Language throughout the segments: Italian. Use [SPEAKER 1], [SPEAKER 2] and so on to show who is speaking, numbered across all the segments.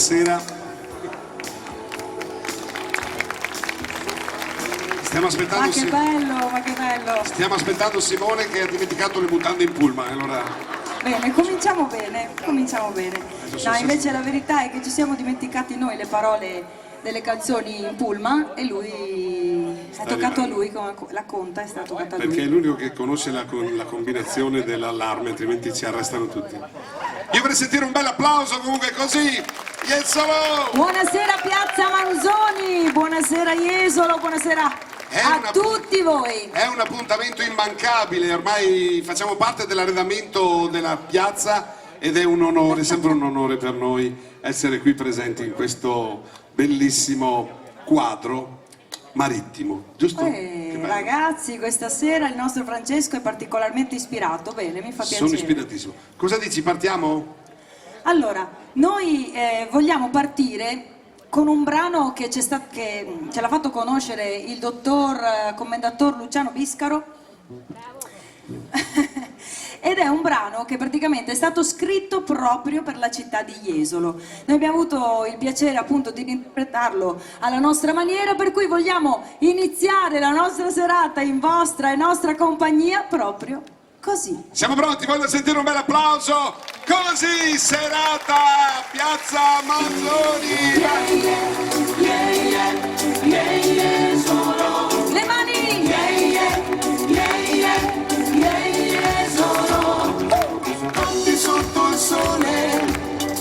[SPEAKER 1] buonasera. Stiamo aspettando
[SPEAKER 2] Ma che bello, ma che bello.
[SPEAKER 1] Stiamo aspettando Simone che ha dimenticato le mutande in pullman, allora...
[SPEAKER 2] Bene, cominciamo bene, cominciamo bene. No, invece la verità è che ci siamo dimenticati noi le parole delle canzoni in pullman e lui è toccato a lui, la conta è stata toccata a lui.
[SPEAKER 1] Perché è l'unico che conosce la combinazione dell'allarme, altrimenti ci arrestano tutti. Io vorrei sentire un bel applauso comunque così. Jesolo!
[SPEAKER 2] Buonasera Piazza Manzoni, buonasera Jesolo, buonasera a tutti voi.
[SPEAKER 1] È un appuntamento immancabile, ormai facciamo parte dell'arredamento della piazza ed è un onore, sempre un onore per noi essere qui presenti in questo bellissimo quadro marittimo, giusto?
[SPEAKER 2] Ragazzi, questa sera il nostro Francesco è particolarmente ispirato, bene, mi fa piacere.
[SPEAKER 1] Sono ispiratissimo. Cosa dici, partiamo?
[SPEAKER 2] Allora, noi vogliamo partire con un brano che ce l'ha fatto conoscere il dottor commendator Luciano Biscaro ed è un brano che praticamente è stato scritto proprio per la città di Jesolo. Noi abbiamo avuto il piacere appunto di interpretarlo alla nostra maniera, per cui vogliamo iniziare la nostra serata in vostra e nostra compagnia proprio così.
[SPEAKER 1] Siamo pronti? Voglio sentire un bel applauso. Così, serata Piazza Manzoni.
[SPEAKER 2] Le mani!
[SPEAKER 1] Notti sotto il sole,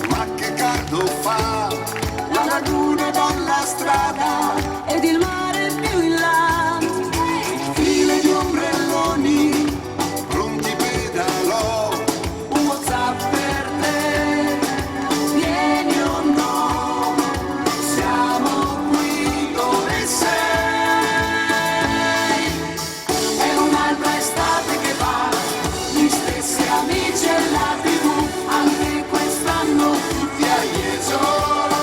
[SPEAKER 1] ma che caldo fa. La laguna dalla strada
[SPEAKER 2] Ed il mare più in là.
[SPEAKER 1] file di ombrelloni, pronti pedalò.
[SPEAKER 2] Un WhatsApp per te, vieni o no, siamo qui dove sei. È un'altra estate che va, gli stessi amici e la TV, anche quest'anno tutti a Jesolo.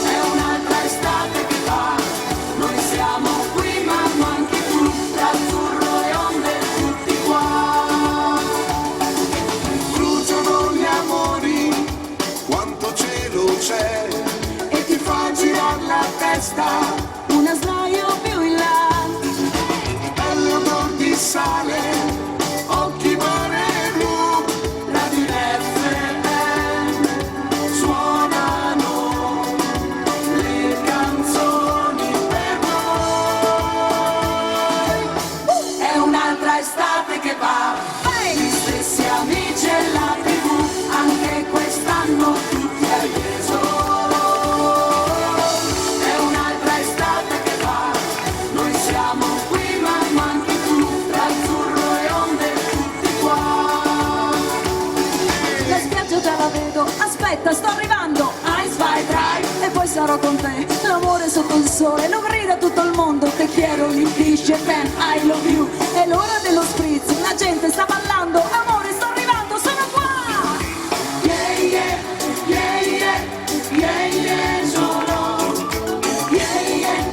[SPEAKER 2] È un'altra estate che va, noi siamo qui ma anche tu, l'azzurro e onde tutti qua.
[SPEAKER 1] Bruciano gli amori, quanto cielo c'è,
[SPEAKER 2] E ti fa girare la testa, una sdraio più in là.
[SPEAKER 1] bello odor di sale, occhi mare blu,
[SPEAKER 2] Radio FM
[SPEAKER 1] suonano
[SPEAKER 2] le canzoni per noi. È un'altra estate che va, gli stessi amici e la TV, anche quest'anno tutti a Jesolo. È un'altra estate che va, noi siamo qui ma anche tu, l'azzurro e onde tutti qua. La spiaggia già la vedo, aspetta, sto arrivando. Eins, zwei, drei, e poi sarò con te. L'amore sotto il sole, lo grida tutto il mondo. Te quiero, l'infisce, ben, I love you. È l'ora dello spritz, la gente sta ballando. Amore, sto arrivando, sono qua. Yeah, yeah, yeah, yeah, yeah, yeah, solo. Yeah, yeah,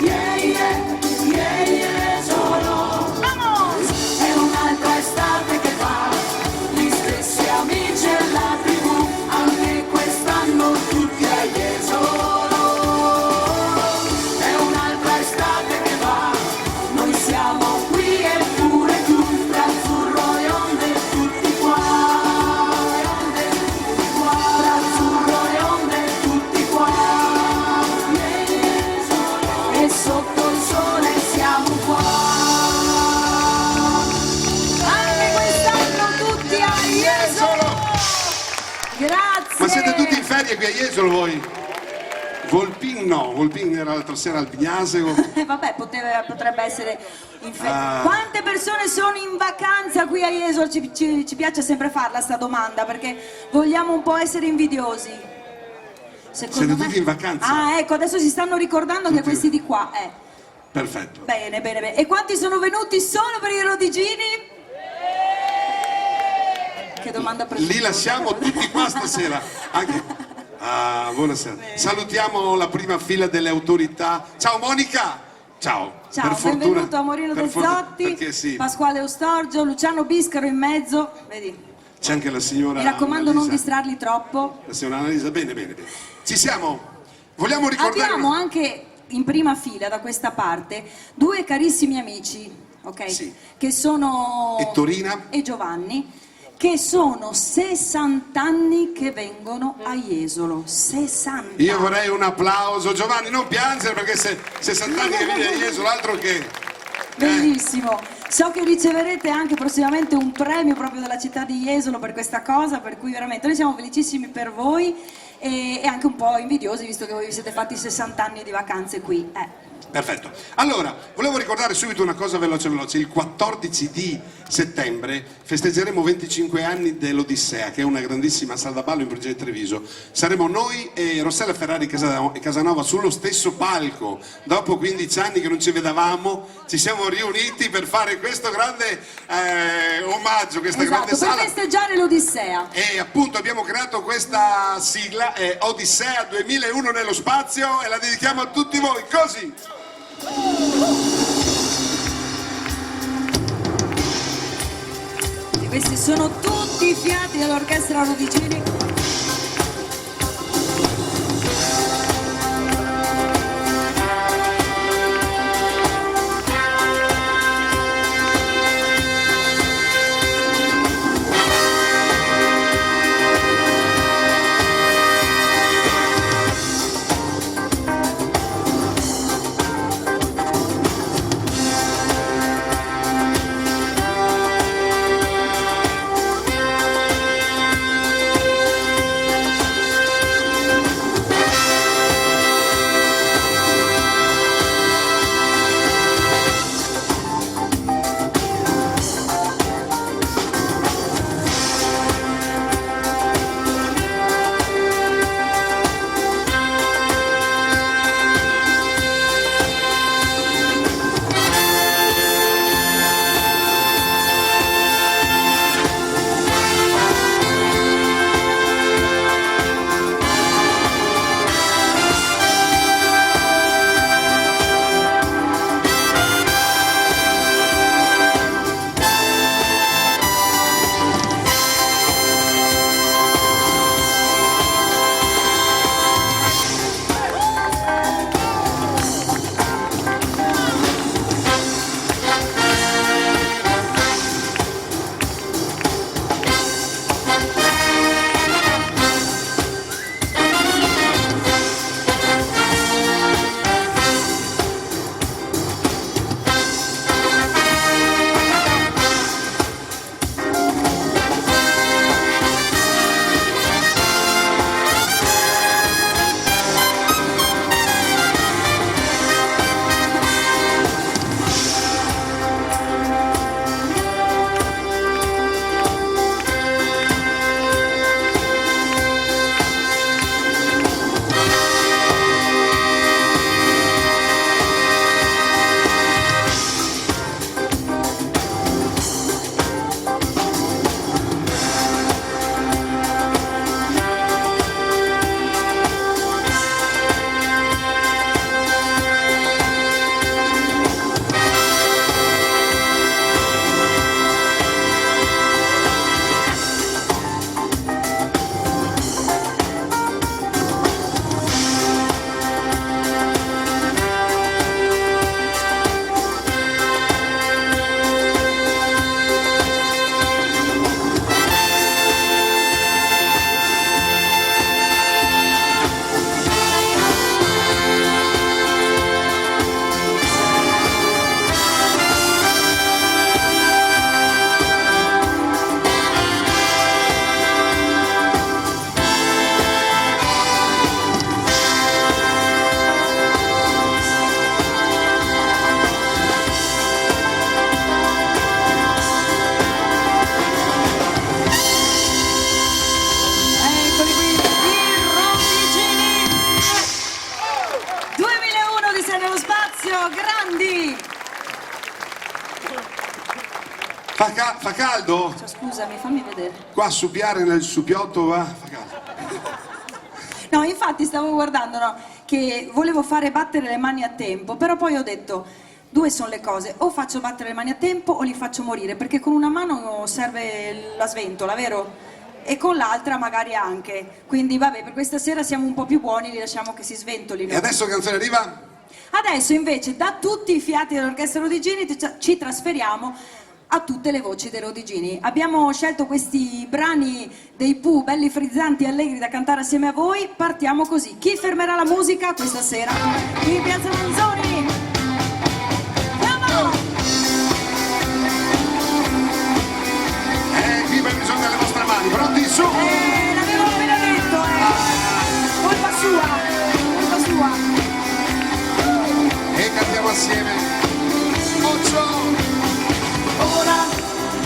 [SPEAKER 2] yeah, yeah, yeah, yeah, solo. Vamos! È un'altra estate che va, gli stessi amici e la TV, anche quest'anno tutti a Jesolo. È un'altra estate che va, noi siamo qui e pure tu, l'azzurro e onde tutti qua. Onde tutti qua, l'azzurro e onde tutti qua. E sotto il sole siamo qua. Anche quest'anno tutti a Jesolo. Grazie.
[SPEAKER 1] Ma siete tutti in ferie qui a Jesolo voi? Volpin no, Volpin era l'altra sera al Pignasego.
[SPEAKER 2] Vabbè, potrebbe essere in Quante persone sono in vacanza qui a Jesolo? Ci piace sempre farla sta domanda perché vogliamo un po' essere invidiosi.
[SPEAKER 1] Siete tutti in vacanza?
[SPEAKER 2] Ah, ecco, adesso si stanno ricordando
[SPEAKER 1] Tutti.
[SPEAKER 2] che questi di qua,
[SPEAKER 1] Perfetto.
[SPEAKER 2] Bene, bene, bene. E quanti sono venuti solo per i Rodigini? Che domanda precisa.
[SPEAKER 1] Li lasciamo tutti qua stasera. Anche... Ah, buonasera. Salutiamo la prima fila delle autorità. Ciao Monica! Ciao.
[SPEAKER 2] Ciao,
[SPEAKER 1] Per fortuna,
[SPEAKER 2] benvenuto a Morino
[SPEAKER 1] per
[SPEAKER 2] Dezzotti,
[SPEAKER 1] perché sì.
[SPEAKER 2] Pasquale Ostorgio, Luciano Biscaro in mezzo, vedi?
[SPEAKER 1] C'è anche la signora
[SPEAKER 3] Mi raccomando, non
[SPEAKER 1] Annalisa.
[SPEAKER 3] distrarli troppo.
[SPEAKER 1] La signora Annalisa, bene, bene, bene. Ci siamo? Vogliamo ricordare...
[SPEAKER 3] Abbiamo anche in prima fila da questa parte due carissimi amici, ok?
[SPEAKER 1] Sì.
[SPEAKER 3] Che sono
[SPEAKER 1] Ettorina
[SPEAKER 3] e Giovanni, che sono 60 anni che vengono a Jesolo. 60.
[SPEAKER 1] Io vorrei un applauso. Giovanni, non piangere perché se 60 anni che vieni a Jesolo, altro che...
[SPEAKER 3] Bellissimo. So che riceverete anche prossimamente un premio proprio dalla città di Jesolo per questa cosa, per cui veramente noi siamo felicissimi per voi e anche un po' invidiosi visto che voi vi siete fatti 60 anni di vacanze qui.
[SPEAKER 1] Perfetto. Allora, volevo ricordare subito una cosa veloce veloce. Il 14 di settembre festeggeremo 25 anni dell'Odissea, che è una grandissima sala da ballo in provincia di Treviso. Saremo noi e Rossella Ferrari e Casanova sullo stesso palco. Dopo 15 anni che non ci vedevamo, ci siamo riuniti per fare questo grande omaggio, questa grande
[SPEAKER 3] Esatto,
[SPEAKER 1] sala.
[SPEAKER 3] per festeggiare l'Odissea.
[SPEAKER 1] E appunto abbiamo creato questa sigla, Odissea 2001 nello spazio, e la dedichiamo a tutti voi, così!
[SPEAKER 3] E questi sono tutti i fiati dell'orchestra Rodicini.
[SPEAKER 1] Fa caldo?
[SPEAKER 3] Cioè, scusami, fammi vedere.
[SPEAKER 1] Qua a supiare nel supiotto va? Fa caldo.
[SPEAKER 3] No, infatti stavo guardando, no, che volevo fare battere le mani a tempo, però poi ho detto, due sono le cose: o faccio battere le mani a tempo o li faccio morire, perché con una mano serve la sventola, vero? E con l'altra magari anche. Quindi vabbè, per questa sera siamo un po' più buoni, li lasciamo che si sventolino.
[SPEAKER 1] E adesso che canzone arriva?
[SPEAKER 3] Adesso invece da tutti i fiati dell'orchestra Rodigini ci trasferiamo a tutte le voci dei Rodigini. Abbiamo scelto questi brani dei Pooh, belli frizzanti e allegri da cantare assieme a voi. Partiamo così. Chi fermerà la musica questa sera? Qui in Piazza Manzoni. Andiamo!
[SPEAKER 1] Qui abbiamo bisogno delle vostre mani, pronti su!
[SPEAKER 3] L'avevo appena detto, colpa sua, colpa sua.
[SPEAKER 1] E cantiamo assieme.
[SPEAKER 2] Ora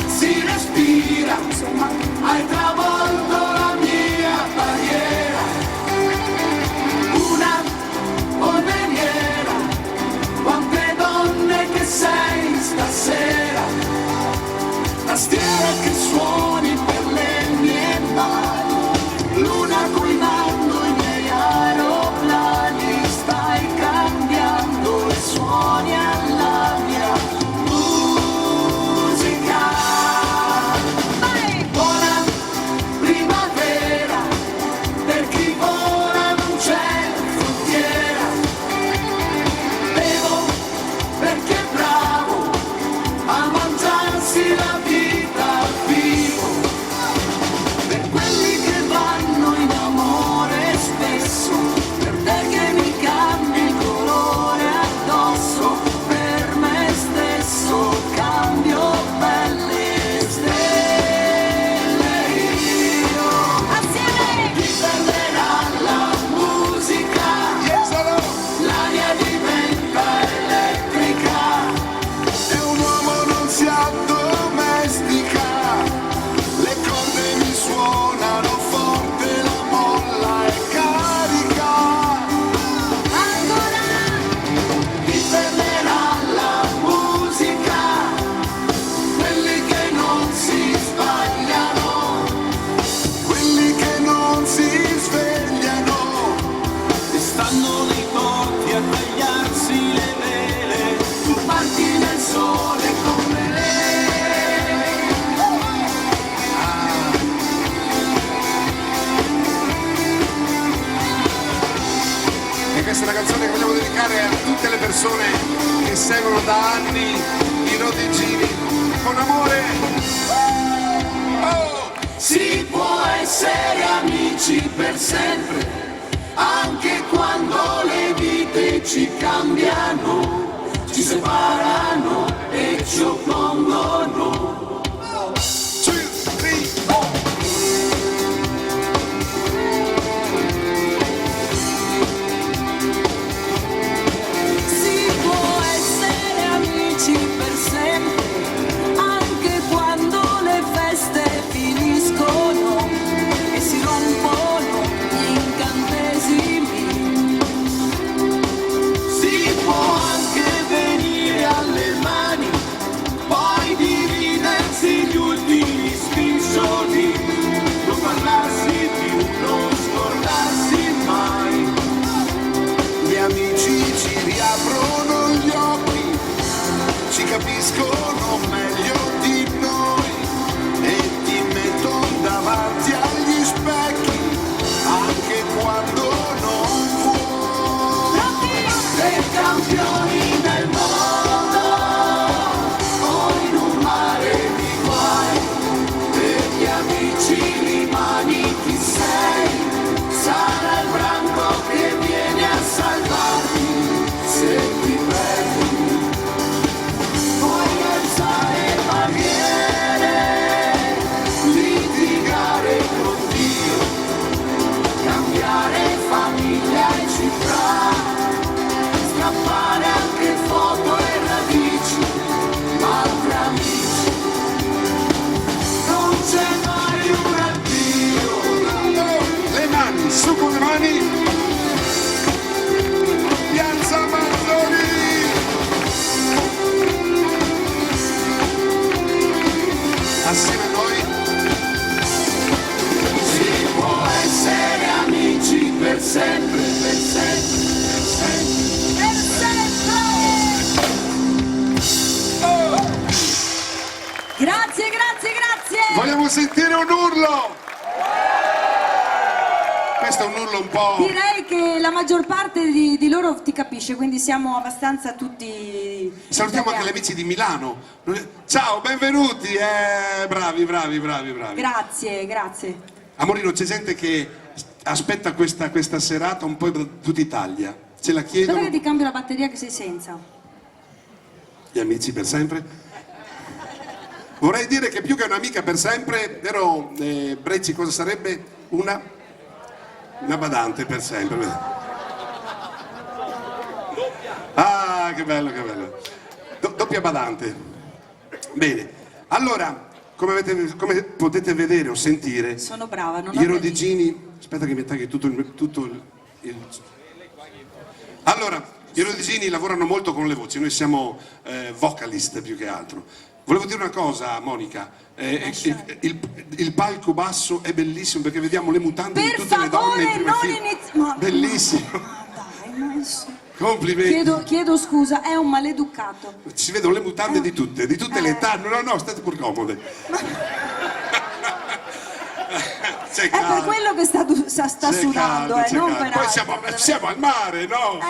[SPEAKER 2] si respira, hai travolto la mia barriera, una polveriera, quante donne che sei stasera, tastiera che suoni per le mie mani, luna guidando i miei aeroplani, stai cambiando i suoni alla mia la vita al vivo, per quelli che vanno in amore spesso, per te che mi cambi il colore addosso, per me stesso cambio belle stelle io. Assieme! Chi perderà la musica? L'aria diventa elettrica e un uomo non si addomestica, le corde mi suonano forte, la molla è carica. Ancora! Chi fermerà la musica? Quelli che non si sbagliano, quelli che non si svegliano e stanno nei porti a tagliarsi le vele, tu parti nel sole come lei.
[SPEAKER 1] E questa è una canzone che vogliamo dedicare a tutte le persone che seguono da anni i Rodigini con amore. Oh!
[SPEAKER 2] Si può essere amici per sempre, anche quando le vite ci cambiano, ci separano e ci oppongono.
[SPEAKER 1] 2, 3, 4.
[SPEAKER 2] Si può essere amici per sempre, anche quando le feste finiscono e si rompono gli incantesimi. Si può anche venire alle mani, poi dividersi gli ultimi spiccioli, non parlarsi più, non scordarsi mai.
[SPEAKER 1] Gli amici ci riaprono gli occhi, ci capiscono meglio di noi e ti mettono davanti agli specchi anche quando non vuoi.
[SPEAKER 2] Sei campioni del mondo o in un mare di guai, per gli amici rimani chi sei, sarà il branco che viene a salvarti se ti perdi, puoi alzare
[SPEAKER 1] Facciamo sentire un urlo! Questo è un urlo un po'...
[SPEAKER 3] Direi che la maggior parte di loro ti capisce, quindi siamo abbastanza tutti...
[SPEAKER 1] Salutiamo anche gli amici di Milano. Ciao, benvenuti! Bravi.
[SPEAKER 3] Grazie.
[SPEAKER 1] Amorino, c'è gente che aspetta questa serata un po' da tutta Italia. Ce la chiedono.
[SPEAKER 3] Aspetta che ti cambio la batteria che sei senza.
[SPEAKER 1] Gli amici per sempre. Vorrei dire che più che un'amica per sempre, vero Brecci, cosa sarebbe? Una badante per sempre. Ah, che bello. Doppia badante. Bene, allora, come potete vedere o sentire,
[SPEAKER 3] Sono brava, non ho
[SPEAKER 1] i Rodigini... Aspetta che mi tagli tutto il... Allora, i Rodigini lavorano molto con le voci, noi siamo vocalist più che altro. Volevo dire una cosa, Monica, il palco basso è bellissimo perché vediamo le mutande di
[SPEAKER 3] Per
[SPEAKER 1] tutte le donne in
[SPEAKER 3] favore,
[SPEAKER 1] prima
[SPEAKER 3] non
[SPEAKER 1] fila.
[SPEAKER 3] iniziamo.
[SPEAKER 1] Bellissimo,
[SPEAKER 3] Dai,
[SPEAKER 1] complimenti.
[SPEAKER 3] chiedo scusa, è un maleducato.
[SPEAKER 1] Si vedono le mutande di tutte le età. No, state pur comode. C'è
[SPEAKER 3] È per
[SPEAKER 1] caldo.
[SPEAKER 3] quello che sta
[SPEAKER 1] C'è
[SPEAKER 3] sudando,
[SPEAKER 1] caldo, c'è
[SPEAKER 3] non
[SPEAKER 1] caldo.
[SPEAKER 3] per
[SPEAKER 1] Poi
[SPEAKER 3] altro.
[SPEAKER 1] siamo al mare, no?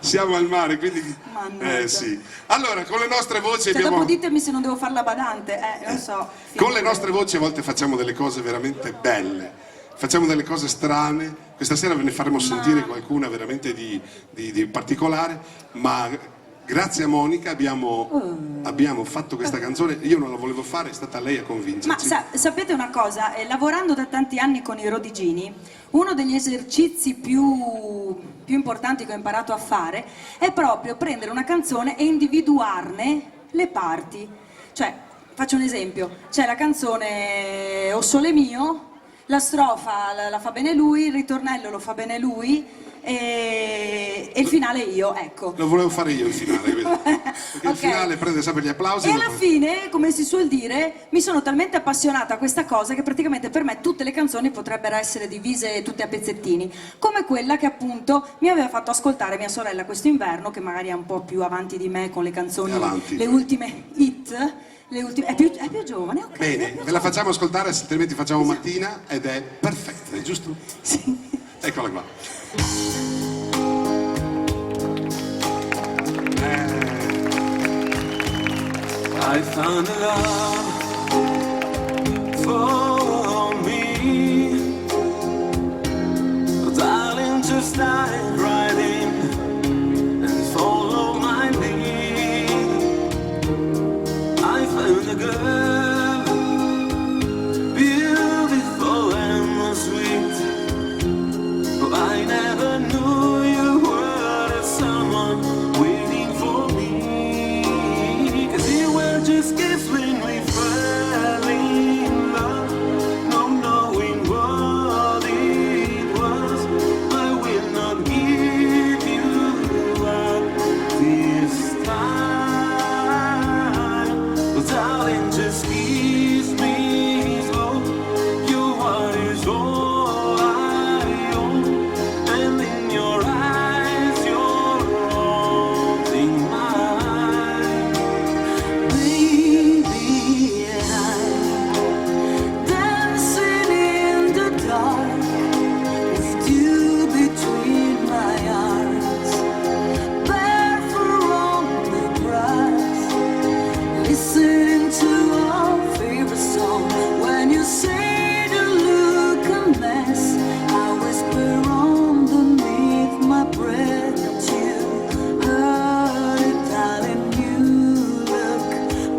[SPEAKER 1] Siamo al mare, quindi...
[SPEAKER 3] Mannaggia.
[SPEAKER 1] sì. Allora, con le nostre voci
[SPEAKER 3] Cioè,
[SPEAKER 1] abbiamo...
[SPEAKER 3] dopo ditemi se non devo far la badante, lo so.
[SPEAKER 1] Con le nostre voci a volte facciamo delle cose veramente belle, facciamo delle cose strane. Questa sera ve ne faremo sentire qualcuna veramente di particolare, ma grazie a Monica abbiamo fatto questa canzone. Io non la volevo fare, è stata lei a convincerci.
[SPEAKER 3] Ma sapete una cosa? Lavorando da tanti anni con i Rodigini, uno degli esercizi più importanti che ho imparato a fare è proprio prendere una canzone e individuarne le parti. Cioè, faccio un esempio, c'è la canzone O Sole Mio, la strofa la fa bene lui, il ritornello lo fa bene lui e il finale io, ecco.
[SPEAKER 1] Lo volevo fare io il finale, vedi? Perché il
[SPEAKER 3] Ok.
[SPEAKER 1] finale prende sempre gli applausi.
[SPEAKER 3] E alla fine, come si suol dire, mi sono talmente appassionata a questa cosa che praticamente per me tutte le canzoni potrebbero essere divise tutte a pezzettini, come quella che appunto mi aveva fatto ascoltare mia sorella quest'inverno, che magari è un po' più avanti di me con le canzoni,
[SPEAKER 1] È avanti.
[SPEAKER 3] le ultime hit, è più giovane, ok.
[SPEAKER 1] Bene, ve la facciamo ascoltare, altrimenti facciamo mattina ed è perfetta, è giusto?
[SPEAKER 3] Sì.
[SPEAKER 1] Eccola qua.
[SPEAKER 4] I found a love for me. Darling, just dive right in and follow my lead. I found a girl, beautiful and sweet. But I never knew you were someone waiting for me. 'Cause you were just gifts when we fell in love, not knowing what it was. I will not give you up this time. But darling, just kiss me slow. Your heart is all I own, and in your eyes, you're holding mine.
[SPEAKER 2] Baby, I'm dancing in the dark with you between my arms, barefoot on the grass, listening to our favorite song. When you say to look a mess, I whisper underneath my breath that you heard it, darling. You look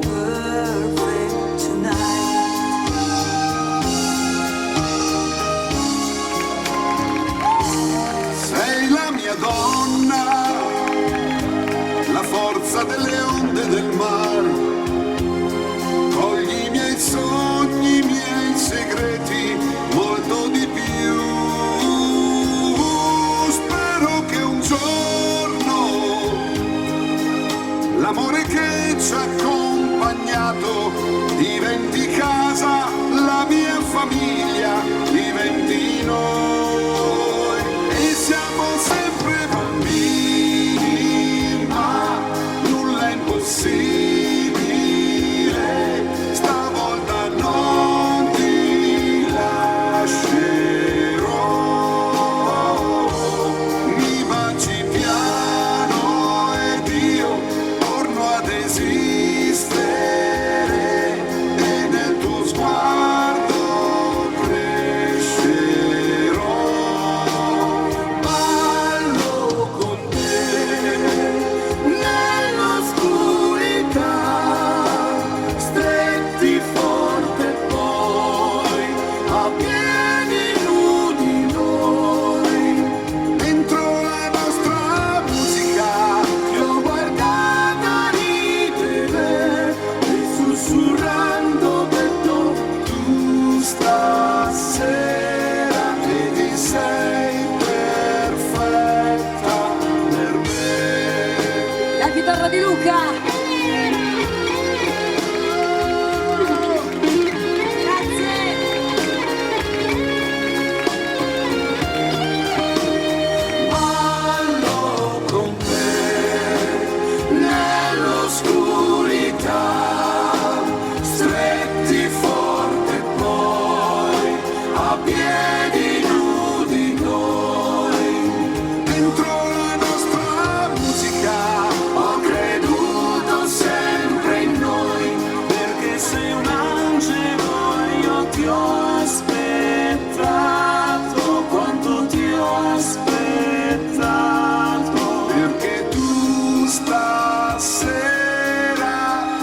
[SPEAKER 2] perfect tonight.
[SPEAKER 1] Sei la mia donna, la forza delle onde del mare. Cogli i miei sogni, i miei segreti, molto di più. Spero che un giorno l'amore che ci ha accompagnato diventi casa, la mia famiglia diventi noi. E siamo sempre bambini, ma nulla è impossibile.
[SPEAKER 3] chitarra di Luca. Grazie.
[SPEAKER 4] Ballo con te nell'oscurità, stretti forte poi a piedi nudi noi, dentro la nostra musica ho creduto sempre in noi, perché sei un angelo e io ti ho aspettato, quanto ti ho aspettato, perché tu stasera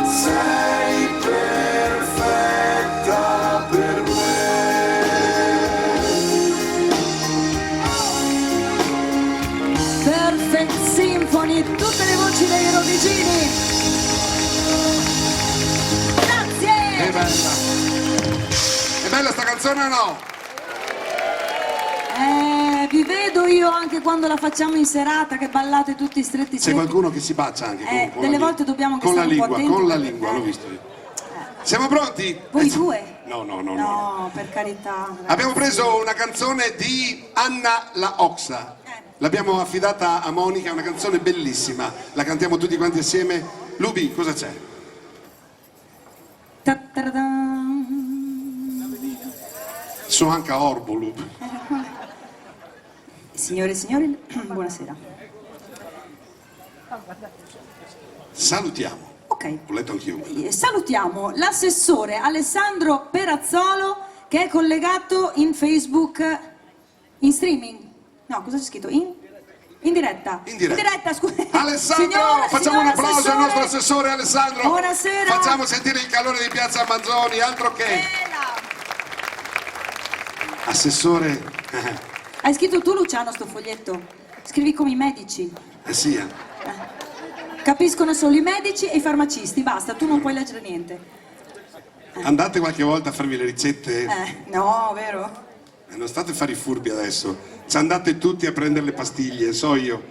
[SPEAKER 4] sei perfetta per me.
[SPEAKER 3] Perfect Symphony, tutte le voci dei Rodicini. Grazie.
[SPEAKER 1] È bella. È bella sta canzone o no?
[SPEAKER 3] Vi vedo io anche quando la facciamo in serata che ballate tutti stretti
[SPEAKER 1] C'è
[SPEAKER 3] stretti.
[SPEAKER 1] qualcuno che si bacia anche con
[SPEAKER 3] delle
[SPEAKER 1] la
[SPEAKER 3] volte dobbiamo anche
[SPEAKER 1] con la
[SPEAKER 3] stare un po'
[SPEAKER 1] lingua,
[SPEAKER 3] attenti.
[SPEAKER 1] con la lingua, l'ho visto io. Siamo pronti?
[SPEAKER 3] Voi due?
[SPEAKER 1] No.
[SPEAKER 3] No, per carità.
[SPEAKER 1] Abbiamo preso una canzone di Anna La Oxa. L'abbiamo affidata a Monica, è una canzone bellissima. La cantiamo tutti quanti assieme. Lubi, cosa c'è?
[SPEAKER 3] Ta-ta-da-dan.
[SPEAKER 1] So anche a Orbo, Lubi.
[SPEAKER 3] Signore e signori, buonasera.
[SPEAKER 1] Salutiamo.
[SPEAKER 3] Ok.
[SPEAKER 1] Ho letto anch'io.
[SPEAKER 3] Salutiamo l'assessore Alessandro Perazzolo che è collegato in Facebook in streaming. No, cosa c'è scritto? In diretta.
[SPEAKER 1] In diretta.
[SPEAKER 3] Scusa.
[SPEAKER 1] Alessandro,
[SPEAKER 3] Signora-
[SPEAKER 1] facciamo un
[SPEAKER 3] signor
[SPEAKER 1] applauso al nostro
[SPEAKER 3] assessore.
[SPEAKER 1] assessore Alessandro.
[SPEAKER 3] Buonasera.
[SPEAKER 1] Facciamo sentire il calore di Piazza Manzoni, altro che. Assessore.
[SPEAKER 3] Hai scritto tu, Luciano, sto foglietto? Scrivi come i medici.
[SPEAKER 1] Sì.
[SPEAKER 3] Capiscono solo i medici e i farmacisti, basta, tu non puoi leggere niente.
[SPEAKER 1] Andate qualche volta a farvi le ricette.
[SPEAKER 3] No, vero?
[SPEAKER 1] Non state a fare i furbi adesso. Ci andate tutti a prendere le pastiglie, so io.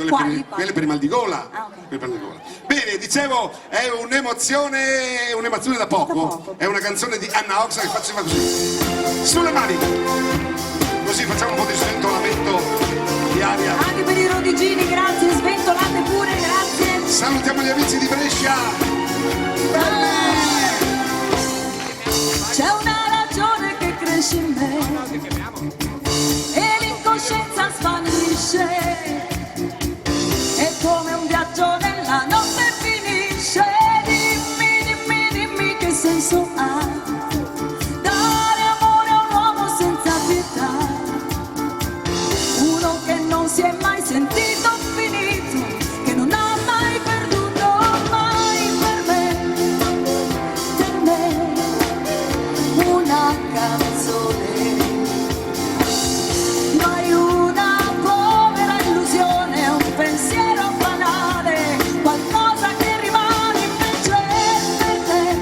[SPEAKER 3] Quali?
[SPEAKER 1] Quelle per il mal di gola.
[SPEAKER 3] Ah, ok.
[SPEAKER 1] Quelle per il mal di gola. Bene, dicevo, è un'emozione da poco.
[SPEAKER 3] Da poco.
[SPEAKER 1] È una canzone di Anna Oxa che faceva così. Sulle mani. Così facciamo un po' di sventolamento di aria.
[SPEAKER 3] Anche per i Rodicini, grazie, sventolate pure, grazie.
[SPEAKER 1] Salutiamo gli amici di Brescia.
[SPEAKER 3] C'è una ragione che cresce in me e l'incoscienza svanisce, è come un viaggio nella notte finisce. Dimmi che senso ha dare amore a un uomo senza pietà, uno che non si è mai sentito finito, che non ha mai perduto mai per me, una canzone, mai una povera illusione, un pensiero banale, qualcosa che rimane invece per te,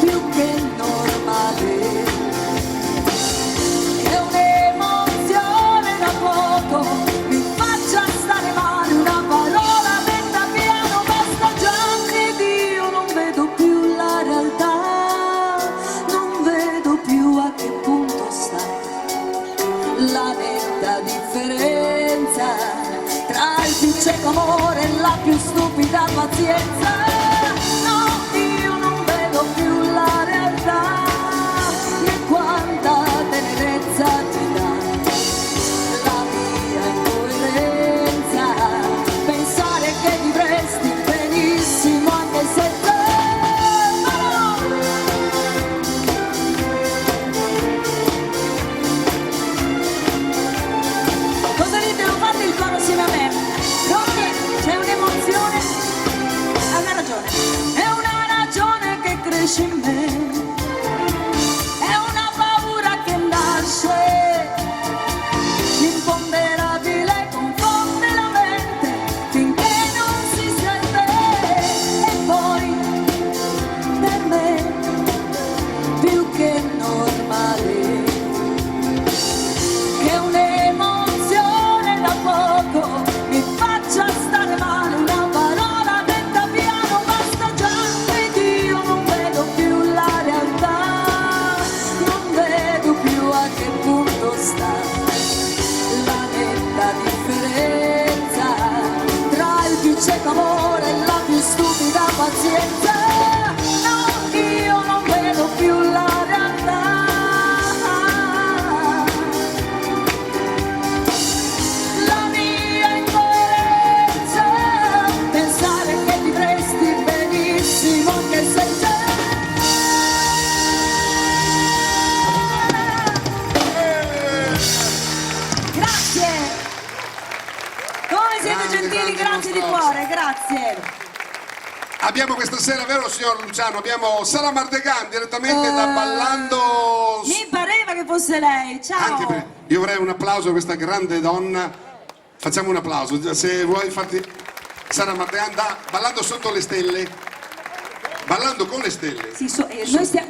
[SPEAKER 3] più che normale. È un'emozione da poco, mi faccia stare male, una parola detta piano basta già, ed io non vedo più la realtà, non vedo più a che punto sta la netta differenza tra il più cieco amore e la più stupida pazienza. No, io non vedo più la realtà, né quanta tenerezza ti dà la mia incoerenza, pensare che vivresti benissimo anche se te. Cosa dite? Lo fate il coro insieme a me? Pronti? C'è un'emozione? Ha una ragione. È una ragione che cresce in me, è una paura che nasce, l'imponderabile confonde la mente finché non si sente, e poi per me più che normale, che un'emozione da poco mi fa pazienza, no, io non vedo più la realtà. La mia incoerenza, pensare che vivresti benissimo anche senza. Grazie! Come siete
[SPEAKER 1] Grande,
[SPEAKER 3] gentili,
[SPEAKER 1] grande
[SPEAKER 3] grazie di
[SPEAKER 1] nostro
[SPEAKER 3] cuore, grazie!
[SPEAKER 1] Abbiamo questa sera, vero signor Luciano? Abbiamo Sara Mardegan direttamente da Ballando.
[SPEAKER 3] Mi pareva che fosse lei, ciao!
[SPEAKER 1] Anche per... Io vorrei un applauso a questa grande donna. Facciamo un applauso. Se vuoi farti. Sara Mardegan da Ballando sotto le stelle. Ballando con le stelle.
[SPEAKER 3] Sì,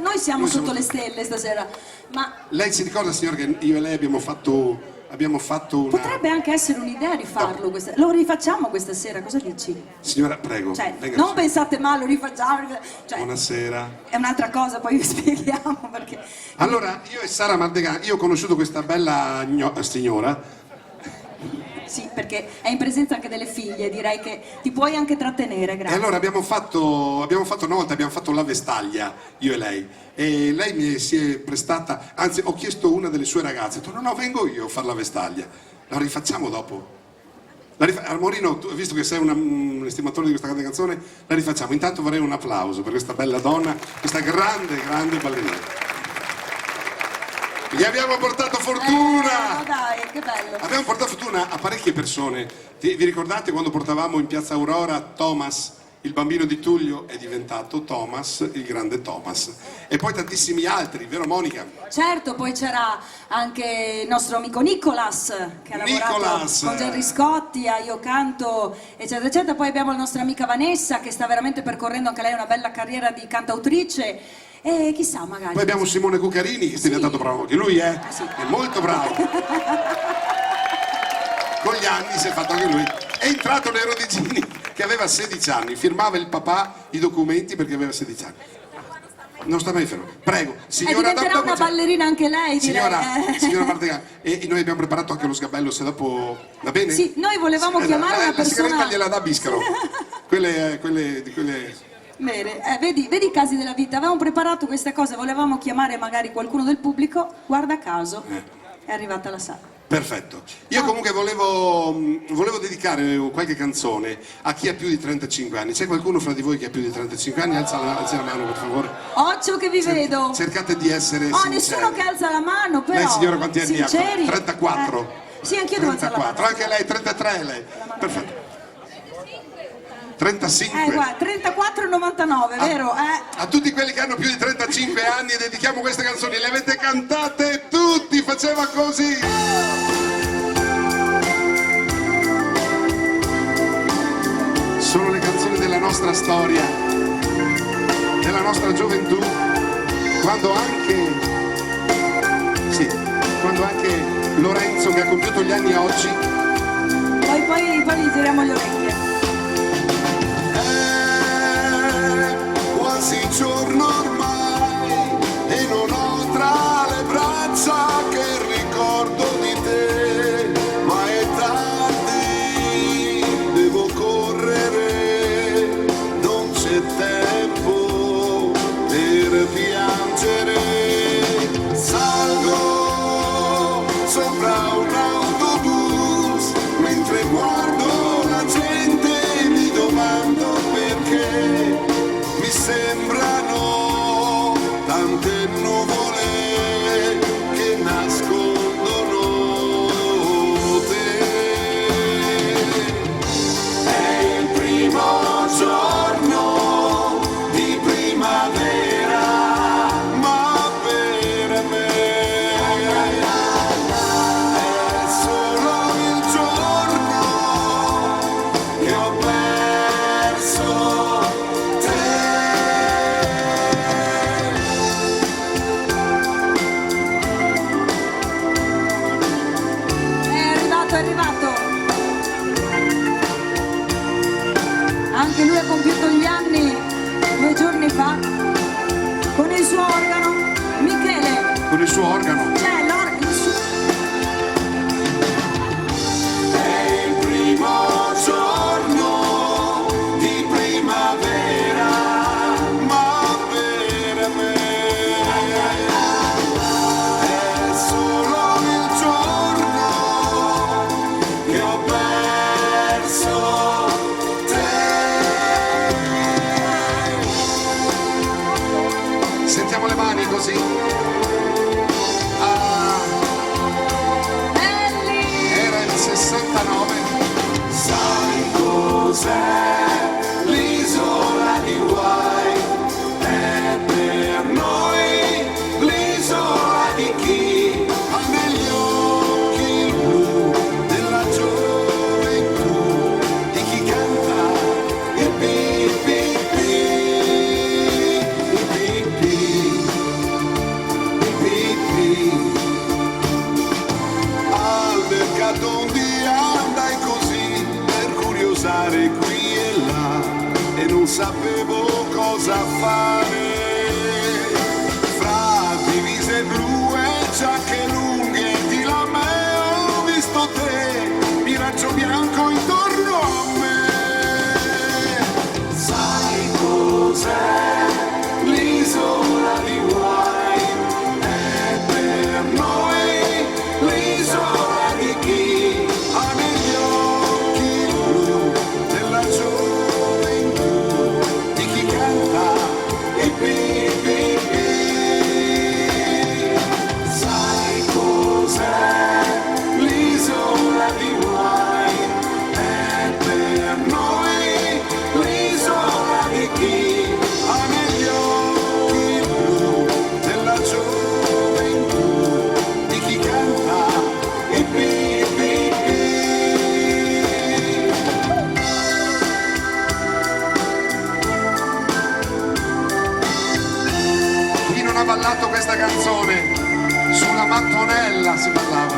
[SPEAKER 3] noi siamo sotto le stelle stasera, ma
[SPEAKER 1] Lei si ricorda, signor, che io e lei abbiamo fatto una...
[SPEAKER 3] potrebbe anche essere un'idea di farlo questa. Lo rifacciamo questa sera, cosa dici?
[SPEAKER 1] Signora, prego.
[SPEAKER 3] Cioè,
[SPEAKER 1] venga
[SPEAKER 3] non
[SPEAKER 1] su.
[SPEAKER 3] pensate male, lo rifacciamo. Cioè,
[SPEAKER 1] Buonasera.
[SPEAKER 3] è un'altra cosa, poi vi spieghiamo perché.
[SPEAKER 1] Allora, io e Sara Mardegan, io ho conosciuto questa bella signora.
[SPEAKER 3] Sì, perché è in presenza anche delle figlie, direi che ti puoi anche trattenere,
[SPEAKER 1] E
[SPEAKER 3] grazie.
[SPEAKER 1] allora abbiamo fatto una volta, abbiamo fatto la Vestaglia, io e lei. E lei mi si è prestata, anzi ho chiesto a una delle sue ragazze, ho detto no, vengo io a fare la Vestaglia. La rifacciamo dopo. Armorino, tu, visto che sei un estimatore di questa grande canzone, la rifacciamo. Intanto vorrei un applauso per questa bella donna, questa grande, grande ballerina. Gli abbiamo portato fortuna!
[SPEAKER 3] Dai, che bello.
[SPEAKER 1] Abbiamo portato fortuna a parecchie persone. Vi ricordate quando portavamo in piazza Aurora Thomas, il bambino di Tullio, è diventato Thomas, il grande Thomas. E poi tantissimi altri, vero Monica?
[SPEAKER 3] Certo, poi c'era anche il nostro amico Nicolas che ha lavorato
[SPEAKER 1] Nicolas!
[SPEAKER 3] con Gerry Scotti a Io Canto, eccetera, eccetera. Poi abbiamo la nostra amica Vanessa che sta veramente percorrendo anche lei una bella carriera di cantautrice. E chissà, magari.
[SPEAKER 1] Poi abbiamo Simone Cuccarini che si è diventato bravo anche lui, è molto bravo. Con gli anni si è fatto anche lui. È entrato Nero Di Gini che aveva 16 anni, firmava il papà i documenti perché aveva 16 anni. Non sta mai fermo. Prego, signora.
[SPEAKER 3] Diventerà una ballerina anche lei, direi.
[SPEAKER 1] Signora Mardegan, e noi abbiamo preparato anche lo sgabello, se dopo va bene?
[SPEAKER 3] Sì, noi volevamo chiamare una
[SPEAKER 1] La
[SPEAKER 3] persona.
[SPEAKER 1] sigaretta gliela dà Biscaro. quelle.
[SPEAKER 3] Bene, vedi i casi della vita, avevamo preparato questa cosa, volevamo chiamare magari qualcuno del pubblico, guarda caso, è arrivata la Sara.
[SPEAKER 1] Perfetto. Io comunque volevo dedicare qualche canzone a chi ha più di 35 anni. C'è qualcuno fra di voi che ha più di 35 anni? Alza la mano, per favore.
[SPEAKER 3] Occhio che vi vedo!
[SPEAKER 1] Cercate di essere sinceri.
[SPEAKER 3] Nessuno che alza la mano, però.
[SPEAKER 1] Lei signora quanti anni
[SPEAKER 3] sinceri?
[SPEAKER 1] ha? 34?
[SPEAKER 3] Sì, anch'io devo alzare la mano.
[SPEAKER 1] 34, anche lei, 33 lei. Perfetto. 35.
[SPEAKER 3] Guarda, 34,99, vero?
[SPEAKER 1] A tutti quelli che hanno più di 35 anni dedichiamo queste canzoni, le avete cantate tutti, faceva così. Sono le canzoni della nostra storia, della nostra gioventù, quando anche Lorenzo, che ha compiuto gli anni oggi,
[SPEAKER 3] Poi gli giriamo le orecchie.
[SPEAKER 4] Quasi giorno ormai e non ho tra le braccia che il ricordo di te, ma è tardi, devo correre, non c'è tempo per piangere. Salgo sopra un autobus mentre guardo la gente, mi domando perché mi sembrano tante nuvole che nascondono te. È il primo giorno di primavera, ma per me è solo il giorno che ho perso te.
[SPEAKER 3] È arrivato. Anche lui ha compiuto gli anni 2 giorni fa con il suo organo. Michele,
[SPEAKER 1] con il suo organo.
[SPEAKER 3] c'è l'organo.
[SPEAKER 4] È il primo giorno di primavera,
[SPEAKER 1] così. Ah, era il 69.
[SPEAKER 4] Sai cos'è l'isola di Hawaii? È per noi l'isola di chi ha negli occhi blu della gioventù, di chi canta il pipì, il pipì, il pipì. Al mercato un dia andai così per curiosare qui e là e non sapevo cosa fare. Fra divise blu e giacche lunghe di lame ho visto te, miraggio bianco intorno a me. Sai cos'è l'isola di Hawaii? È per noi l'isola di chi ha negli occhi blu della gioventù, di chi canta il pipì. Sai cos'è l'isola di Hawaii? È per noi l'isola di chi ha negli occhi blu della gioventù, di chi canta il pipì.
[SPEAKER 1] Chi non ha ballato questa canzone? Sulla mattonella si ballava.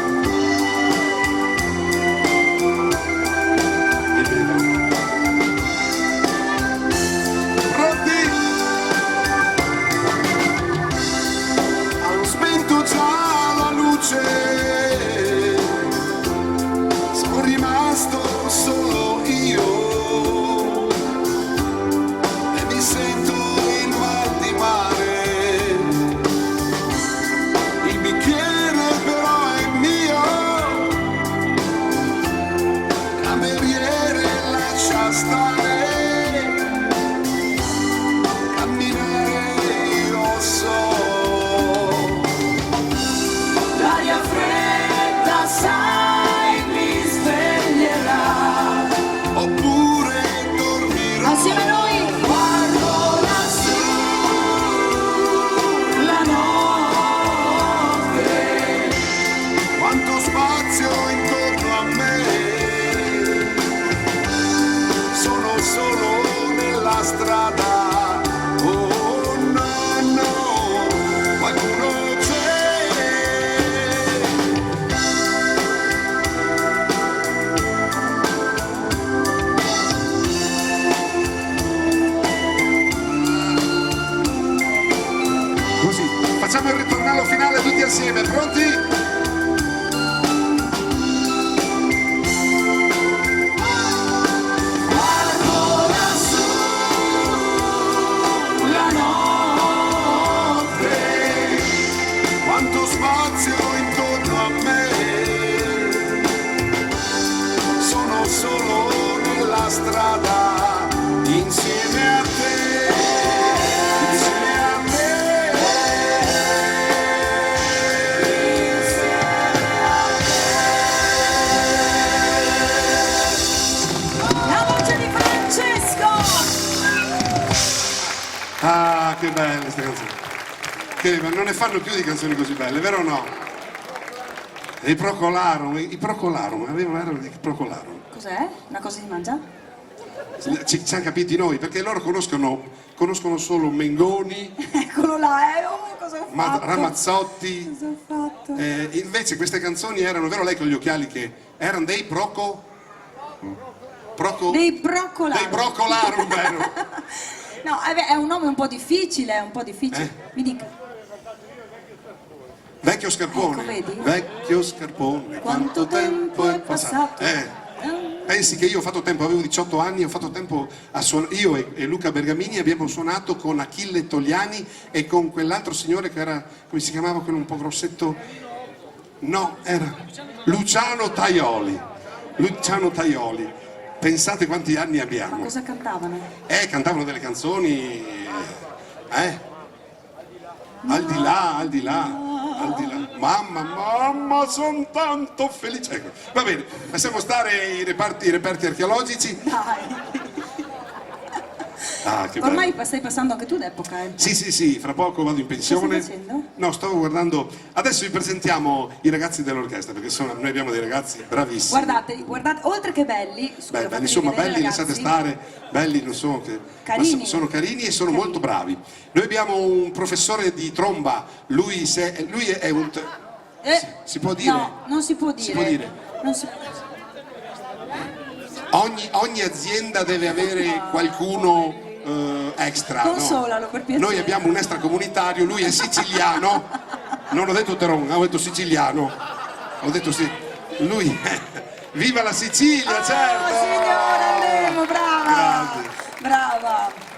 [SPEAKER 1] È vero. Pronti? Hanno spento già la luce, sono rimasto solo io e mi sento il mal di mare. Il bicchiere però è mio, cameriere lascia stare, camminare io so.
[SPEAKER 2] L'aria fredda, sai, mi sveglierà.
[SPEAKER 1] Oppure dormirò.
[SPEAKER 3] Assieme a noi.
[SPEAKER 2] Guardo lassù la notte.
[SPEAKER 1] Quanto spazio intorno a me, sono solo nella strada. Oh no, no, qualcuno c'è. Così, facciamo il ritornello finale tutti assieme, pronti?
[SPEAKER 2] Guardo lassù la notte.
[SPEAKER 1] Quanto spazio intorno a me, sono solo nella strada, insieme a te, insieme a te.
[SPEAKER 3] La voce di Francesco.
[SPEAKER 1] Ah, che belle queste canzoni. Che non ne fanno più di canzoni così belle, vero o no? E i Procolarum, erano i Procolarum.
[SPEAKER 3] Cos'è? Una cosa si mangia?
[SPEAKER 1] Ci hanno capiti noi, perché loro conoscono solo Mengoni,
[SPEAKER 3] Eccolo là, oh, cosa ho fatto?
[SPEAKER 1] Ramazzotti.
[SPEAKER 3] Cosa ho fatto?
[SPEAKER 1] Invece queste canzoni erano, vero lei con gli occhiali, che erano dei
[SPEAKER 3] Dei Procolarum.
[SPEAKER 1] dei Procolarum, vero?
[SPEAKER 3] No, è un nome un po' difficile, è un po' difficile. Mi dica.
[SPEAKER 1] Vecchio Scarpone,
[SPEAKER 3] Ecco, vedi?
[SPEAKER 1] vecchio Scarpone, quanto tempo è passato. Pensi che io ho fatto tempo, avevo 18 anni, ho fatto tempo a suonare, io e Luca Bergamini abbiamo suonato con Achille Togliani e con quell'altro signore che era, come si chiamava, quello un po' grossetto? No, era Luciano Tajoli. Luciano Tajoli. Pensate quanti anni
[SPEAKER 3] Ma
[SPEAKER 1] abbiamo.
[SPEAKER 3] cosa cantavano?
[SPEAKER 1] Cantavano delle canzoni. Al di là, al di là, al di là. Mamma, sono tanto felice. Ecco, va bene, lasciamo stare i reperti archeologici.
[SPEAKER 3] Dai.
[SPEAKER 1] Ah, che bello.
[SPEAKER 3] Ormai stai passando anche tu d'epoca, eh?
[SPEAKER 1] Sì, fra poco vado in pensione.
[SPEAKER 3] Cosa stai facendo?
[SPEAKER 1] No, stavo guardando. Adesso vi presentiamo i ragazzi dell'orchestra, perché noi abbiamo dei ragazzi bravissimi.
[SPEAKER 3] Guardate, oltre che belli, scusa,
[SPEAKER 1] Belli,
[SPEAKER 3] fatemi
[SPEAKER 1] insomma,
[SPEAKER 3] vedere,
[SPEAKER 1] belli,
[SPEAKER 3] ragazzi.
[SPEAKER 1] lasciate stare, belli non sono che.
[SPEAKER 3] Carini.
[SPEAKER 1] Ma sono carini e sono
[SPEAKER 3] Carini.
[SPEAKER 1] molto bravi. Noi abbiamo un professore di tromba, lui è un. Si può dire?
[SPEAKER 3] No, non si può dire.
[SPEAKER 1] Si può dire.
[SPEAKER 3] Non si-
[SPEAKER 1] Ogni azienda deve avere qualcuno extra. no?
[SPEAKER 3] Consolalo, per piacere.
[SPEAKER 1] Noi abbiamo un extracomunitario, lui è siciliano, non ho detto Teron, ho detto siciliano, ho detto sì, lui viva la Sicilia, certo!
[SPEAKER 3] Signora, andremo, brava!
[SPEAKER 1] Grande.
[SPEAKER 3] Brava!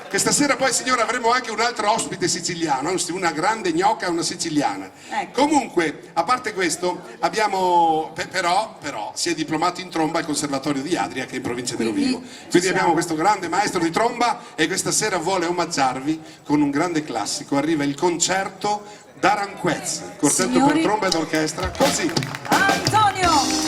[SPEAKER 1] Questa sera poi signora avremo anche un altro ospite siciliano, anzi una grande gnocca e una siciliana.
[SPEAKER 3] Ecco.
[SPEAKER 1] Comunque, a parte questo, abbiamo però si è diplomato in tromba al Conservatorio di Adria che è in provincia di
[SPEAKER 3] Quindi,
[SPEAKER 1] Rovigo.
[SPEAKER 3] ci
[SPEAKER 1] Quindi
[SPEAKER 3] siamo.
[SPEAKER 1] abbiamo questo grande maestro di tromba e questa sera vuole omaggiarvi con un grande classico. Arriva il concerto d'Aranjuez, quartetto
[SPEAKER 3] Signori-
[SPEAKER 1] per tromba ed orchestra, così.
[SPEAKER 3] Antonio!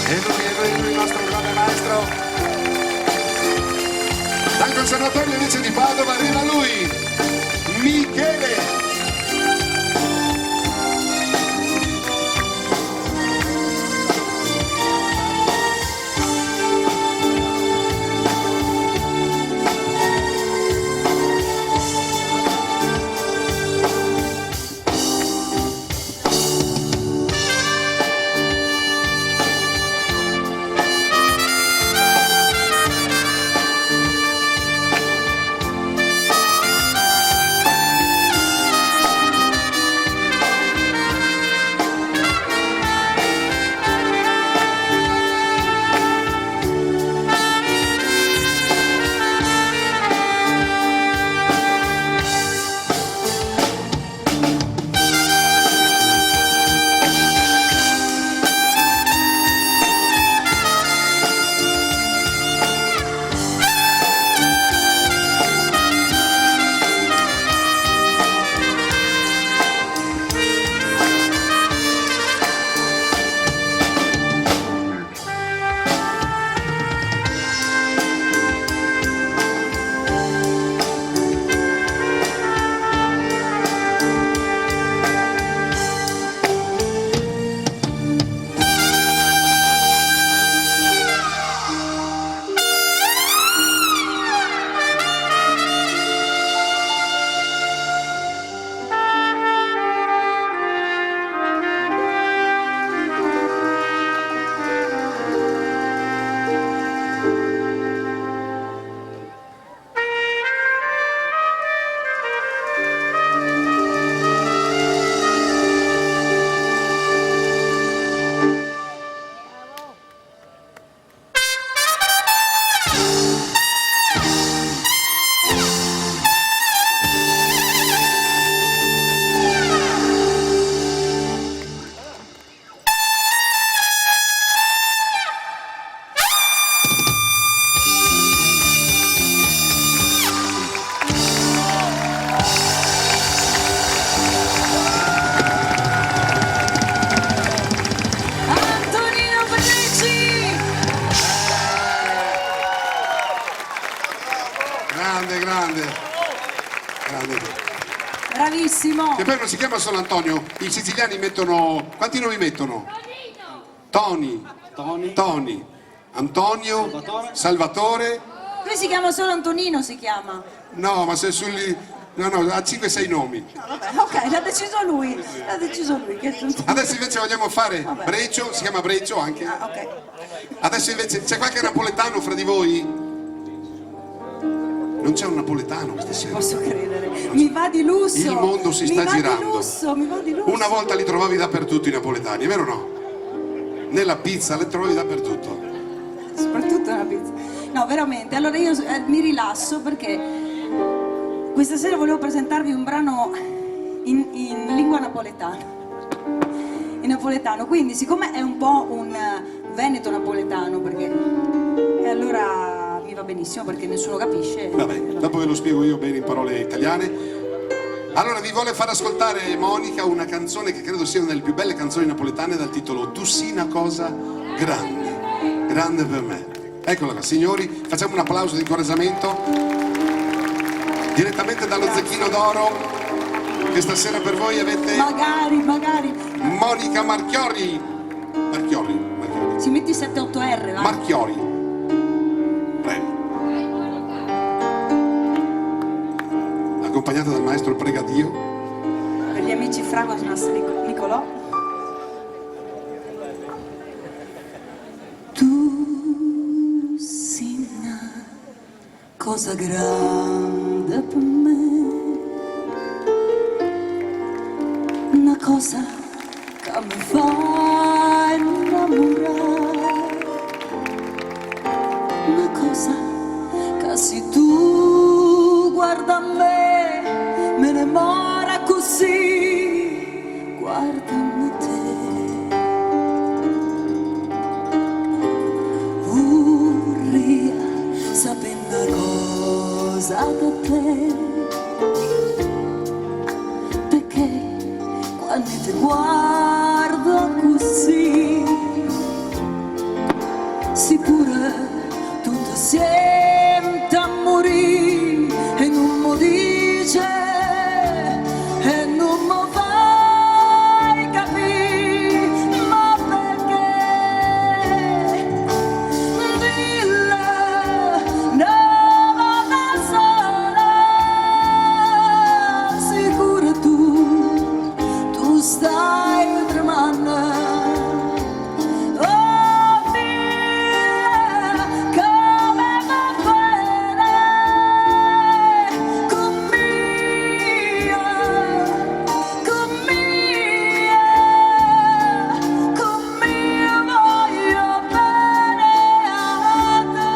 [SPEAKER 1] E lui, il nostro grande maestro. Dal Conservatorio invece di Padova arriva lui, Michele. Che poi non si chiama solo Antonio, i siciliani mettono... Quanti nomi mettono? Tony, Antonio, Salvatore.
[SPEAKER 3] Lui si chiama solo Antonino, si chiama.
[SPEAKER 1] No, ma se sugli... No, ha 5-6 nomi.
[SPEAKER 3] No, vabbè, ok, l'ha deciso lui. L'ha deciso lui.
[SPEAKER 1] Adesso invece vogliamo fare Breccio, si chiama Breccio anche.
[SPEAKER 3] Ah, ok.
[SPEAKER 1] Adesso invece c'è qualche napoletano fra di voi? Non c'è un napoletano questa sera.
[SPEAKER 3] Posso credere. Mi va di lusso.
[SPEAKER 1] Il mondo si sta girando.
[SPEAKER 3] Mi va di lusso.
[SPEAKER 1] Una volta li trovavi dappertutto i napoletani, vero o no? Nella pizza li trovavi dappertutto.
[SPEAKER 3] Soprattutto nella pizza. No, veramente. Allora io mi rilasso perché questa sera volevo presentarvi un brano in lingua napoletana. In napoletano, quindi siccome è un po' un veneto napoletano, perché e allora mi va benissimo perché nessuno capisce.
[SPEAKER 1] Vabbè, dopo ve lo spiego io bene in parole italiane. Allora vi vuole far ascoltare Monica una canzone che credo sia una delle più belle canzoni napoletane dal titolo Tu sii una cosa grande, grande per me. Eccola qua, signori, facciamo un applauso di incoraggiamento direttamente dallo Zecchino d'Oro, che stasera per voi avete
[SPEAKER 3] Magari.
[SPEAKER 1] Monica Marchiori.
[SPEAKER 3] Si metti 7-8 R, va?
[SPEAKER 1] Marchiori. Prego. Accompagnata dal maestro Pregadio.
[SPEAKER 3] Per gli amici Fragos Nicolò. Tu sei una cosa grande per me, una cosa che mi fa innamorare, una cosa che se tu guarda me innamora così, guardami te. Vorrei sapere una cosa da te, perché quando ti guardo così, sicura tutto sente a morire e non mi dice e non mi fai capire, ma perché? Dille, no, da sola, sicura tu stai tremando. Oh, dille, come va bene con mia, voglio bene a te.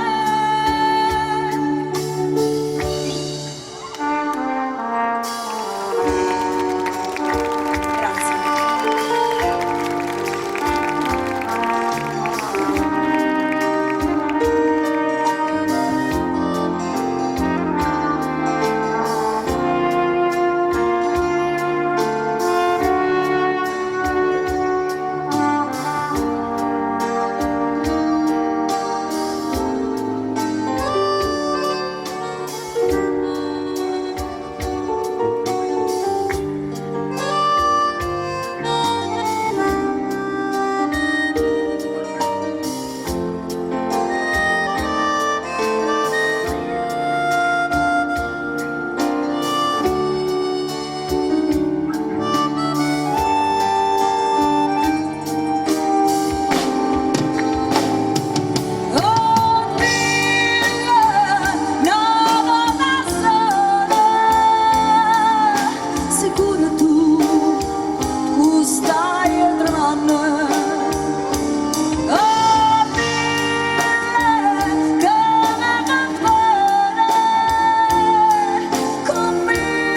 [SPEAKER 3] Oh, dille, no, da sola, sicura tu stai tremando. Oh, dille, come va bene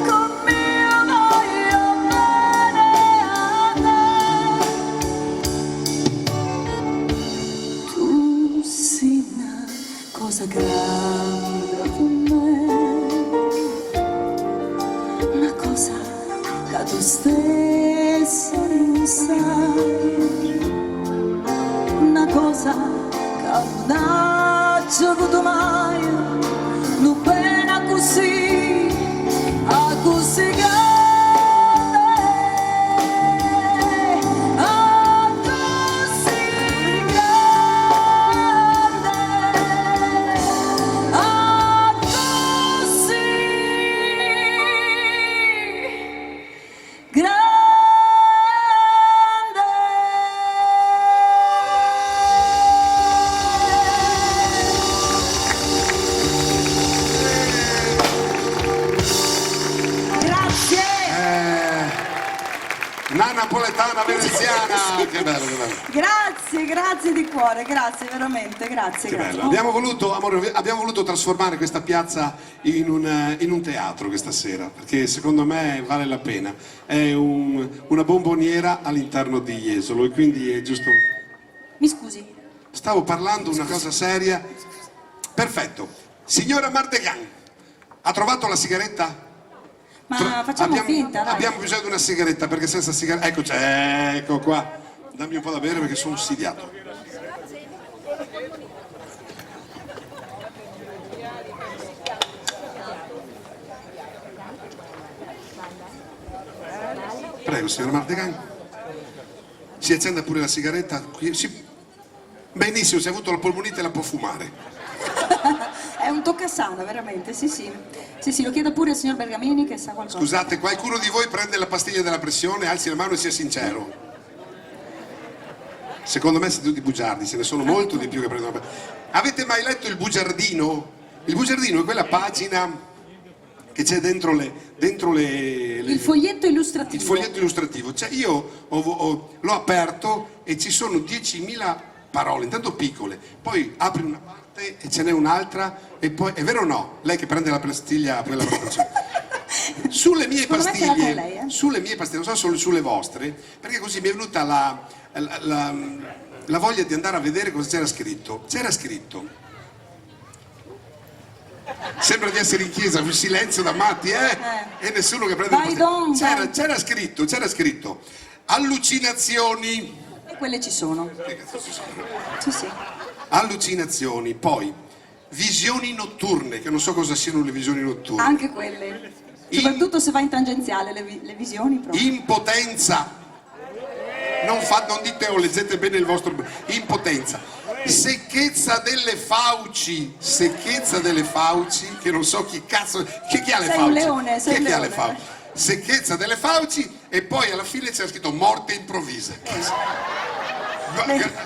[SPEAKER 3] con mia, voglio bene a te. Tu sei una cosa grande per me, una cosa che tu stesso non sai, una cosa che non ha avuto mai
[SPEAKER 1] una napoletana veneziana, che bello, che bello.
[SPEAKER 3] Grazie di cuore, grazie veramente, grazie.
[SPEAKER 1] Che
[SPEAKER 3] grazie.
[SPEAKER 1] bello. Abbiamo voluto, amore, abbiamo voluto trasformare questa piazza in un teatro questa sera, perché secondo me vale la pena. È una bomboniera all'interno di Jesolo e quindi è giusto.
[SPEAKER 3] Mi scusi.
[SPEAKER 1] Stavo parlando una cosa seria. Perfetto. Signora Mardegan, ha trovato la sigaretta?
[SPEAKER 3] Ma facciamo finta, dai.
[SPEAKER 1] Abbiamo bisogno di una sigaretta, perché senza sigaretta. Ecco, ecco qua. Dammi un po' da bere perché sono ossidiato. Prego, signor Mardegan. Si accenda pure la sigaretta. Benissimo, se ha avuto la polmonite la può fumare.
[SPEAKER 3] È un toccasana, veramente, sì. Sì, lo chiedo pure al signor Bergamini che sa qualcosa.
[SPEAKER 1] Scusate, qualcuno di voi prende la pastiglia della pressione? Alzi la mano e sia sincero. Secondo me siete tutti bugiardi, ce ne sono molto di più che prendono. Avete mai letto Il Bugiardino? Il Bugiardino è quella pagina che c'è dentro le
[SPEAKER 3] Il foglietto illustrativo.
[SPEAKER 1] il foglietto illustrativo. Cioè io l'ho aperto e ci sono 10.000 parole, intanto piccole, poi apri una parte e ce n'è un'altra e poi, è vero o no? Lei che prende la pastiglia, quella sulle mie
[SPEAKER 3] Secondo me ce l'ha con lei,
[SPEAKER 1] pastiglie, sulle mie pastiglie, non so solo sulle vostre, perché così mi è venuta la voglia di andare a vedere cosa c'era scritto. C'era scritto, sembra di essere in chiesa, un silenzio da matti, e nessuno che prende
[SPEAKER 3] Vai
[SPEAKER 1] la pastiglia.
[SPEAKER 3] don,
[SPEAKER 1] C'era scritto allucinazioni.
[SPEAKER 3] E quelle ci sono. Sì.
[SPEAKER 1] Allucinazioni, poi visioni notturne, che non so cosa siano le visioni notturne.
[SPEAKER 3] Anche quelle. Soprattutto se va in tangenziale, le visioni proprio.
[SPEAKER 1] Impotenza. Non leggete bene il vostro. Impotenza. Secchezza delle fauci, che non so chi cazzo. Chi ha le
[SPEAKER 3] Sei
[SPEAKER 1] fauci?
[SPEAKER 3] un leone, sei un
[SPEAKER 1] Chi ha le
[SPEAKER 3] leone.
[SPEAKER 1] fauci? Secchezza delle fauci e poi alla fine c'era scritto morte improvvisa.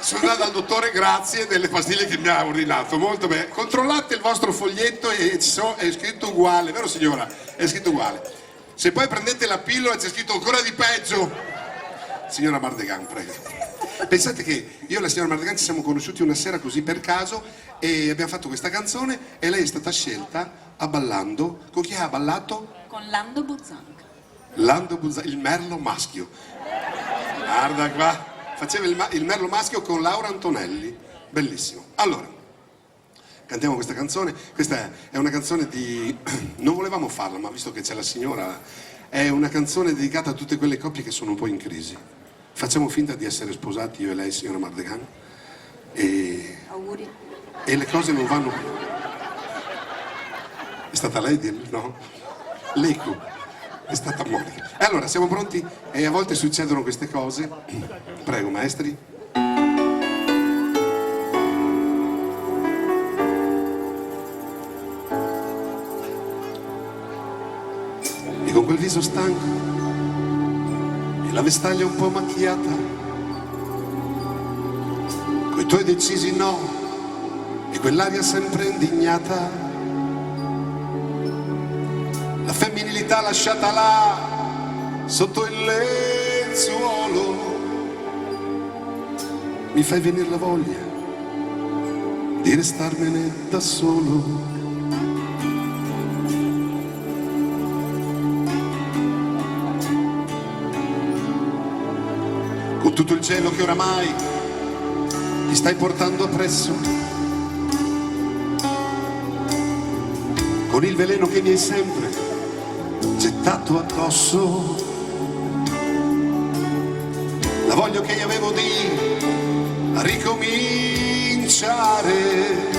[SPEAKER 1] Sono andato dal dottore, grazie delle pastiglie che mi ha ordinato, molto bene. Controllate il vostro foglietto e è scritto uguale, vero signora? È scritto uguale. Se poi prendete la pillola c'è scritto ancora di peggio. Signora Mardegan, prego. Pensate che io e la signora Mardegan ci siamo conosciuti una sera così per caso e abbiamo fatto questa canzone e lei è stata scelta a ballando. Con chi ha ballato?
[SPEAKER 3] Con Lando Buzzanca.
[SPEAKER 1] Lando Buzzanca, il merlo maschio. Guarda qua. Faceva il merlo maschio con Laura Antonelli, bellissimo. Allora, cantiamo questa canzone, questa è una canzone di... non volevamo farla, ma visto che c'è la signora, è una canzone dedicata a tutte quelle coppie che sono un po' in crisi. Facciamo finta di essere sposati io e lei, signora Mardegan,
[SPEAKER 3] Auguri.
[SPEAKER 1] e le cose non vanno... È stata lei a dirlo? No? L'eco. È stata Monica. E allora, siamo pronti? E a volte succedono queste cose. Prego, maestri. E con quel viso stanco e la vestaglia un po' macchiata, coi tuoi decisi no e quell'aria sempre indignata, la femminilità lasciata là sotto il lenzuolo, mi fai venire la voglia di restarmene da solo. Con tutto il cielo che oramai ti stai portando appresso, con il veleno che mi hai sempre gettato addosso, la voglia che io avevo di ricominciare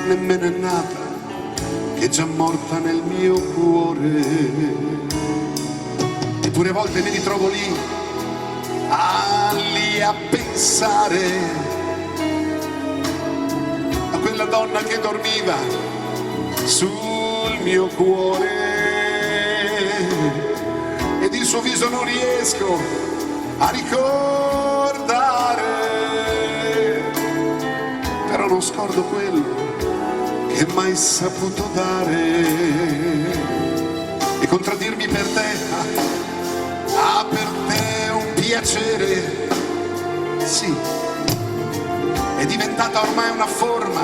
[SPEAKER 1] nemmeno è nata, che è già morta nel mio cuore. Eppure a volte mi ritrovo lì a pensare a quella donna che dormiva sul mio cuore ed il suo viso non riesco a ricordare, però non scordo quello che mai saputo dare e contraddirmi per te piacere, sì, è diventata ormai una forma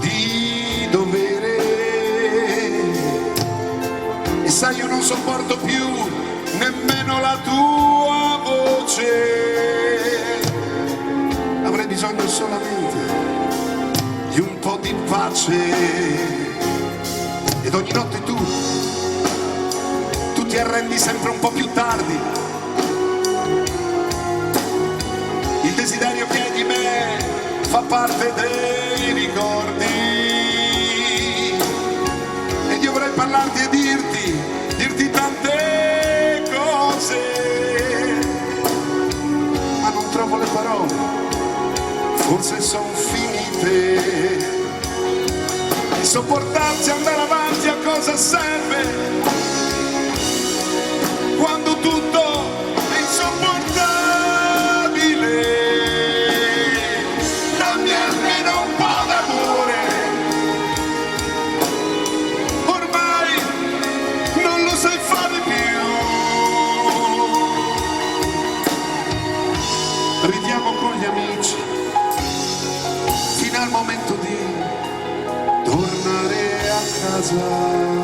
[SPEAKER 1] di dovere. E sai, io non sopporto più nemmeno la tua voce. Avrei bisogno solamente di un po' di pace. Ed ogni notte tu ti arrendi sempre un po' più tardi. Il desiderio che hai di me fa parte dei ricordi. Ed io vorrei parlarti e dirti tante cose, ma non trovo le parole, forse sono finite. E sopportarci, andare avanti, a cosa serve quando tutto è insopportabile? Dammi almeno un po' d'amore, ormai non lo sai fare più. Ridiamo con gli amici fino al momento di tornare a casa.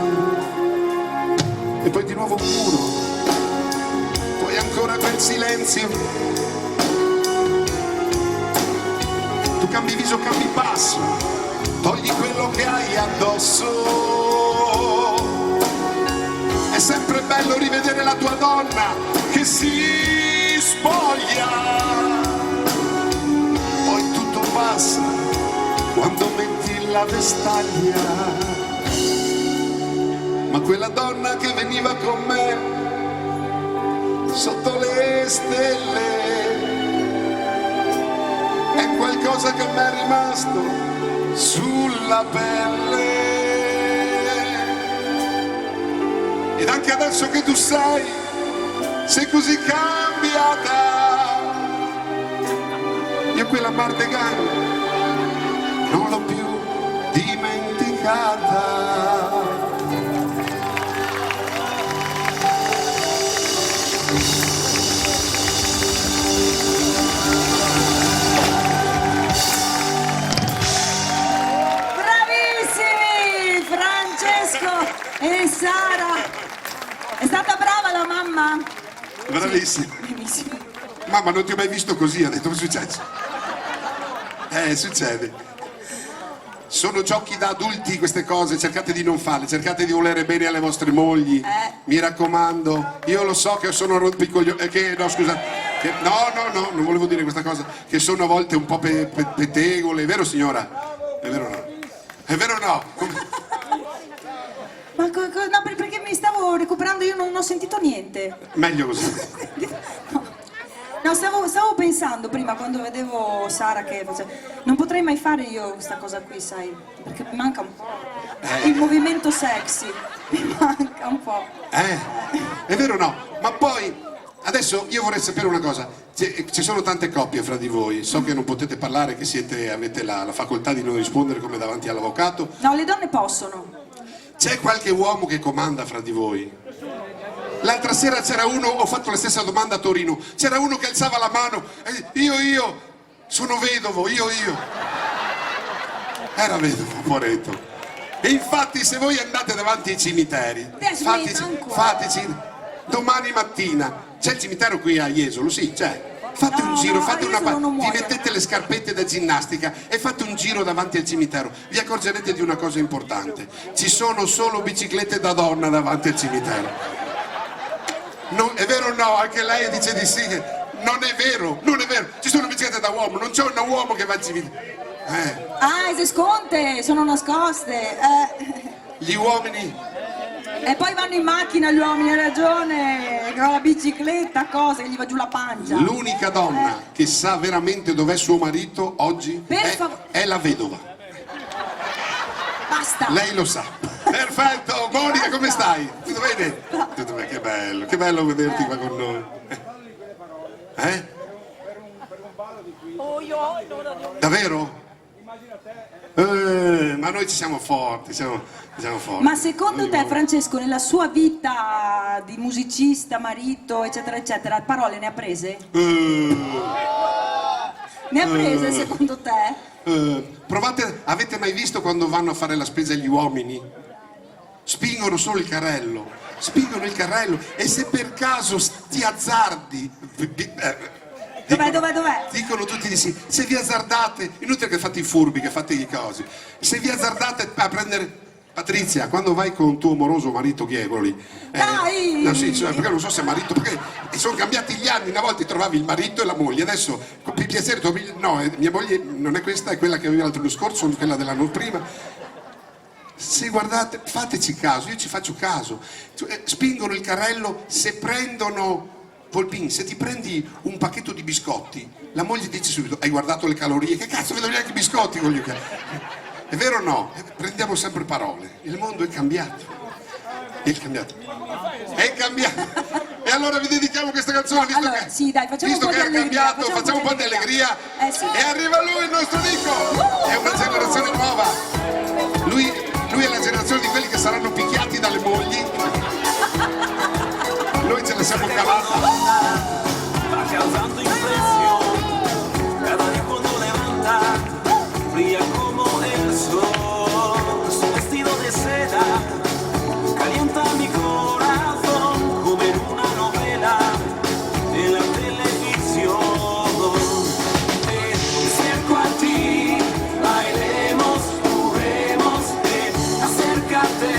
[SPEAKER 1] E poi di nuovo un muro, poi ancora quel silenzio. Tu cambi viso, cambi passo, togli quello che hai addosso. È sempre bello rivedere la tua donna che si spoglia. Poi tutto passa quando metti la vestaglia. Ma quella donna che veniva con me sotto le stelle è qualcosa che mi è rimasto sulla pelle. Ed anche adesso che tu sei così cambiata, io quella Mardegan non l'ho più dimenticata.
[SPEAKER 3] E Sara, è stata brava la mamma?
[SPEAKER 1] Bravissima.
[SPEAKER 3] Benissimo.
[SPEAKER 1] Mamma, non ti ho mai visto così, ha detto, che succede? Succede. Sono giochi da adulti queste cose, cercate di non farle, cercate di volere bene alle vostre mogli, mi raccomando. Io lo so che sono rompicoglioni, no scusa, no, non volevo dire questa cosa, che sono a volte un po' pettegole, è vero signora? È vero o no? È vero o no?
[SPEAKER 3] Ma no, perché mi stavo recuperando, io non ho sentito niente.
[SPEAKER 1] Meglio così.
[SPEAKER 3] No, stavo pensando prima quando vedevo Sara che faceva. Non potrei mai fare io questa cosa qui, sai, perché mi manca un po'. Il movimento sexy, mi manca un po'.
[SPEAKER 1] È vero o no? Ma poi, adesso io vorrei sapere una cosa. Ci sono tante coppie fra di voi, so che non potete parlare, che avete la facoltà di non rispondere come davanti all'avvocato.
[SPEAKER 3] No, le donne possono.
[SPEAKER 1] C'è qualche uomo che comanda fra di voi? L'altra sera c'era uno, ho fatto la stessa domanda a Torino, c'era uno che alzava la mano, io, sono vedovo, io. Era vedovo, poveretto. E infatti se voi andate davanti ai cimiteri, domani mattina, c'è il cimitero qui a Jesolo, sì, c'è. Fate un giro, vi mettete le scarpette da ginnastica e fate un giro davanti al cimitero. Vi accorgerete di una cosa importante: ci sono solo biciclette da donna davanti al cimitero. No, è vero o no? Anche lei dice di sì. Non è vero, ci sono biciclette da uomo, non c'è un uomo che va al cimitero.
[SPEAKER 3] Le sconte sono nascoste.
[SPEAKER 1] Gli uomini.
[SPEAKER 3] E poi vanno in macchina gli uomini, hai ragione, con la bicicletta, cosa, che gli va giù la pancia.
[SPEAKER 1] L'unica donna che sa veramente dov'è suo marito oggi è la vedova.
[SPEAKER 3] Basta.
[SPEAKER 1] Lei lo sa. Perfetto, Monica, come stai? Tutto bene? Tutto bene, che bello vederti qua con noi. Davvero? Ma noi ci siamo forti, siamo forti.
[SPEAKER 3] Ma secondo te,
[SPEAKER 1] Ogni
[SPEAKER 3] Francesco, nella sua vita di musicista, marito, eccetera, eccetera, parole ne ha prese? Ne ha prese secondo te?
[SPEAKER 1] Avete mai visto quando vanno a fare la spesa gli uomini? Spingono solo il carrello, e se per caso ti azzardi,
[SPEAKER 3] Dov'è?
[SPEAKER 1] dicono tutti di sì, se vi azzardate, inutile che fate i furbi, che fate i cosi, se vi azzardate a prendere... Patrizia, quando vai con tuo moroso marito, chi è quello lì?
[SPEAKER 3] Dai!
[SPEAKER 1] No, sì, cioè, perché non so se è marito, perché sono cambiati gli anni, una volta trovavi il marito e la moglie, adesso con piacere no, mia moglie non è questa, è quella che aveva l'altro scorso, quella dell'anno prima. Se guardate, fateci caso, io ci faccio caso, spingono il carrello, se prendono, Volpin, se ti prendi un pacchetto di biscotti, la moglie dice subito, hai guardato le calorie, che cazzo vedo neanche i biscotti, voglio che... È vero o no? Prendiamo sempre parole. Il mondo è cambiato. È cambiato. E allora vi dedichiamo questa canzone, visto
[SPEAKER 3] Allora,
[SPEAKER 1] che,
[SPEAKER 3] sì, dai, facciamo
[SPEAKER 1] visto
[SPEAKER 3] un po'
[SPEAKER 1] che
[SPEAKER 3] di
[SPEAKER 1] è
[SPEAKER 3] allegria,
[SPEAKER 1] cambiato, facciamo un po' di allegria.
[SPEAKER 3] Sì.
[SPEAKER 1] E arriva lui, il nostro Nico. È una generazione nuova. Lui è la generazione di quelli che saranno picchiati dalle mogli. Noi ce la siamo cavata.
[SPEAKER 5] Va causando impresión cada día cuando levanta, brilla como el sol, su vestido de seda calienta mi corazón como en una novela de la televisión. Cerco a ti, bailemos, juguemos, acércate,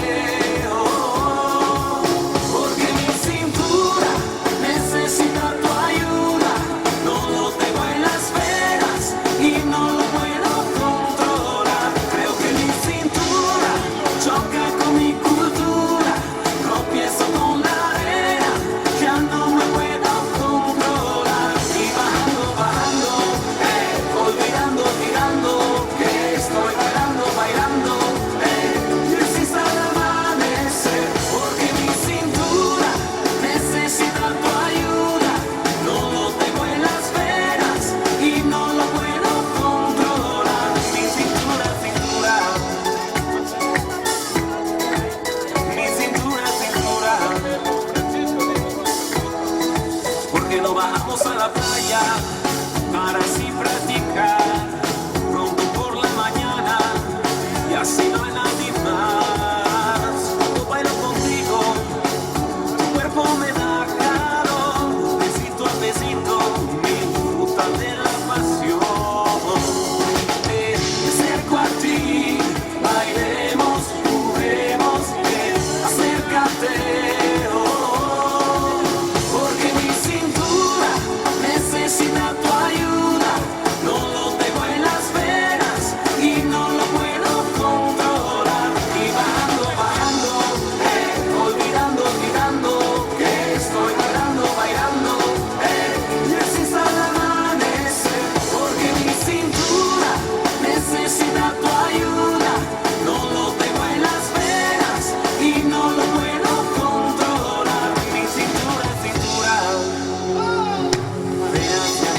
[SPEAKER 5] oh, porque mi cintura necesita tu ayuda, no lo tengo en las venas y no lo puedo controlar. Creo que mi cintura choca con mi cultura, tropiezo con la arena, ya no me puedo controlar. Y bajando, olvidando, tirando, que estoy bailando, y existe el amanecer, porque mi cintura necesita tu ayuda, no lo tengo en las venas y no lo puedo controlar. Mi cintura, mi cintura, porque no bajamos a la playa para así practicar pronto por la mañana y así no hay nadie más. Cuando bailo contigo, tu cuerpo me da calor, besito a besito, mi ruta de la pasión. Cerco a ti, bailemos, juguemos, acércate, oh, porque mi cintura necesita tu ayuda, no lo tengo en las venas y no lo puedo controlar. Y bajando, olvidando, tirando, que estoy bailando, y existe el amanecer, porque mi cintura necesita tu ayuda, no lo tengo en las venas y no lo puedo controlar. Mi cintura, ven hacia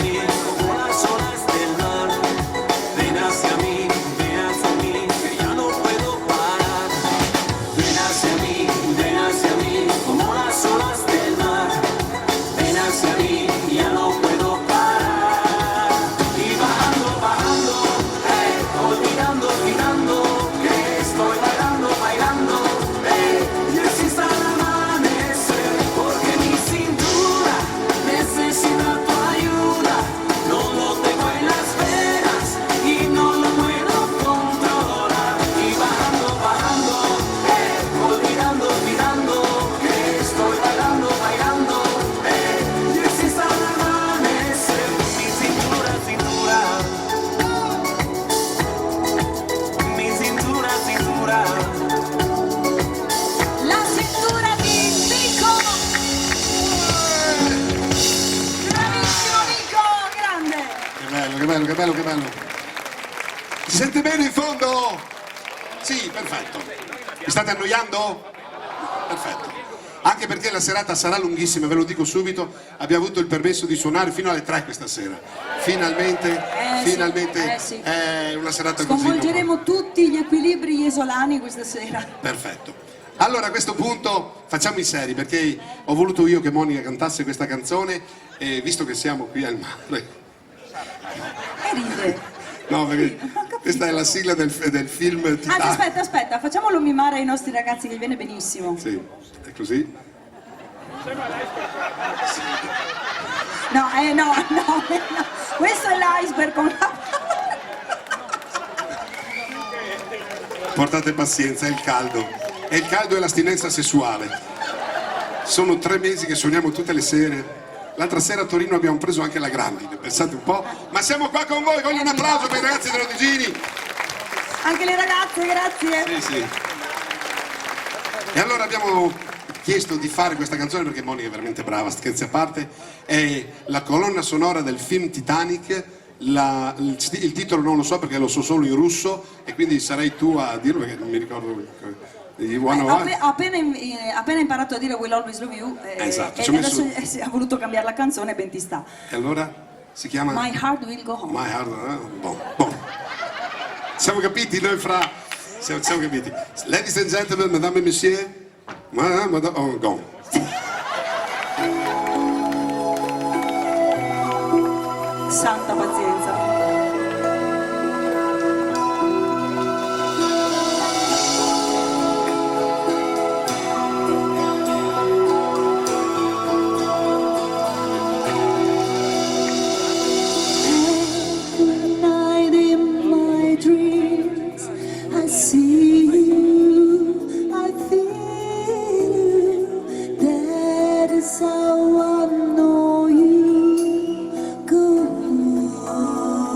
[SPEAKER 5] mí, como las olas del mar. Ven hacia mí, que ya no puedo parar. Ven hacia mí, como las olas del mar. Ven hacia mí, ya no puedo parar. Y bajando, olvidando, tirando, que estoy bailando, y existe el amanecer, porque mi cintura necesita tu ayuda, no lo tengo en las venas y no lo puedo controlar. Y bajando, olvidando, tirando, que estoy bailando, y existe el amanecer. Mi cintura, mi cintura.
[SPEAKER 3] La cintura di Nico! Bravissimo Nico, grande!
[SPEAKER 1] Che bello. Si sente bene in fondo? Sì, perfetto. Vi state annoiando? Perfetto. Anche perché la serata sarà lunghissima, ve lo dico subito, abbiamo avuto il permesso di suonare fino alle 3 questa sera. Finalmente,
[SPEAKER 3] sì.
[SPEAKER 1] è una serata così.
[SPEAKER 3] Sconvolgeremo tutti gli equilibri iesolani questa sera.
[SPEAKER 1] Perfetto. Allora a questo punto facciamo i seri, perché ho voluto io che Monica cantasse questa canzone e visto che siamo qui al mare.
[SPEAKER 3] E ride.
[SPEAKER 1] No, perché questa è la sigla del film Titanic.
[SPEAKER 3] Anzi, aspetta, facciamolo mimare ai nostri ragazzi che gli viene benissimo.
[SPEAKER 1] Sì, è così.
[SPEAKER 3] No. Questo è l'iceberg con la...
[SPEAKER 1] Portate pazienza, è il caldo. È il caldo e l'astinenza sessuale. Sono 3 mesi che suoniamo tutte le sere. L'altra sera a Torino abbiamo preso anche la grandine, pensate un po'. Ma siamo qua con voi, voglio un applauso per i ragazzi dell'Odigini.
[SPEAKER 3] Anche le ragazze, grazie.
[SPEAKER 1] Sì. E allora abbiamo chiesto di fare questa canzone perché Monica è veramente brava, scherzi a parte. È la colonna sonora del film Titanic. Il titolo non lo so perché lo so solo in russo e quindi sarai tu a dirlo perché non mi ricordo.
[SPEAKER 3] Ho appena imparato a dire Will Always Love You
[SPEAKER 1] Esatto,
[SPEAKER 3] e
[SPEAKER 1] ci ho messo-
[SPEAKER 3] adesso ha voluto cambiare la canzone e ben ti sta.
[SPEAKER 1] E allora si chiama
[SPEAKER 3] My Heart Will Go Home.
[SPEAKER 1] My Heart. Bon. Siamo capiti noi fra. Siamo capiti. Ladies and gentlemen, madame et monsieur. Madame, oh, go.
[SPEAKER 3] Santa pazienza.
[SPEAKER 2] Night in my dreams, I see you, I feel you. That is how I know you. Go on.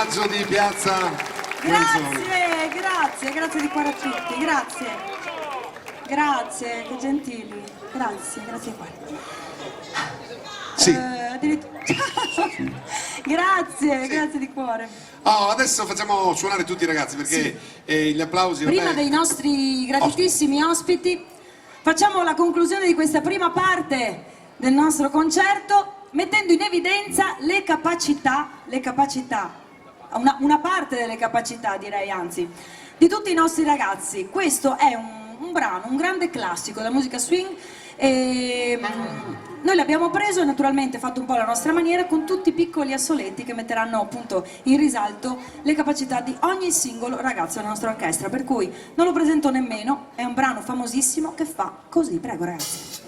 [SPEAKER 1] omaggio di Piazza Guerzoni.
[SPEAKER 3] Grazie di cuore a tutti, grazie, che gentili, grazie di cuore.
[SPEAKER 1] Sì.
[SPEAKER 3] Addirittura. Grazie di cuore.
[SPEAKER 1] Oh, adesso facciamo suonare tutti i ragazzi perché gli applausi.
[SPEAKER 3] Prima
[SPEAKER 1] vabbè.
[SPEAKER 3] dei nostri graditissimi ospiti, facciamo la conclusione di questa prima parte del nostro concerto mettendo in evidenza le capacità, una parte delle capacità direi anzi, di tutti i nostri ragazzi. Questo è un brano, un grande classico della musica swing e noi l'abbiamo preso e naturalmente fatto un po' alla nostra maniera con tutti i piccoli assoletti che metteranno appunto in risalto le capacità di ogni singolo ragazzo della nostra orchestra, per cui non lo presento nemmeno, è un brano famosissimo che fa così. Prego ragazzi.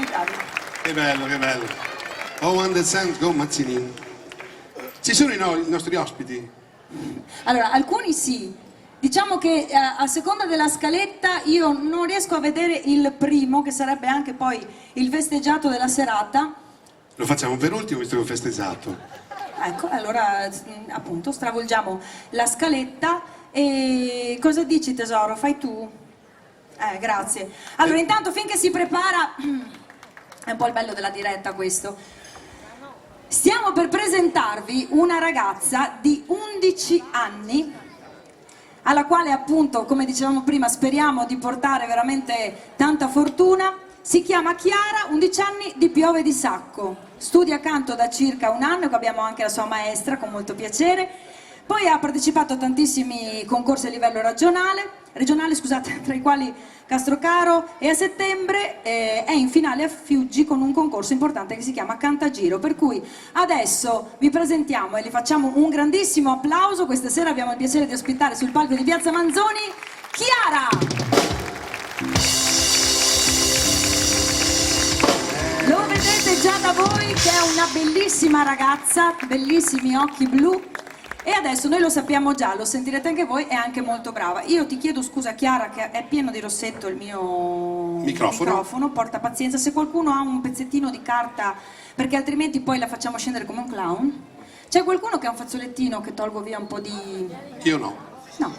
[SPEAKER 1] bravi. Che bello. Oh, when the sun go Mazzini. Ci sono i nostri ospiti?
[SPEAKER 3] Allora, alcuni sì, Diciamo che a seconda della scaletta io non riesco a vedere il primo, che sarebbe anche poi il festeggiato della serata.
[SPEAKER 1] Lo facciamo per ultimo visto che ho festeggiato.
[SPEAKER 3] Ecco, allora appunto stravolgiamo la scaletta e cosa dici tesoro? Fai tu? Grazie. Allora intanto finché si prepara, è un po' il bello della diretta questo, stiamo per presentarvi una ragazza di 11 anni alla quale appunto, come dicevamo prima, speriamo di portare veramente tanta fortuna. Si chiama Chiara, 11 anni, di Piove di Sacco, studia canto da circa un anno, che abbiamo anche la sua maestra con molto piacere, poi ha partecipato a tantissimi concorsi a livello regionale, scusate, tra i quali Castrocaro, e a settembre è in finale a Fiuggi con un concorso importante che si chiama Cantagiro, per cui adesso vi presentiamo e gli facciamo un grandissimo applauso. Questa sera abbiamo il piacere di ospitare sul palco di Piazza Manzoni Chiara! Lo vedete già da voi che è una bellissima ragazza, bellissimi occhi blu, e adesso noi lo sappiamo già, lo sentirete anche voi, è anche molto brava. Io ti chiedo scusa Chiara che è pieno di rossetto il mio microfono, porta pazienza, se qualcuno ha un pezzettino di carta, perché altrimenti poi la facciamo scendere come un clown. C'è qualcuno che ha un fazzolettino che tolgo via un po' di...
[SPEAKER 1] Io no.
[SPEAKER 3] No.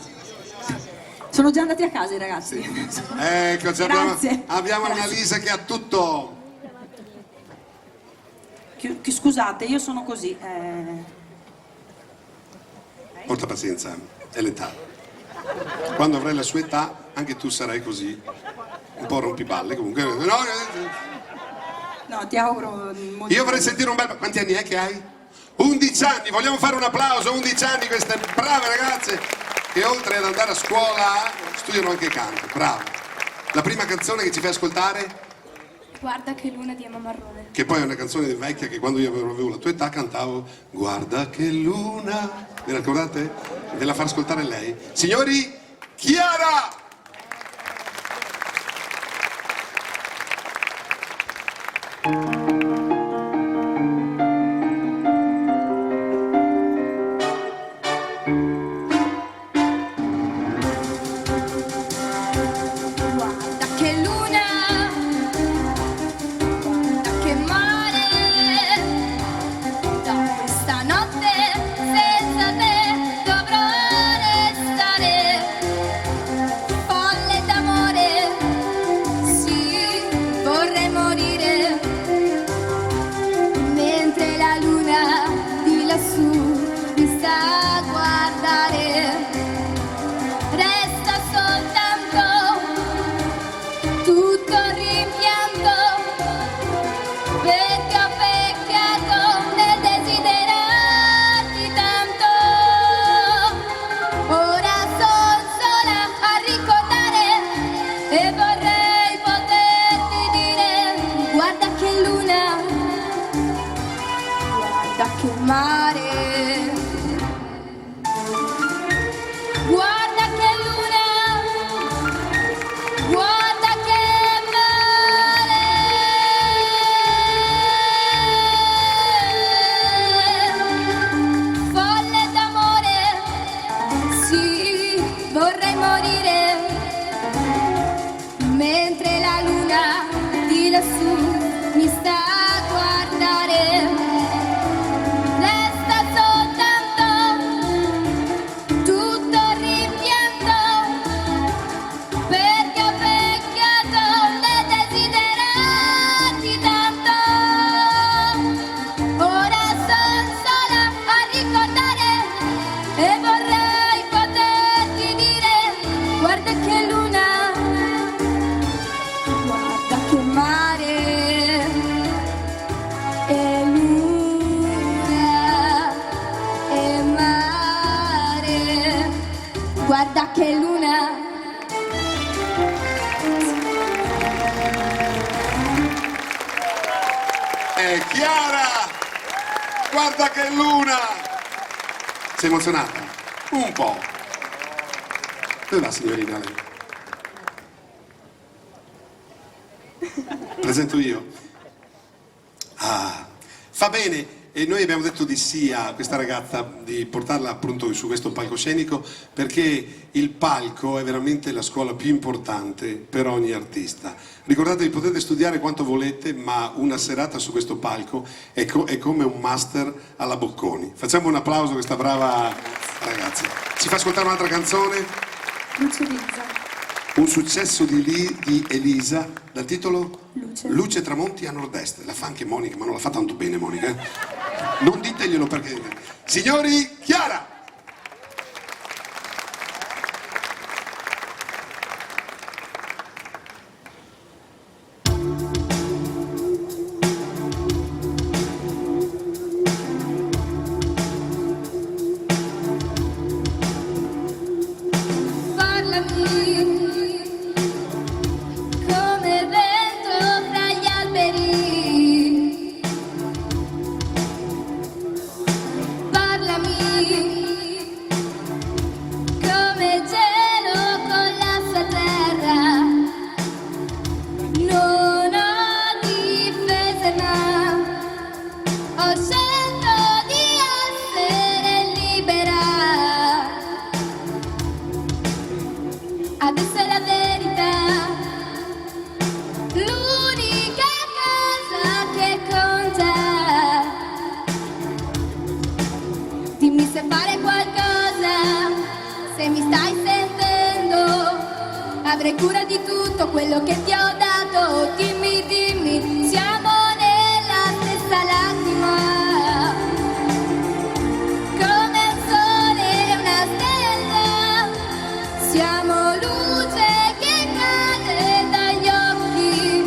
[SPEAKER 3] Sono già andati a casa i ragazzi.
[SPEAKER 1] Ecco,
[SPEAKER 3] Grazie.
[SPEAKER 1] abbiamo
[SPEAKER 3] Grazie.
[SPEAKER 1] Annalisa che ha tutto.
[SPEAKER 3] Scusate, io sono così.
[SPEAKER 1] Porta pazienza, è l'età. Quando avrai la sua età, anche tu sarai così. Un po' rompiballe comunque.
[SPEAKER 3] No, ti auguro molto.
[SPEAKER 1] Io vorrei sentire un bel... Quanti anni è che hai? 11 anni, vogliamo fare un applauso, 11 anni, queste brave ragazze che oltre ad andare a scuola studiano anche canto, bravo. La prima canzone che ci fai ascoltare?
[SPEAKER 6] Guarda che luna di Emma Marrone.
[SPEAKER 1] Che poi è una canzone vecchia che quando io avevo la tua età cantavo Guarda che luna, vi ricordate? Ve la far ascoltare lei. Signori, Chiara!
[SPEAKER 6] Guarda che luna, guarda che mare, da questa notte senza te dovrò restare, folle d'amore, sì, vorrei morire, mentre la luna di lassù mi sta a guardare. Resta soltanto tutto rimpianto, perché ho peccato nel desiderarti tanto. Ora son sola a ricordare e vorrei poterti dire guarda che luna, guarda che mare. Guarda che luna, guarda che mare. Folle d'amore, sì, vorrei morire, mentre la luna di lassù mi sta a guardare. Resta soltanto tutto rimpianto, perché ho peccato nel desiderarti tanto. Ora son sola a ricordare e vorrei poterti dire guarda che luna, guarda che mare. E luna e mare, guarda che luna.
[SPEAKER 1] Chiara! Guarda che luna! Sei emozionata? Un po'. Dove va signorina lei? Presento io. Ah, fa bene. E noi abbiamo detto di sì a questa ragazza, di portarla appunto su questo palcoscenico, perché il palco è veramente la scuola più importante per ogni artista. Ricordatevi, potete studiare quanto volete, ma una serata su questo palco è come un master alla Bocconi. Facciamo un applauso a questa brava ragazza. Ci fa ascoltare un'altra canzone?
[SPEAKER 3] Luce Lisa.
[SPEAKER 1] Un successo di Elisa, dal titolo?
[SPEAKER 3] Luce.
[SPEAKER 1] Luce tramonti a nord-est. La fa anche Monica, ma non la fa tanto bene Monica. Non diteglielo perché... Signori, Chiara!
[SPEAKER 6] Come vento fra gli alberi, parlami come gelo con la sua terra. Non ho difese ma ho scelto di essere libera. Adesso è la verità, l'unica cosa che conta. Dimmi se fare qualcosa, se mi stai sentendo. Avrei cura di tutto quello che ti ho dato. Dimmi, dimmi, siamo nella stessa lacrima. Come un sole e una stella, siamo luce che cade dagli occhi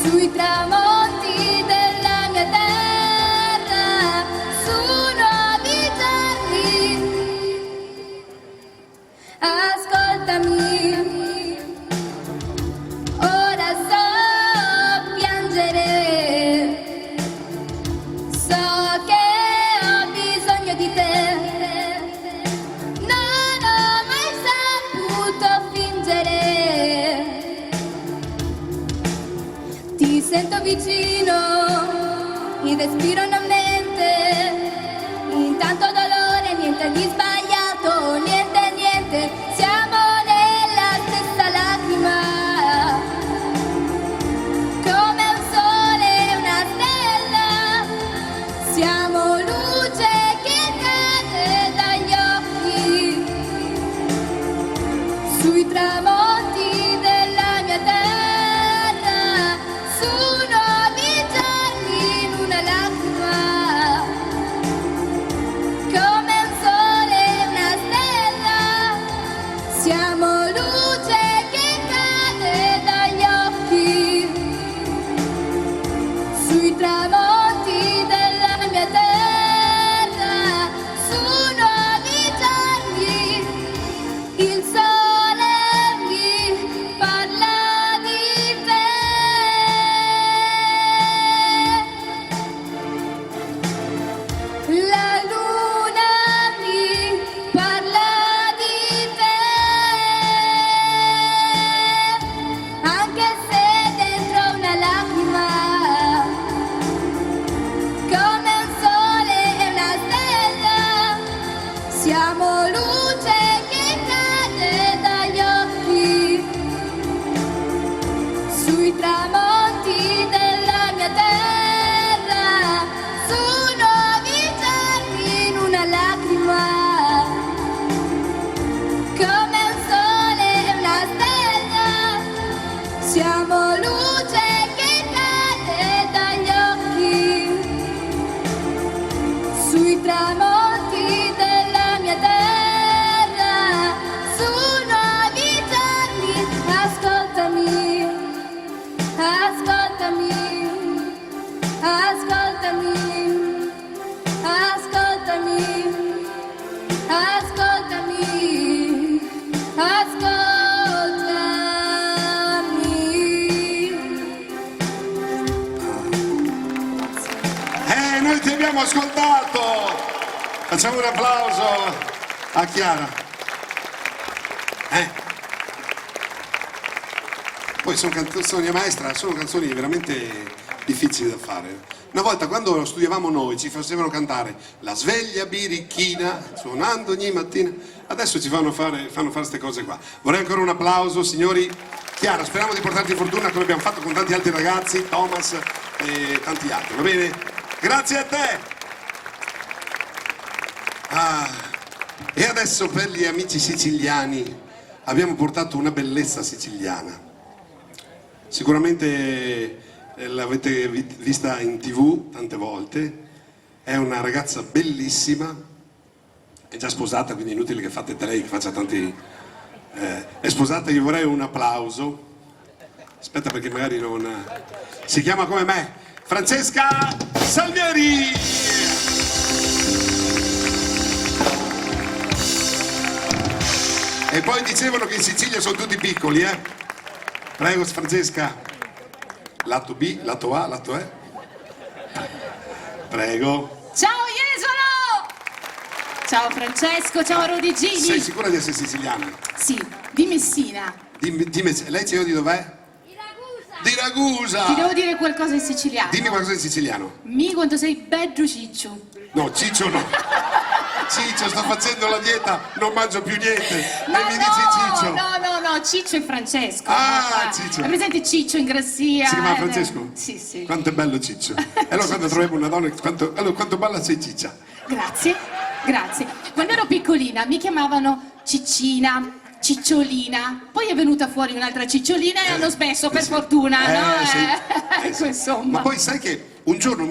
[SPEAKER 6] sui tramonti della mia terra, su nuovi giorni. Ascoltami, ora so piangere, so che ho bisogno di te. Non ho mai saputo fingere. Ti sento vicino, il respiro non mente. Intanto dolore, niente di sbagliato, niente, niente. Siamo nella stessa lacrima. Come un sole e una stella, siamo luce che cade dagli occhi sui tramonti della mia terra, su nuovi giorni in una lacrima. Come un sole e una stella, siamo luce che cade dagli occhi sui tramonti della mia terra, su nuovi giorni. Il sole mi parla di te, la luna mi parla di te, anche se dentro una lacrima. Come un sole e una stella, siamo luce che cade dagli occhi sui tramonti della mia terra, su nuovi giorni in una lacrima. Come un sole e una stella, siamo luce che cade dagli occhi sui tramonti della mia terra, su nuovi giorni. Ascoltami, ascoltami, ascoltami, ascoltami, ascoltami, ascoltami.
[SPEAKER 1] Noi ti abbiamo ascoltato! Facciamo un applauso a Chiara. Poi sono canzoni a maestra, sono canzoni veramente difficili da fare. Una volta quando studiavamo noi ci facevano cantare la sveglia birichina suonando ogni mattina, adesso ci fanno fare queste cose qua. Vorrei ancora un applauso, signori. Chiara, speriamo di portarti fortuna come abbiamo fatto con tanti altri ragazzi, Thomas e tanti altri, va bene? Grazie a te! E adesso per gli amici siciliani abbiamo portato una bellezza siciliana. Sicuramente l'avete vista in TV tante volte, è una ragazza bellissima, è già sposata, quindi è inutile che fate lei che faccia tanti... è sposata, io vorrei un applauso. Aspetta perché magari non... Si chiama come me, Francesca Salvieri! E poi dicevano che in Sicilia sono tutti piccoli, eh? Prego Francesca. Lato B, lato A, lato E. Prego.
[SPEAKER 7] Ciao Jesolo! Ciao Francesco, ciao Rodigini.
[SPEAKER 1] Sei sicura di essere siciliana?
[SPEAKER 7] Sì, di Messina.
[SPEAKER 1] Lei ci di dov'è? Di Ragusa!
[SPEAKER 7] Ti devo dire qualcosa in siciliano.
[SPEAKER 1] Dimmi qualcosa in siciliano.
[SPEAKER 7] Mi quando sei bello ciccio.
[SPEAKER 1] No, Ciccio no. Ciccio, sto facendo la dieta, non mangio più niente.
[SPEAKER 7] No,
[SPEAKER 1] e mi dici Ciccio.
[SPEAKER 7] no, Ciccio è Francesco.
[SPEAKER 1] Ah, Ciccio.
[SPEAKER 7] È presente Ciccio in Grassia?
[SPEAKER 1] Si chiama Francesco?
[SPEAKER 7] Sì, sì.
[SPEAKER 1] Quanto è bello Ciccio. E allora quando troviamo una donna, quanto balla sei Ciccia?
[SPEAKER 7] Grazie, grazie. Quando ero piccolina mi chiamavano Ciccina, Cicciolina, poi è venuta fuori un'altra Cicciolina e hanno smesso, per
[SPEAKER 1] sì.
[SPEAKER 7] fortuna, no?
[SPEAKER 1] Sì.
[SPEAKER 7] Ecco,
[SPEAKER 1] Sì.
[SPEAKER 7] insomma.
[SPEAKER 1] Ma poi sai che un giorno,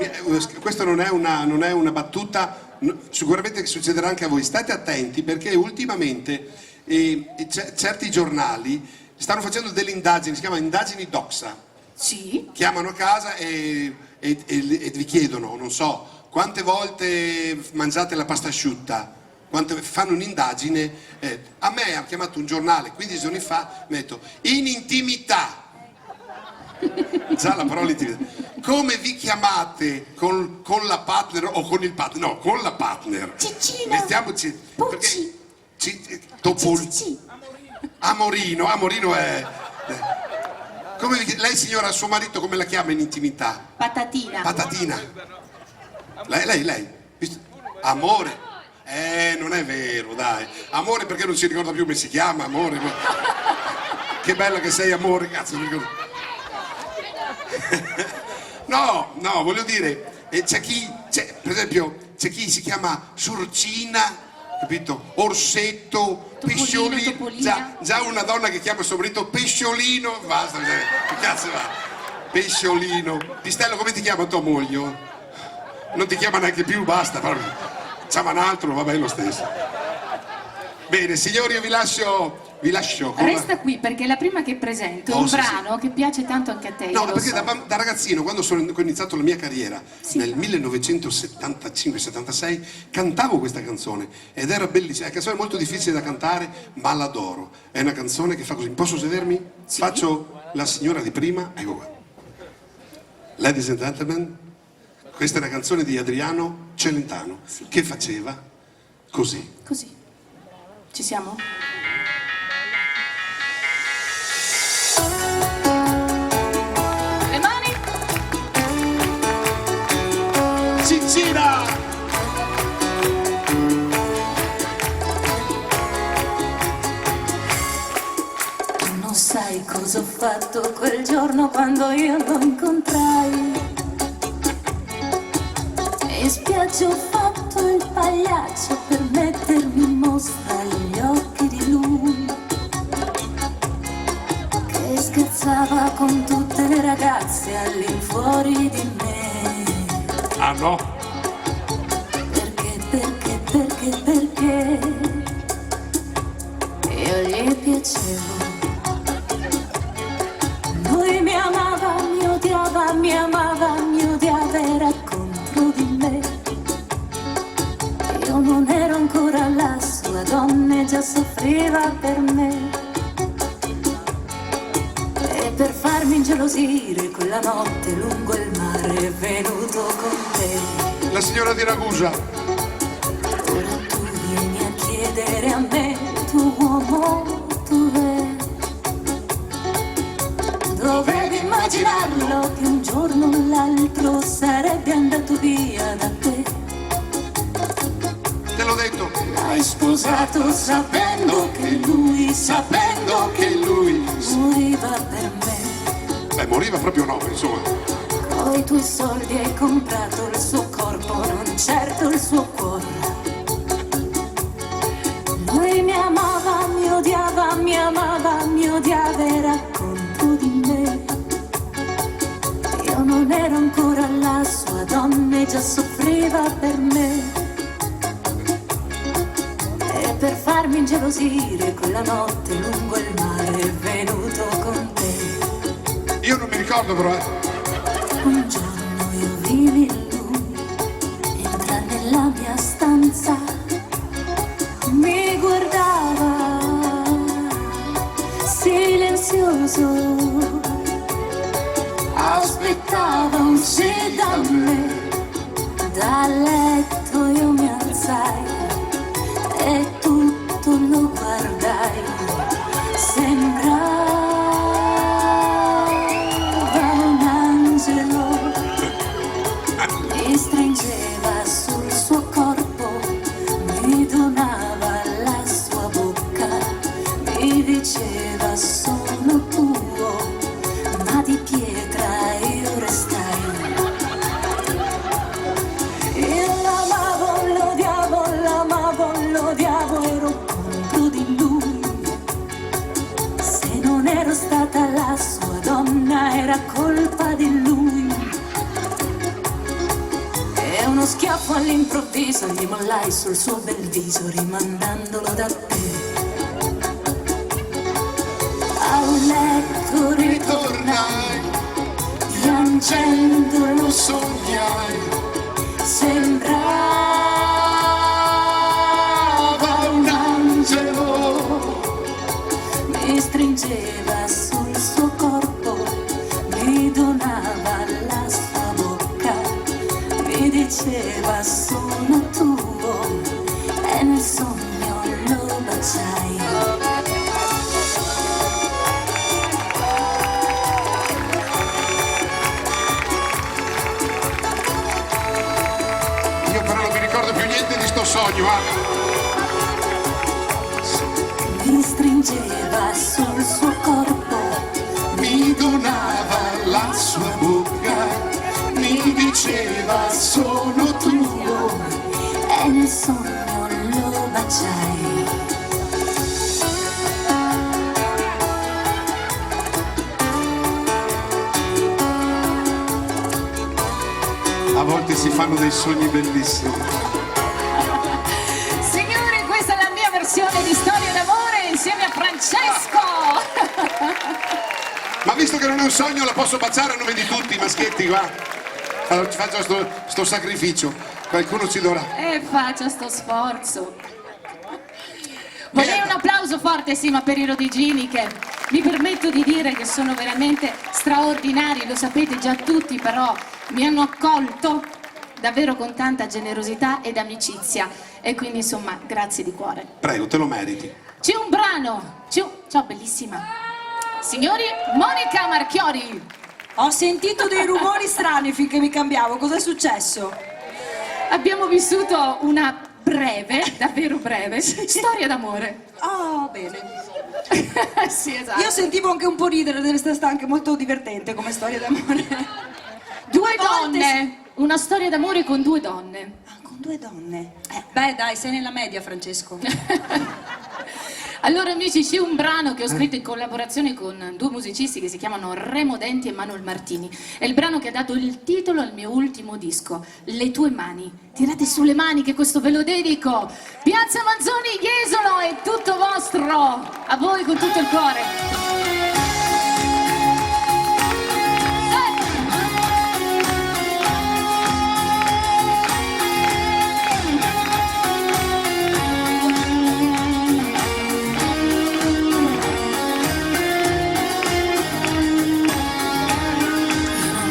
[SPEAKER 1] questa non è una battuta, sicuramente che succederà anche a voi, state attenti perché ultimamente certi giornali stanno facendo delle indagini, si chiamano indagini doxa.
[SPEAKER 7] Sì?
[SPEAKER 1] Chiamano a casa e vi chiedono, non so, quante volte mangiate la pasta asciutta? Fanno un'indagine, a me ha chiamato un giornale 15 giorni fa, mi ha detto in intimità, già la parola intimità, come vi chiamate con la partner o con il partner? No, con la partner.
[SPEAKER 7] Ciccina,
[SPEAKER 1] Mettiamoci,
[SPEAKER 7] Pucci,
[SPEAKER 1] Topol, Amorino è... Come lei signora, suo marito come la chiama in intimità?
[SPEAKER 7] Patatina.
[SPEAKER 1] Patatina. Lei? Amore. Non è vero, dai. Amore perché non si ricorda più come si chiama, amore. Che bella che sei, amore, cazzo. No, voglio dire, per esempio, c'è chi si chiama Surcina, capito? Orsetto, Pesciolino.
[SPEAKER 7] Topolina.
[SPEAKER 1] Già una donna che chiama suo marito Pesciolino, basta, che cazzo va? Pesciolino. Pistello, come ti chiama tua moglie? Non ti chiama neanche più, basta, proprio. Chiama un altro, vabbè, lo stesso. Bene, signori, io vi lascio con
[SPEAKER 7] Resta qui perché è la prima che presento, è
[SPEAKER 1] Oh,
[SPEAKER 7] un
[SPEAKER 1] sì,
[SPEAKER 7] brano che piace tanto anche a te.
[SPEAKER 1] No,
[SPEAKER 7] io lo
[SPEAKER 1] perché
[SPEAKER 7] so.
[SPEAKER 1] da ragazzino, quando ho iniziato la mia carriera,
[SPEAKER 7] Sì.
[SPEAKER 1] nel 1975-76, cantavo questa canzone ed era bellissima. È una canzone molto difficile da cantare, ma l'adoro. È una canzone che fa così. Posso sedermi?
[SPEAKER 7] Sì.
[SPEAKER 1] Faccio la signora di prima, ecco qua. Ladies and gentlemen, questa è una canzone di Adriano Celentano che faceva così.
[SPEAKER 7] Così. Ci siamo? Le mani?
[SPEAKER 1] Ciccina!
[SPEAKER 2] Tu non sai cosa ho fatto quel giorno quando io lo incontrai. In spiaggia ho fatto il pagliaccio per mettermi in mostra agli occhi di lui, che scherzava con tutte le ragazze all'infuori di me.
[SPEAKER 1] Ah no?
[SPEAKER 2] Perché io gli piacevo. Lui mi amava, mi odiava, era contro di me. Io non ero ancora la sua donna e già soffriva per me. E per farmi ingelosire quella notte lungo il mare è venuto con te.
[SPEAKER 1] La signora di Ragusa.
[SPEAKER 2] Ora tu vieni a chiedere a me, tu uomo, dov'è? Dov'è di mare? immaginarlo che un giorno o l'altro sarebbe andato via da te.
[SPEAKER 1] Te l'ho detto.
[SPEAKER 2] L'hai sposato sapendo che lui moriva per me.
[SPEAKER 1] Beh, moriva proprio no, insomma.
[SPEAKER 2] Coi tuoi soldi hai comprato il suo corpo, non certo il suo cuore. Lui mi amava, mi odiava, mi amava, mi odiava, era contro di me. Io non ero ancora la sua donna e già soffriva per me. E per farmi ingelosire quella notte lungo il mare è venuto con te.
[SPEAKER 1] Io non mi ricordo però.
[SPEAKER 2] Un giorno io vidi lui entra nella mia stanza, mi guardava silenzioso, aspettava un sì da me. Dal letto io mi alzai e tutto lo guardai. Sembrava un angelo, mi stringeva sul suo corpo, mi donava la sua bocca, mi diceva sono tuo, ma di pietra io restai. Io l'amavo, ero contro di lui. Se non ero stata la sua donna era colpa di lui. E uno schiaffo all'improvviso gli mollai sul suo bel viso rimandandolo da te. Al letto ritornai, piangendo lo sognai. Sembrava un angelo, mi stringeva sul suo corpo, mi donava la sua bocca, mi diceva sono tuo e nel sogno lo baciai.
[SPEAKER 1] Io però non mi ricordo più niente di sto sogno,
[SPEAKER 2] Mi stringeva sul suo corpo,
[SPEAKER 1] Mi donava la sua bocca, mi diceva sono tuo.
[SPEAKER 2] e nel sogno lo baciai.
[SPEAKER 1] A volte si fanno dei sogni bellissimi.
[SPEAKER 7] Signori, questa è la mia versione di Storia d'amore insieme a Francesco.
[SPEAKER 1] Ma visto che non è un sogno la posso baciare a nome di tutti, maschietti, va? Allora ci faccio sto sacrificio, qualcuno ci dovrà.
[SPEAKER 7] E faccia sto sforzo. Vorrei un applauso forte, sì, ma per i rodigini che mi permetto di dire che sono veramente straordinari, lo sapete già tutti, però mi hanno accolto davvero con tanta generosità ed amicizia e quindi insomma grazie di cuore.
[SPEAKER 1] Prego, te lo meriti.
[SPEAKER 7] C'è un brano, ciao bellissima. Signori, Monica Marchiori.
[SPEAKER 3] Ho sentito dei rumori strani finché mi cambiavo, cos'è successo?
[SPEAKER 7] Abbiamo vissuto una breve, davvero breve, storia d'amore.
[SPEAKER 3] Ah, bene.
[SPEAKER 7] Sì, esatto.
[SPEAKER 3] Io sentivo anche un po' ridere, deve stare anche molto divertente come storia d'amore.
[SPEAKER 7] Due
[SPEAKER 3] A volte
[SPEAKER 7] donne, una storia d'amore con due donne.
[SPEAKER 3] Ah, con due donne. Beh, dai, sei nella media, Francesco.
[SPEAKER 7] Allora amici, c'è un brano che ho scritto in collaborazione con due musicisti che si chiamano Remo Denti e Manuel Martini. È il brano che ha dato il titolo al mio ultimo disco, Le tue mani. Tirate su le mani che questo ve lo dedico. Piazza Manzoni, Jesolo, è tutto vostro. A voi con tutto il cuore.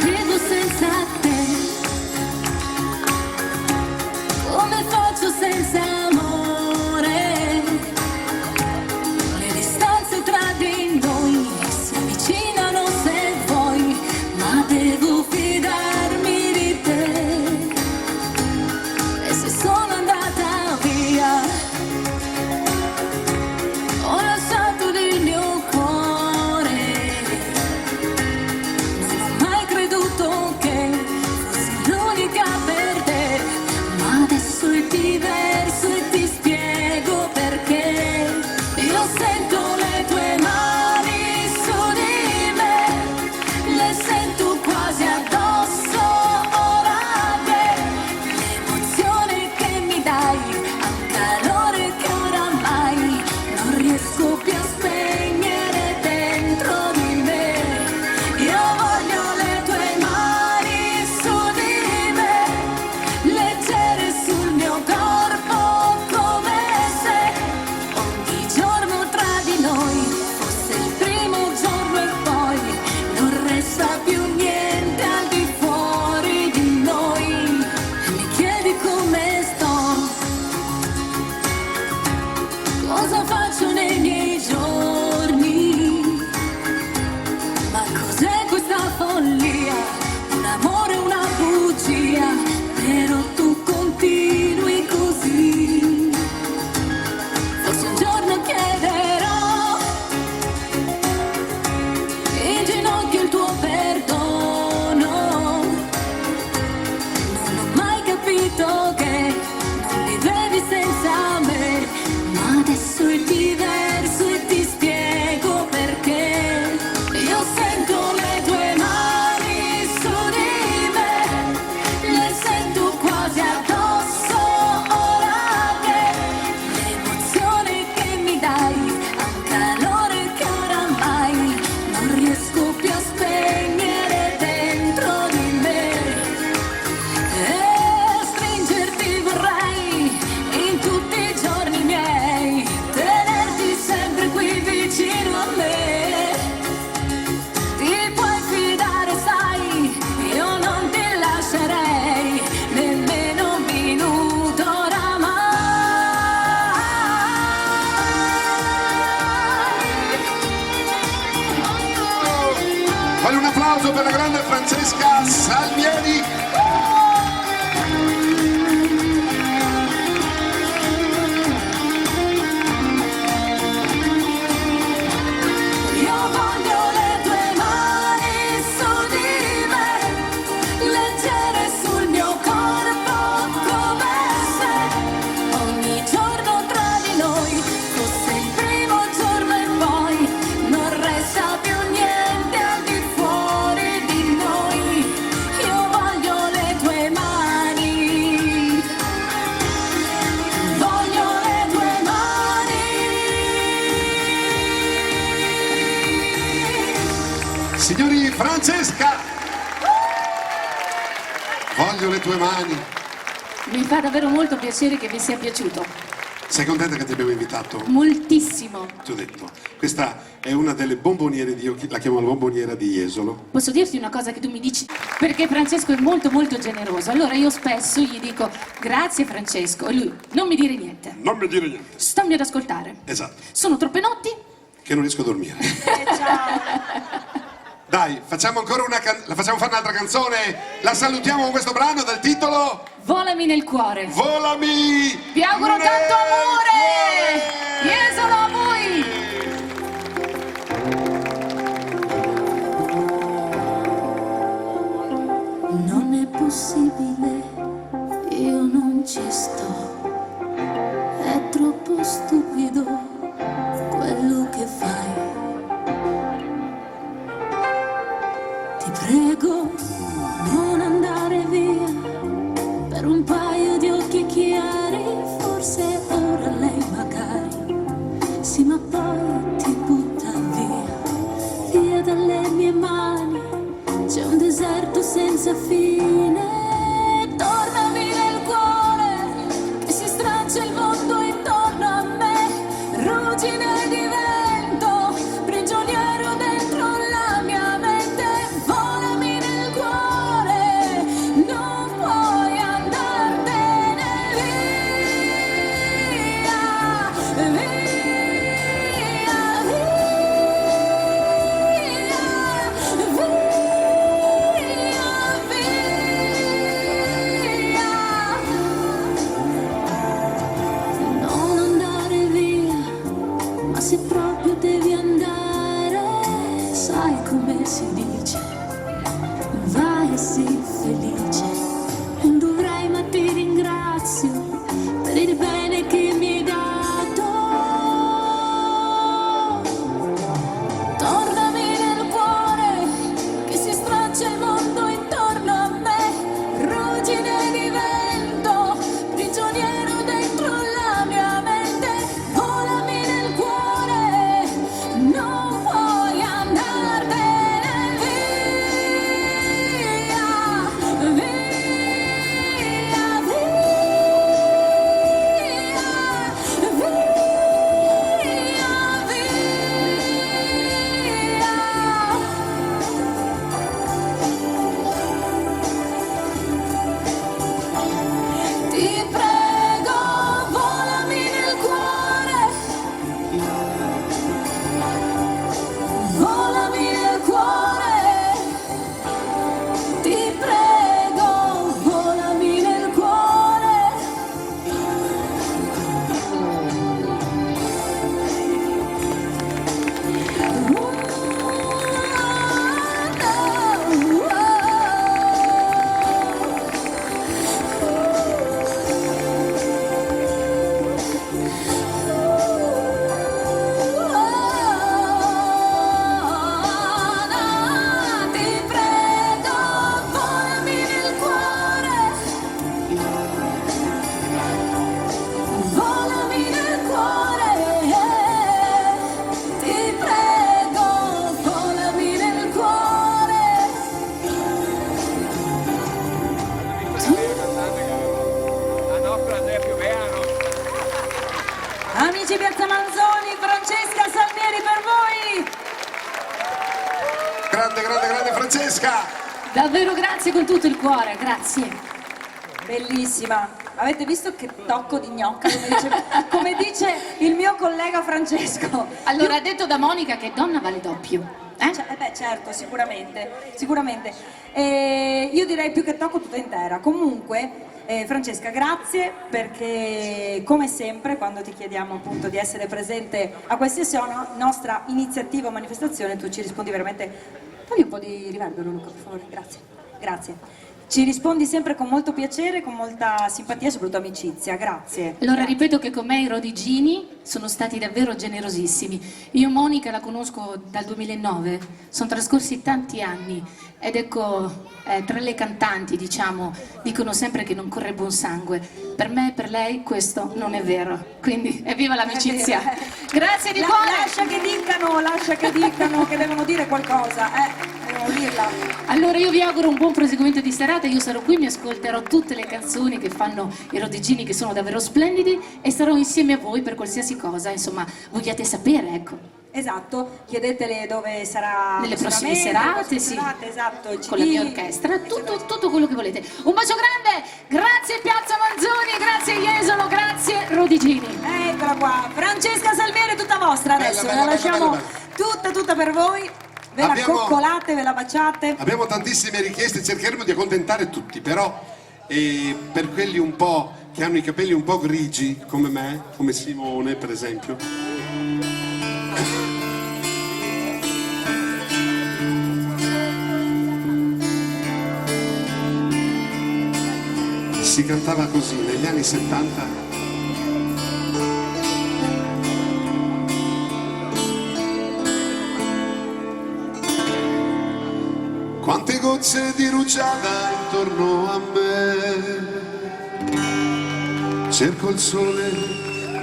[SPEAKER 2] Vivo senza te, come faccio senza amore? Le distanze tra di noi
[SPEAKER 1] applauso per la grande Francesca Salmieri.
[SPEAKER 2] Io voglio le tue mani su di me, leggere sul mio corpo come se ogni giorno tra di noi fosse il primo giorno e poi non resta più niente al di fuori di noi. Io voglio le tue mani, voglio le tue mani.
[SPEAKER 1] Signori, Francesca, voglio le tue mani.
[SPEAKER 7] Mi fa davvero molto piacere che vi sia piaciuto.
[SPEAKER 1] Sei contenta che ti abbiamo invitato?
[SPEAKER 7] Moltissimo.
[SPEAKER 1] Ti ho detto, questa è una delle bomboniere io la chiamo la bomboniera di Jesolo.
[SPEAKER 7] Posso dirti una cosa che tu mi dici? Perché Francesco è molto molto generoso. Allora io spesso gli dico grazie Francesco e lui non mi dire niente.
[SPEAKER 1] Non mi dire niente.
[SPEAKER 7] Stammi ad ascoltare.
[SPEAKER 1] Esatto,
[SPEAKER 7] Sono troppe notti?
[SPEAKER 1] che non riesco a dormire.
[SPEAKER 3] Ciao.
[SPEAKER 1] Dai, facciamo ancora la facciamo fare un'altra canzone. La salutiamo con questo brano dal titolo
[SPEAKER 7] Volami nel cuore.
[SPEAKER 1] Volami.
[SPEAKER 7] Vi auguro
[SPEAKER 1] nel
[SPEAKER 7] tanto amore!
[SPEAKER 1] cuore.
[SPEAKER 7] Jesolo a voi!
[SPEAKER 2] Non è possibile, io non ci sto. È troppo stupido quello che fai. Ti prego, non andare via per un paio di occhi chiari. Forse ora lei magari sì, ma poi ti butta via, via dalle mie mani. C'è un deserto senza fine. Tornami nel cuore, che si straccia il mondo intorno a me. Ruggine di vento, prigioniero dentro la mia mente. Volami nel cuore, non puoi andartene via, via, non andare via, ma se proprio devi andare, sai come si dice, vai e sii felice. Non dovrei ma ti ringrazio per il bene che mi hai dato. Tornami nel cuore, che si straccia il mondo intorno a me. Ruggine di vento, prigioniero dentro la mia mente. Volami nel cuore, non puoi andartene via, via, ti prego, volami nel cuore, volami nel cuore, ti prego, volami nel cuore. Ti prego, volami nel cuore, volami nel cuore, ti prego, volami nel cuore.
[SPEAKER 3] Amici Piazza Manzoni, Francesca Salmieri per voi.
[SPEAKER 1] Grande, grande, grande Francesca.
[SPEAKER 7] Davvero grazie con tutto il cuore, grazie.
[SPEAKER 3] Bellissima. Avete visto che tocco di gnocca, come dice il mio collega Francesco.
[SPEAKER 7] Allora ha detto da Monica che donna vale doppio.
[SPEAKER 3] Certo, sicuramente. Io direi più che tocco tutta intera. Comunque, Francesca, grazie, perché come sempre quando ti chiediamo appunto di essere presente a qualsiasi nostra iniziativa o manifestazione, tu ci rispondi veramente. Togli un po' di riverbero, Luca, per favore, grazie. Ci rispondi sempre con molto piacere, con molta simpatia e soprattutto amicizia, grazie.
[SPEAKER 7] Allora ripeto che con me i Rodigini sono stati davvero generosissimi. Io Monica la conosco dal 2009, sono trascorsi tanti anni ed ecco, tra le cantanti diciamo dicono sempre che non corre buon sangue. Per me e per lei questo non è vero, quindi evviva l'amicizia. Grazie di cuore!
[SPEAKER 3] Lascia che dicano che devono dire qualcosa, devono dirla.
[SPEAKER 7] Allora io vi auguro un buon proseguimento di serata, io sarò qui, mi ascolterò tutte le canzoni che fanno i Rodigini che sono davvero splendidi e sarò insieme a voi per qualsiasi cosa, insomma, vogliate sapere, ecco.
[SPEAKER 3] Esatto, chiedetele dove sarà
[SPEAKER 7] Nelle prossime
[SPEAKER 3] prossimamente,
[SPEAKER 7] serate, sì.
[SPEAKER 3] Esatto, il
[SPEAKER 7] Con la
[SPEAKER 3] CD.
[SPEAKER 7] mia orchestra, tutto quello che volete. Un bacio grande, grazie Piazza Manzoni, grazie Jesolo, grazie Rodigini.
[SPEAKER 3] Eccola qua, Francesca Salmieri tutta vostra adesso,
[SPEAKER 1] Bella,
[SPEAKER 3] ve la
[SPEAKER 1] bella,
[SPEAKER 3] lasciamo
[SPEAKER 1] bella.
[SPEAKER 3] tutta per voi, ve la coccolate, ve la baciate.
[SPEAKER 1] Abbiamo tantissime richieste, cercheremo di accontentare tutti, però per quelli un po' che hanno i capelli un po' grigi come me, come Simone per esempio. Si cantava così negli anni 70. Quante gocce di rugiada intorno a me, cerco il sole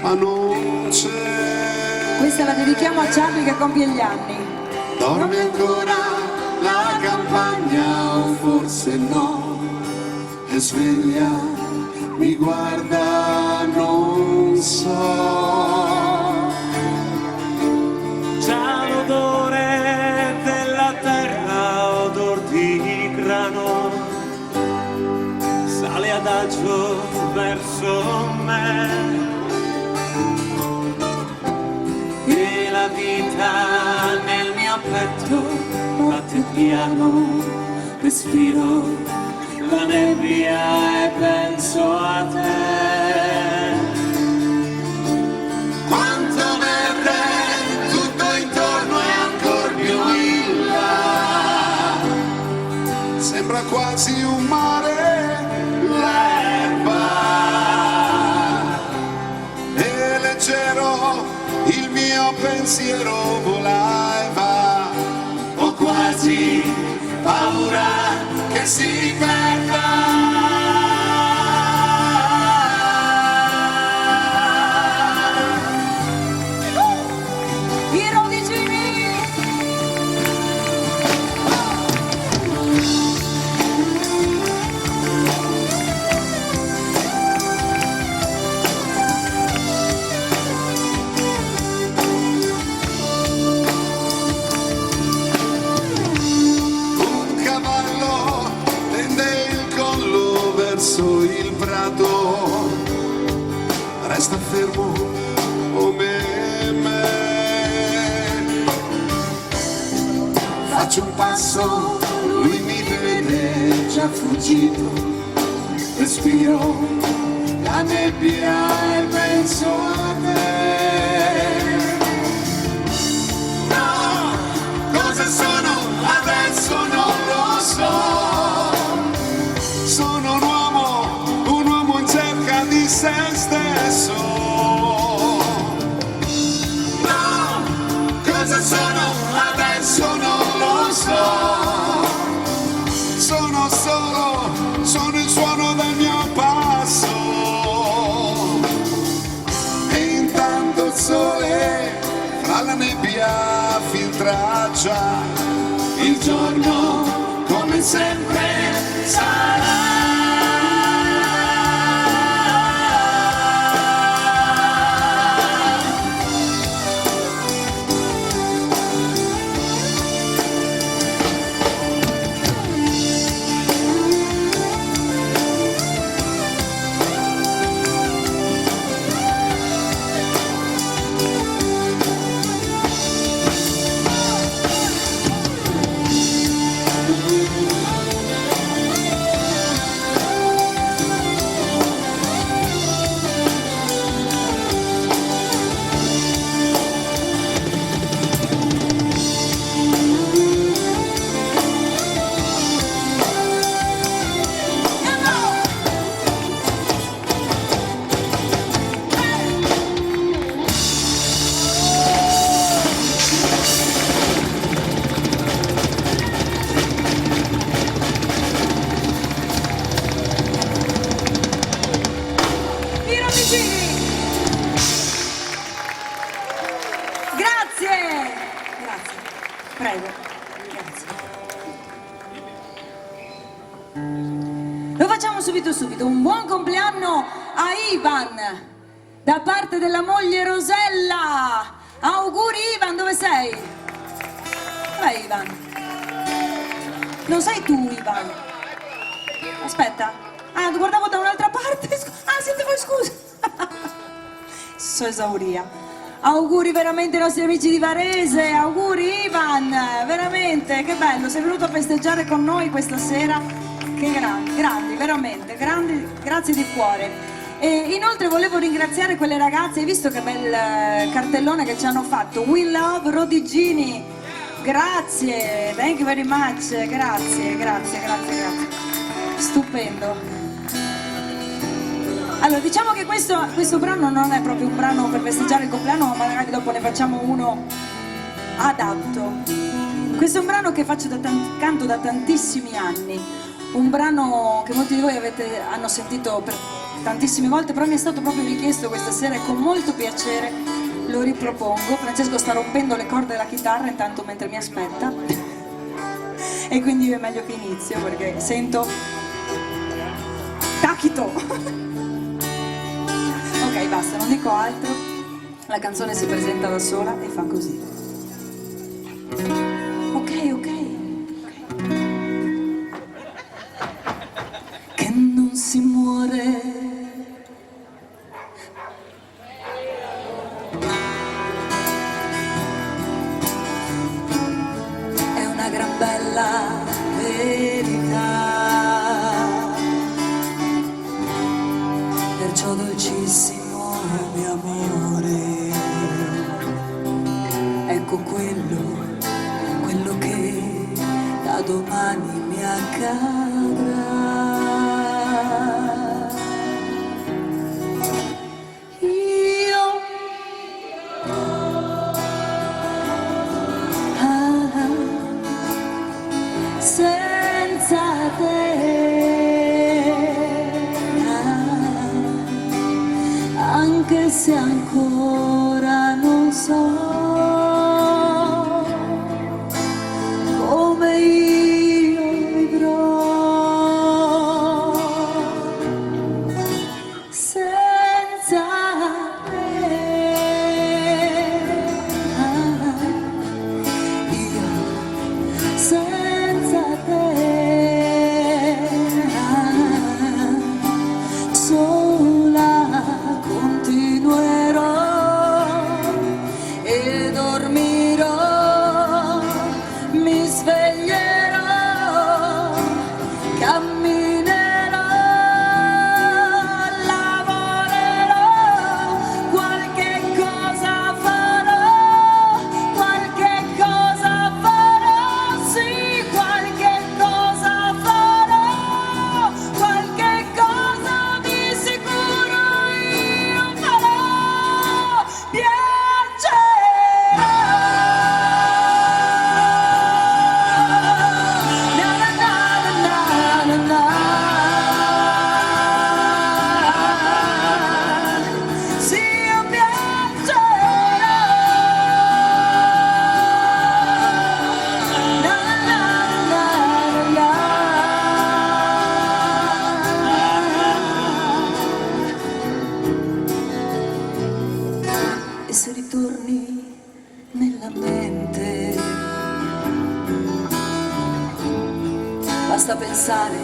[SPEAKER 1] ma non c'è.
[SPEAKER 3] Questa la dedichiamo a Charlie che compie gli anni.
[SPEAKER 1] Dorme ancora la campagna o forse no, è sveglia, mi guarda, non so.
[SPEAKER 5] Già l'odore della terra, odor di grano, sale adagio verso me. E la vita nel mio petto batte piano, respiro la nebbia e penso a te.
[SPEAKER 4] Quanto verde tutto intorno e ancor più in là,
[SPEAKER 1] Sembra quasi un mare,
[SPEAKER 4] l'erba
[SPEAKER 1] e leggero il mio pensiero vola e va.
[SPEAKER 4] ho quasi paura che si perda.
[SPEAKER 3] I Rodigini!
[SPEAKER 1] Un cavallo tende il collo verso il prato, resta fermo come me. Faccio un passo, lui mi vede già fuggito, respiro la nebbia e penso a te.
[SPEAKER 4] No, cosa sono adesso non lo so.
[SPEAKER 1] Sono un uomo in cerca di se stesso.
[SPEAKER 4] No, cosa sono adesso non lo so.
[SPEAKER 1] Sono il suono del mio passo. E intanto il sole fra la nebbia filtra già.
[SPEAKER 4] Il giorno come sempre sarà.
[SPEAKER 3] Lo facciamo subito. Un buon compleanno a Ivan da parte della moglie Rosella. Auguri Ivan, dove sei? Dov'è Ivan? Non sei tu Ivan? Aspetta. Ah, guardavo da un'altra parte. Ah, siete voi, scusa. Sono esauria. Auguri veramente ai nostri amici di Varese, auguri Ivan, veramente, che bello, sei venuto a festeggiare con noi questa sera, che grandi, veramente, grandi, grazie di cuore. E inoltre volevo ringraziare quelle ragazze, hai visto che bel cartellone che ci hanno fatto, We Love Rodigini, grazie, thank you very much, grazie, stupendo. Allora, diciamo che questo brano non è proprio un brano per festeggiare il compleanno, ma magari dopo ne facciamo uno adatto. Questo è un brano che canto da tantissimi anni, un brano che molti di voi hanno sentito per tantissime volte, però mi è stato proprio richiesto questa sera e con molto piacere lo ripropongo. Francesco sta rompendo le corde della chitarra intanto mentre mi aspetta e quindi è meglio che inizio perché sento tacito. Ok, basta, non dico altro, la canzone si presenta da sola e fa così. Ok. Che non si muore. È una gran bella verità. Perciò dolcissimo mio amore, ecco quello che da domani mi accadrà. Io senza te, anche se ancora non so come io vivrò senza te. Io senza te, sola continuerò e dormirò, mi sveglierò, camminerò, lavorerò, qualche cosa farò, sì, qualche cosa farò, qualche cosa di sicuro io farò, piacerò. Na na na na na na. Sì, io piacerò. Na na na na na. E se ritorni nella mente, basta pensare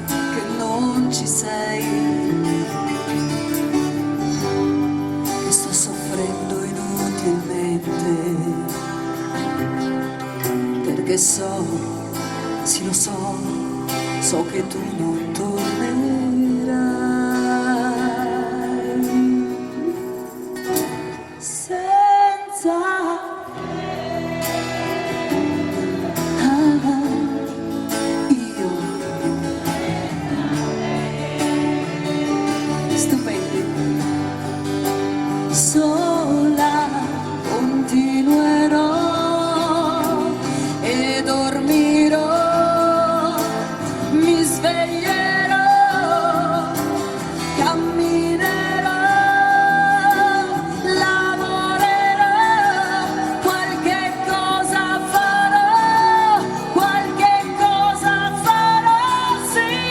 [SPEAKER 3] che non ci sei, che sto soffrendo inutilmente, perché so, sì lo so che tu non tornerai. Senza io stupendi sola continuerò e dormirò, mi sveglierò, camminerò, lavorerò, qualche cosa farò, sì,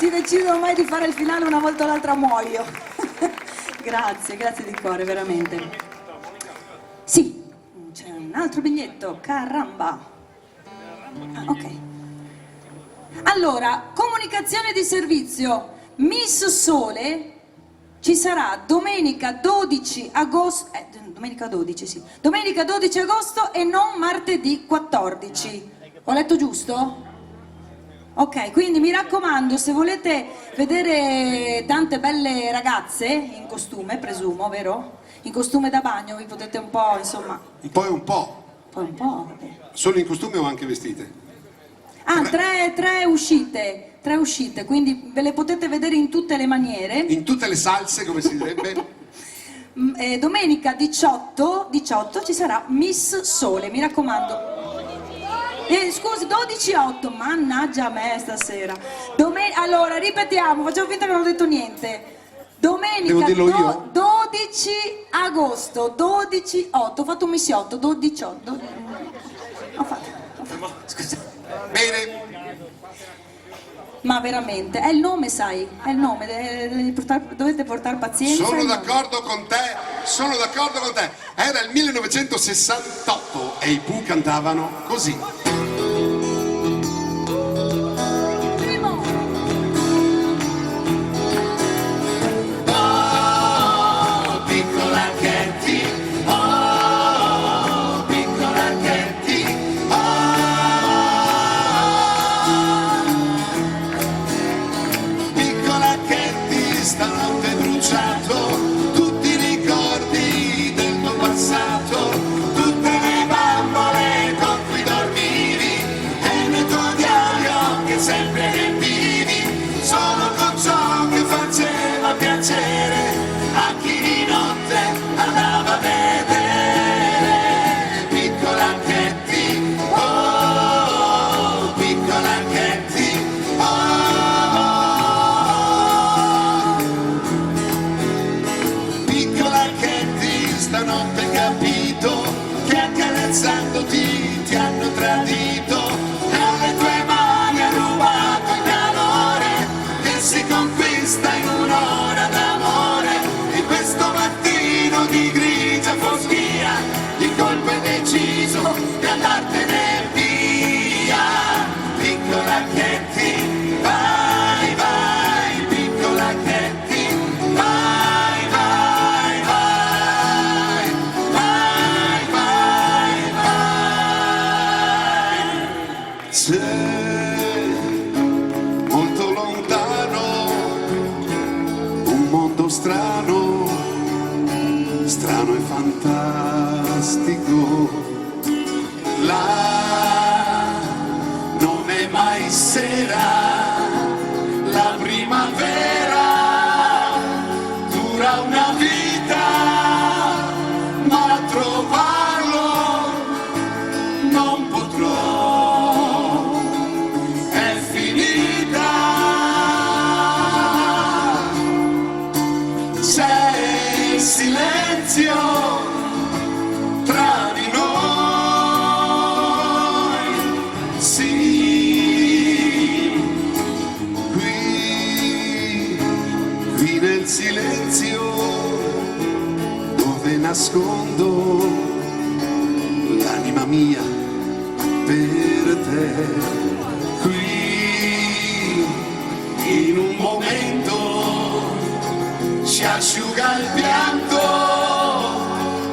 [SPEAKER 3] si decidono mai di fare il finale, una volta o l'altra muoio. Grazie, grazie di cuore, veramente. Sì, c'è un altro biglietto, caramba. Ah, ok. Allora, comunicazione di servizio. Miss Sole ci sarà domenica 12 agosto, domenica 12, sì. Domenica 12 agosto e non martedì 14. Ho letto giusto? Ok, quindi mi raccomando, se volete vedere tante belle ragazze in costume, presumo, vero? In costume da bagno, vi potete un po', insomma...
[SPEAKER 1] Un po' e un po'.
[SPEAKER 3] Poi un po', vabbè.
[SPEAKER 1] Solo in costume o anche vestite?
[SPEAKER 3] Ah, tre uscite, quindi ve le potete vedere in tutte le maniere.
[SPEAKER 1] In tutte le salse, come si direbbe?
[SPEAKER 3] Domenica 18 ci sarà Miss Sole, mi raccomando. Scusi, 12-8, mannaggia a me stasera. Allora, ripetiamo, facciamo finta che non ho detto niente.
[SPEAKER 1] Devo
[SPEAKER 3] Domenica
[SPEAKER 1] dirlo io?
[SPEAKER 3] 12 agosto, 12-8, ho fatto un missiotto, 12-8. Ho fatto. Scusa.
[SPEAKER 1] Bene.
[SPEAKER 3] Ma veramente, è il nome, sai, è il nome, dovete portare pazienza.
[SPEAKER 1] Sono d'accordo con te, sono d'accordo con te. Era il 1968 e i Pooh cantavano così.
[SPEAKER 3] Primo.
[SPEAKER 4] Oh, piccola Katy, oh, piccola Katy, piccola Katy, stanotte hai bruciato tutti i ricordi del tuo passato, tutte le bambole con cui dormivi e nel tuo diario che sempre riempivi, solo con ciò che faceva piacere a chi di notte andava a vedere. Piccola Katy, oh, piccola Katy, oh, piccola Katy, stanotte hai capito che accarezzandoti ti hanno tradito e alle tue mani ha rubato il calore che si conquista in un'ora d'amore. E questo mattino di grigia foschia di colpo hai deciso di andartene via. Piccola Katy, vai, vai, piccola Katy, vai, vai, vai, vai, vai, vai. C'è molto lontano un mondo strano, strano e fantastico. Là non è mai sera, la primavera dura una vita, ma trovarlo non potrò, è finita. C'è il silenzio tra di noi, sì, qui nel silenzio dove nascondo l'anima mia per te, qui in un momento si asciuga il pianto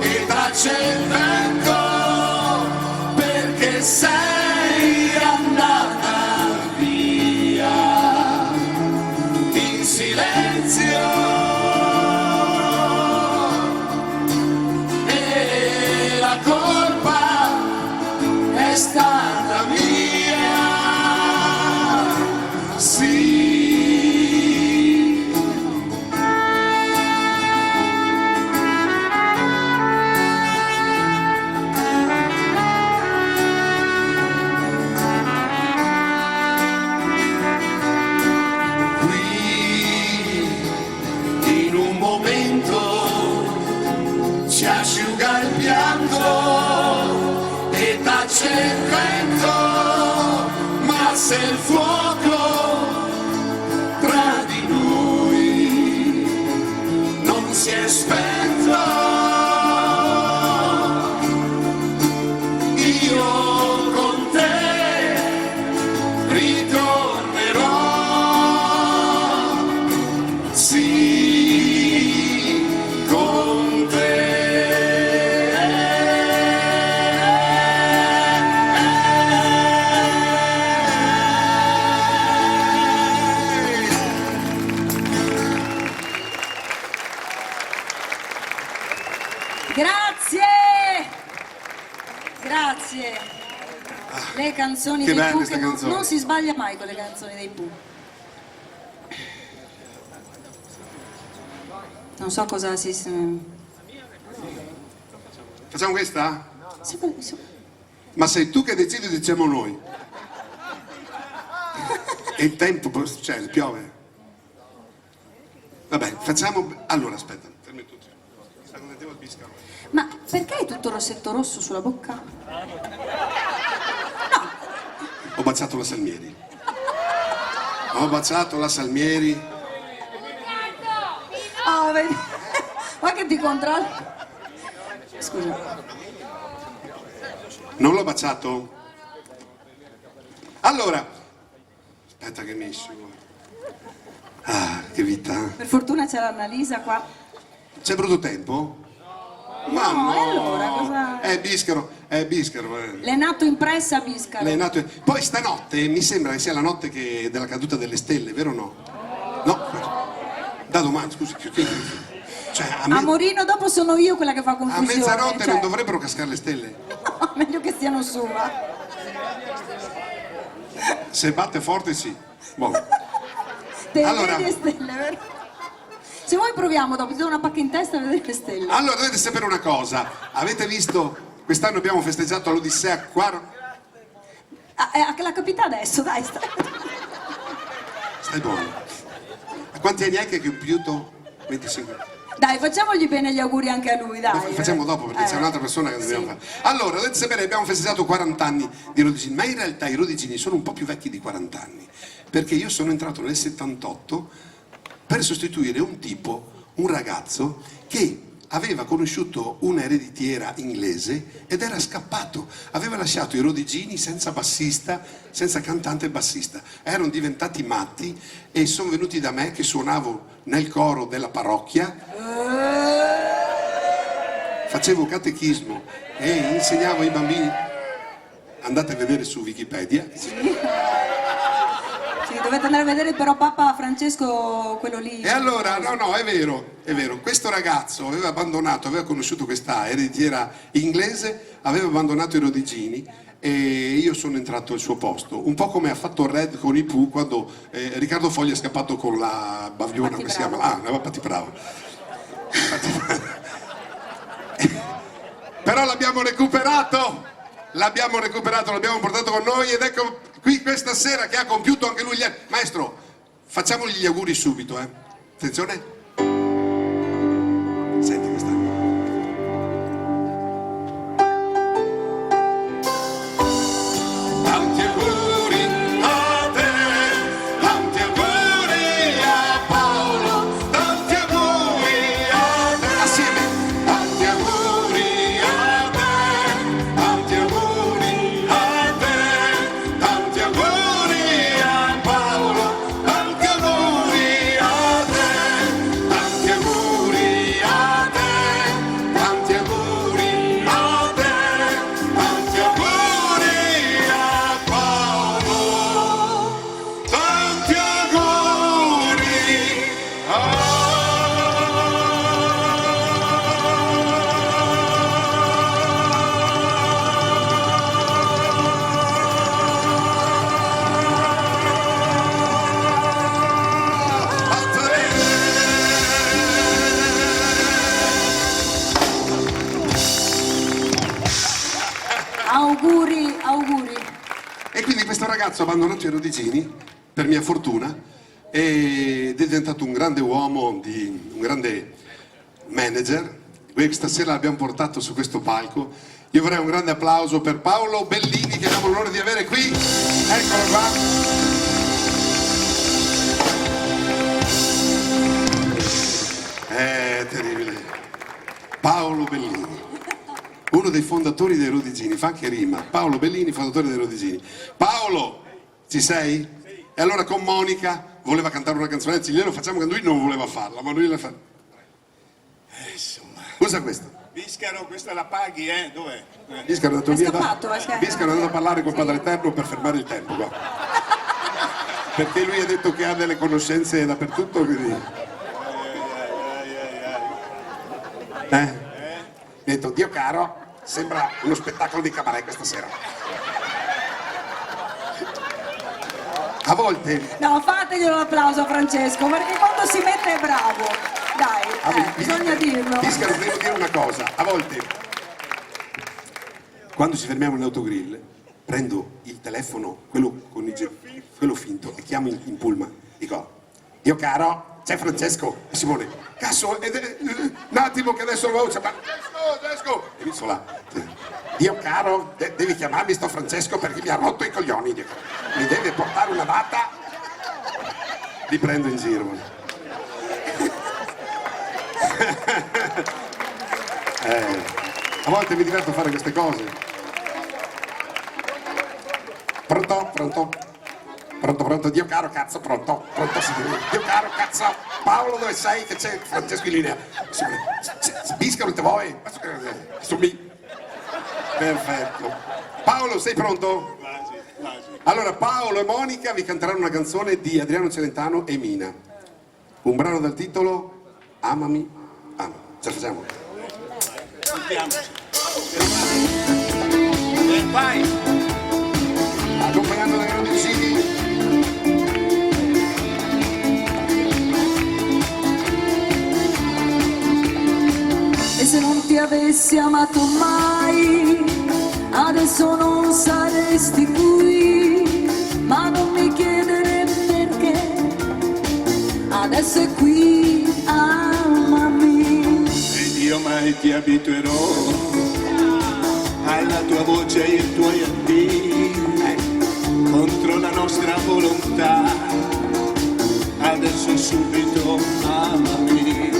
[SPEAKER 4] e tace il vento perché sei andata via in silenzio. E la colpa è stata mia, sì. Qui in un momento si asciuga il pianto e tace il vento, ma se il fuoco ritornerò, sì, con te.
[SPEAKER 3] Grazie! Grazie! Le canzoni
[SPEAKER 1] Che
[SPEAKER 3] dei
[SPEAKER 1] belle
[SPEAKER 3] Pooh,
[SPEAKER 1] queste
[SPEAKER 3] che
[SPEAKER 1] canzoni.
[SPEAKER 3] non si sbaglia mai con le canzoni dei Pooh. Non so cosa si...
[SPEAKER 1] Facciamo questa?
[SPEAKER 3] si-
[SPEAKER 1] Ma sei tu che decidi o diciamo noi? E il tempo, cioè piove. Vabbè, facciamo... Allora, aspetta, fermi tutti. Sta contentivo il biscaro.
[SPEAKER 3] Ma perché hai tutto il rossetto rosso sulla bocca?
[SPEAKER 1] Ho baciato la Salmieri. Ho baciato la Salmieri.
[SPEAKER 3] Oh, vedi? Ma che ti controlli? Scusa.
[SPEAKER 1] Non l'ho baciato? Allora, aspetta che mi scivola. Ah, che vita.
[SPEAKER 3] Per fortuna c'è l'Annalisa qua.
[SPEAKER 1] C'è brutto tempo? Ma
[SPEAKER 3] No, e allora cosa-
[SPEAKER 1] È Biscaro.
[SPEAKER 3] L'è nato impressa a Biscaro.
[SPEAKER 1] Lei è nato... Poi stanotte mi sembra che sia la notte della caduta delle stelle, vero o no? No, da domani, scusi, cioè,
[SPEAKER 3] A Morino dopo sono io quella che fa
[SPEAKER 1] a
[SPEAKER 3] confusione.
[SPEAKER 1] mezzanotte
[SPEAKER 3] cioè,
[SPEAKER 1] non dovrebbero cascare le stelle.
[SPEAKER 3] meglio che stiano su, va.
[SPEAKER 1] Se batte forte sì. Boh.
[SPEAKER 3] Te
[SPEAKER 1] Allora-
[SPEAKER 3] vedi le stelle, vero? Se vuoi proviamo dopo, ti do una pacca in testa a vedere le stelle.
[SPEAKER 1] Allora dovete sapere una cosa, avete visto, quest'anno abbiamo festeggiato l'Odissea
[SPEAKER 3] La capita adesso, dai, stai.
[SPEAKER 1] Stai buono. A quanti anni hai che hai compiuto? 25.
[SPEAKER 3] Dai, facciamogli bene gli auguri anche a lui, dai.
[SPEAKER 1] Lo facciamo dopo perché c'è un'altra persona che dobbiamo fare. Allora, dovete sapere, abbiamo festeggiato 40 anni di Rodicini, ma in realtà i Rodicini sono un po' più vecchi di 40 anni, perché io sono entrato nel 78 per sostituire un ragazzo che aveva conosciuto una ereditiera inglese ed era scappato, aveva lasciato i Rodicini senza bassista, senza cantante e bassista, erano diventati matti e sono venuti da me che suonavo nel coro della parrocchia, facevo catechismo e insegnavo ai bambini, andate a vedere su Wikipedia.
[SPEAKER 3] Sì, dovete andare a vedere però Papa Francesco, quello lì.
[SPEAKER 1] E allora, no, è vero, questo ragazzo aveva conosciuto questa ereditiera inglese, aveva abbandonato i Rodicini e io sono entrato al suo posto, un po' come ha fatto Red con i Pooh quando Riccardo Fogli è scappato con la baviona,
[SPEAKER 3] Patti
[SPEAKER 1] come si
[SPEAKER 3] Bravo.
[SPEAKER 1] chiama? Ah, Patti Bravo. Però l'abbiamo recuperato, l'abbiamo portato con noi ed ecco qui questa sera che ha compiuto anche lui gli anni. Maestro, facciamogli gli auguri subito, eh. Attenzione. Senti questa. Tanti auguri a te, tanti auguri a Paolo, tanti auguri a te. Assieme. Tanti auguri a te, tanti auguri a te, tanti auguri a Paolo, tanti auguri a te, tanti auguri a te, tanti auguri a te, tanti auguri a Paolo, tanti auguri a
[SPEAKER 3] Auguri, auguri.
[SPEAKER 1] E quindi questo ragazzo ha abbandonato i Rodicini, per mia fortuna, ed è diventato un grande uomo, un grande manager. Questa sera l'abbiamo portato su questo palco. Io vorrei un grande applauso per Paolo Bellini che abbiamo l'onore di avere qui. Eccolo qua. È terribile. Paolo Bellini, uno dei fondatori dei Rodicini, fa anche rima. Paolo Bellini, fondatore dei Rodicini. Paolo, Ci sei? E allora con Monica voleva cantare una canzone, glielo facciamo che lui non voleva farla, ma lui la fa.
[SPEAKER 4] Insomma.
[SPEAKER 1] Usa questo.
[SPEAKER 4] Biscaro, questa la paghi, Dov'è?
[SPEAKER 1] Biscaro è andato
[SPEAKER 3] È
[SPEAKER 1] via
[SPEAKER 3] scappato, è scappato.
[SPEAKER 1] Biscaro è andato a parlare col Padre Eterno per fermare il tempo, guarda. Perché lui ha detto che ha delle conoscenze dappertutto, quindi. Mi ha detto, Dio caro, sembra uno spettacolo di cabaret questa sera. A volte
[SPEAKER 3] No, fateglielo l'applauso a Francesco, perché quando si mette è bravo. Dai, bisogna dirlo.
[SPEAKER 1] Biscaro, devo dire una cosa, a volte quando ci fermiamo in autogrill prendo il telefono, quello finto, e chiamo in pullman, dico, Dio caro, c'è Francesco, e Simone, cazzo, un attimo che adesso lo voce, ma Francesco, e inizio là, Dio caro, devi chiamarmi sto Francesco perché mi ha rotto i coglioni, dico, mi deve portare una data, li prendo in giro. A volte mi diverto a fare queste cose. Pronto, Dio caro, cazzo, pronto, si dice. Dio caro, cazzo, Paolo, dove sei? Che c'è Francesco in linea? Biscaro, te vuoi? Perfetto. Paolo, sei pronto? Allora, Paolo e Monica vi canteranno una canzone di Adriano Celentano e Mina. Un brano dal titolo Amami, ama. Ce la facciamo?
[SPEAKER 4] Vai!
[SPEAKER 1] Accompagnando da grandi CD.
[SPEAKER 2] E se non ti avessi amato mai, adesso non saresti qui, ma non mi chiedere perché, adesso è qui, amami.
[SPEAKER 4] Ed io mai ti abituerò alla tua voce e ai tuoi addii, contro la nostra volontà, adesso subito amami,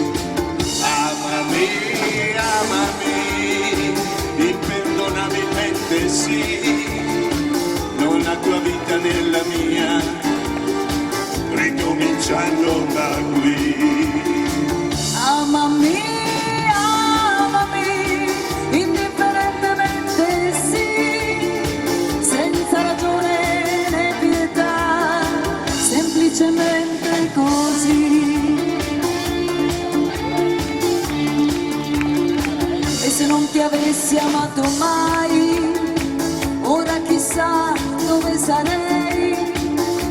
[SPEAKER 4] amami, amami, imperdonabilmente sì, non la tua vita nella mia, ricominciando da qui.
[SPEAKER 2] Amami, amami, indifferentemente sì, senza ragione né pietà, semplicemente così. E se non ti avessi amato mai, ora chissà dove sarei,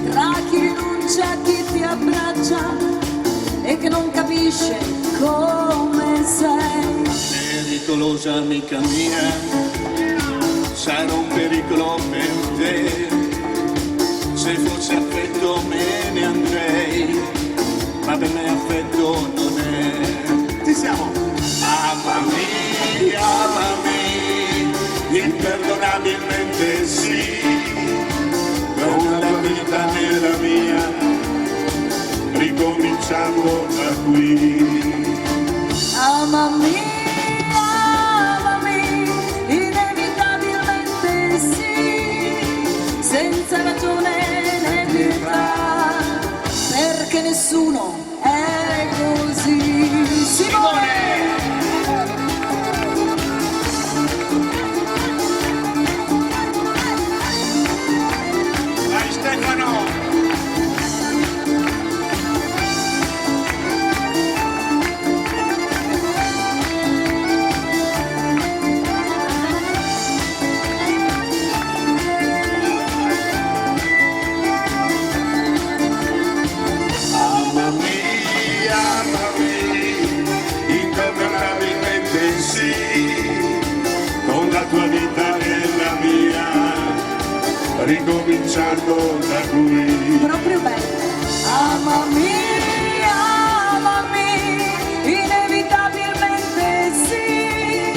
[SPEAKER 2] tra chi rinuncia, chi ti abbraccia e che non capisce come sei.
[SPEAKER 4] Pericolosa amica mia, sarò un pericolo per te, se fosse affetto me ne andrei, ma per me affetto non è.
[SPEAKER 1] Ci siamo!
[SPEAKER 4] Amami, amami, imperdonabilmente sì, non la vita nella mia, ricominciando da qui.
[SPEAKER 2] Amami, amami, inevitabilmente sì, senza ragione né pietà, perché nessuno è così. Simone!
[SPEAKER 4] Vai Stefano! Con la tua vita nella mia, ricominciando da qui.
[SPEAKER 2] Proprio bello. Amami, amami, inevitabilmente sì,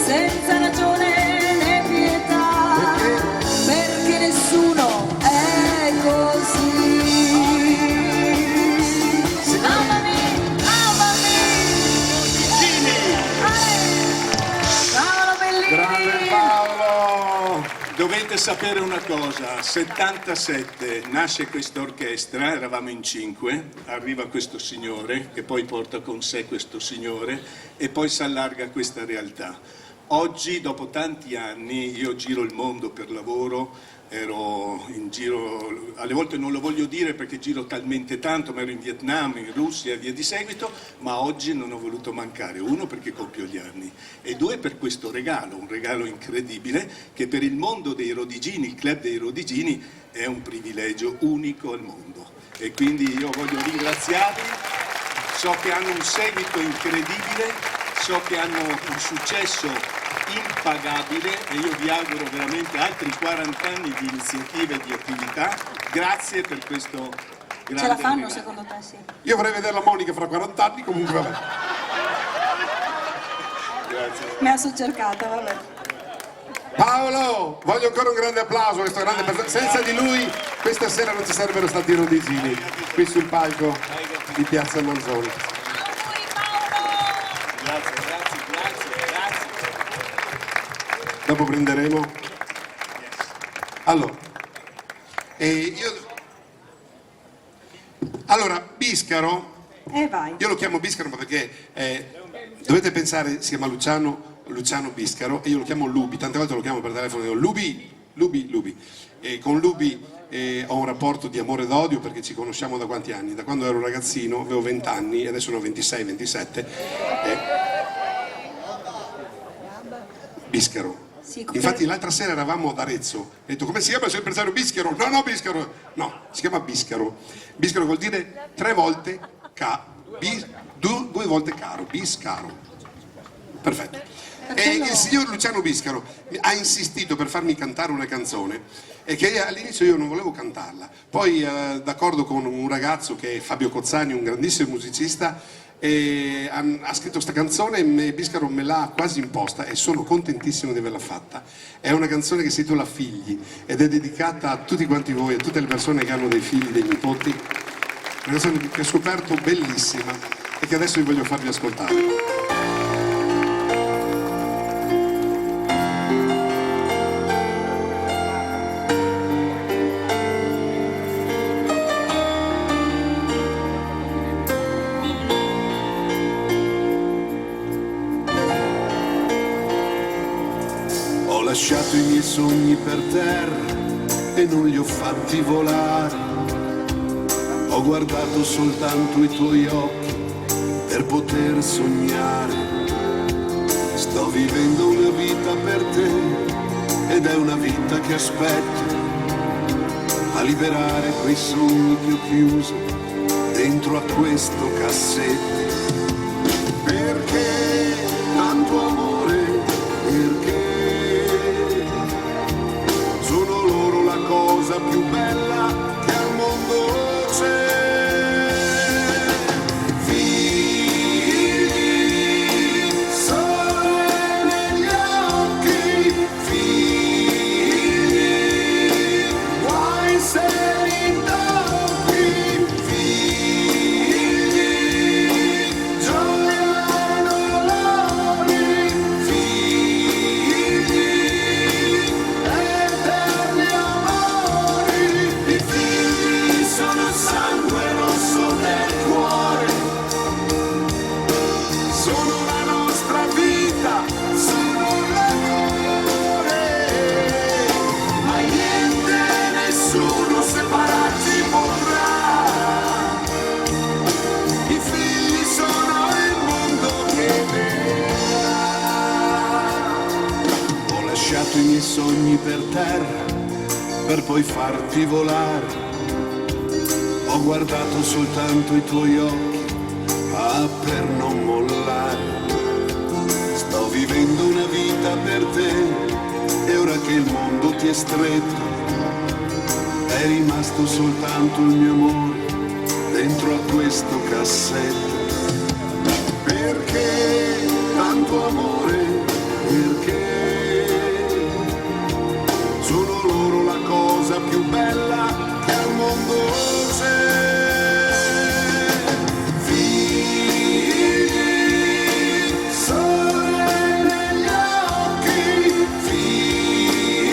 [SPEAKER 2] senza ragione né pietà, perché nessuno è così. Amami, amami. Ciao, bellini.
[SPEAKER 1] Grande Paolo!
[SPEAKER 4] Dovete
[SPEAKER 8] sapere una cosa, 77 nasce questa orchestra, eravamo in 5, arriva questo signore che poi porta con sé questo signore e poi si allarga questa realtà. Oggi, dopo tanti anni, io giro il mondo per lavoro, ero in giro, alle volte non lo voglio dire perché giro talmente tanto, ma ero in Vietnam, in Russia e via di seguito, ma oggi non ho voluto mancare, uno perché compio gli anni e due per questo regalo, un regalo incredibile che per il mondo dei Rodigini, il club dei Rodigini, è un privilegio unico al mondo e quindi io voglio ringraziarli, so che hanno un seguito incredibile, so che hanno un successo impagabile e io vi auguro veramente altri 40 anni di iniziative e di attività. Grazie per questo grande
[SPEAKER 3] Ce la fanno
[SPEAKER 8] regalo.
[SPEAKER 3] secondo te? Sì.
[SPEAKER 1] Io vorrei vedere la Monica fra 40 anni, comunque vabbè.
[SPEAKER 8] Grazie.
[SPEAKER 3] Me la sono cercata, vabbè.
[SPEAKER 1] Paolo, voglio ancora un grande applauso a questo grande senza di lui questa sera non ci sarebbero stati i Rodigini qui sul palco di Piazza Manzoni.
[SPEAKER 8] Grazie.
[SPEAKER 1] Dopo prenderemo. Allora, Biscaro,
[SPEAKER 3] Vai.
[SPEAKER 1] io lo chiamo Biscaro perché dovete pensare, si chiama Luciano Biscaro e io lo chiamo Lubi, tante volte lo chiamo per telefono e dico Lubi. E con Lubi ho un rapporto di amore ed odio perché ci conosciamo da quanti anni? Da quando ero ragazzino, avevo 20 anni e adesso ne ho 26, 27. Biscaro.
[SPEAKER 3] Sì,
[SPEAKER 1] Infatti l'altra sera eravamo ad Arezzo, ho detto come si chiama il impresario Biscaro? No, Biscaro, no, si chiama Biscaro. Biscaro vuol dire 3 volte due volte caro, Biscaro. Perfetto. E il signor Luciano Biscaro ha insistito per farmi cantare una canzone e che all'inizio io non volevo cantarla, poi d'accordo con un ragazzo che è Fabio Cozzani, un grandissimo musicista, e ha scritto questa canzone e Biscaro me l'ha quasi imposta e sono contentissimo di averla fatta. È una canzone che si intitola Figli ed è dedicata a tutti quanti voi, a tutte le persone che hanno dei figli, dei nipoti. Una canzone che ho scoperto bellissima e che adesso vi voglio farvi ascoltare.
[SPEAKER 4] Ho lasciato i miei sogni per terra e non li ho fatti volare. Ho guardato soltanto i tuoi occhi per poter sognare. Sto vivendo una vita per te ed è una vita che aspetto a liberare quei sogni che ho chiuso dentro a questo cassetto. Perché tanto amore? Perché sono loro la cosa più bella che al mondo c'è. Figli, sole negli occhi, figli, guai se li tocchi, figli, gioia e dolori, figli, eterni amori. I figli sono sangue rosso del cuore, sono la nostra vita, sono l'amore, mai niente e nessuno separarci potrà. I figli sono il mondo che verrà. Ho lasciato i miei sogni per terra per poi farti volare. Ho guardato soltanto i tuoi occhi per non mollare. Sto vivendo una vita per te e ora che il mondo ti è stretto è rimasto soltanto il mio amore dentro a questo cassetto. Perché tanto amore? Perché sono loro la cosa più bella che al mondo c'è. Figli, sole negli occhi, figli,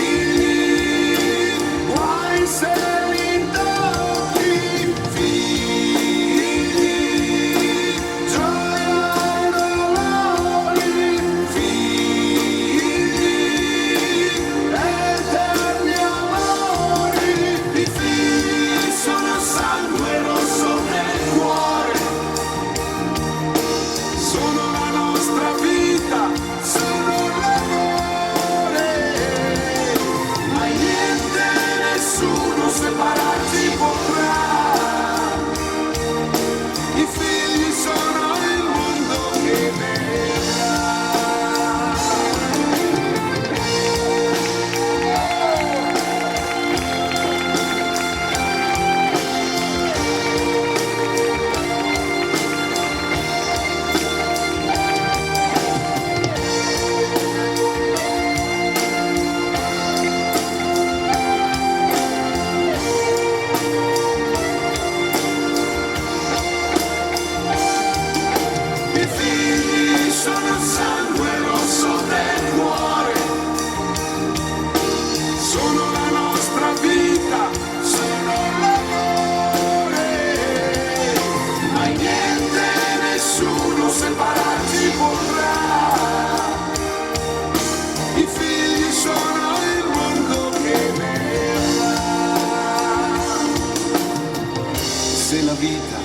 [SPEAKER 4] se la vita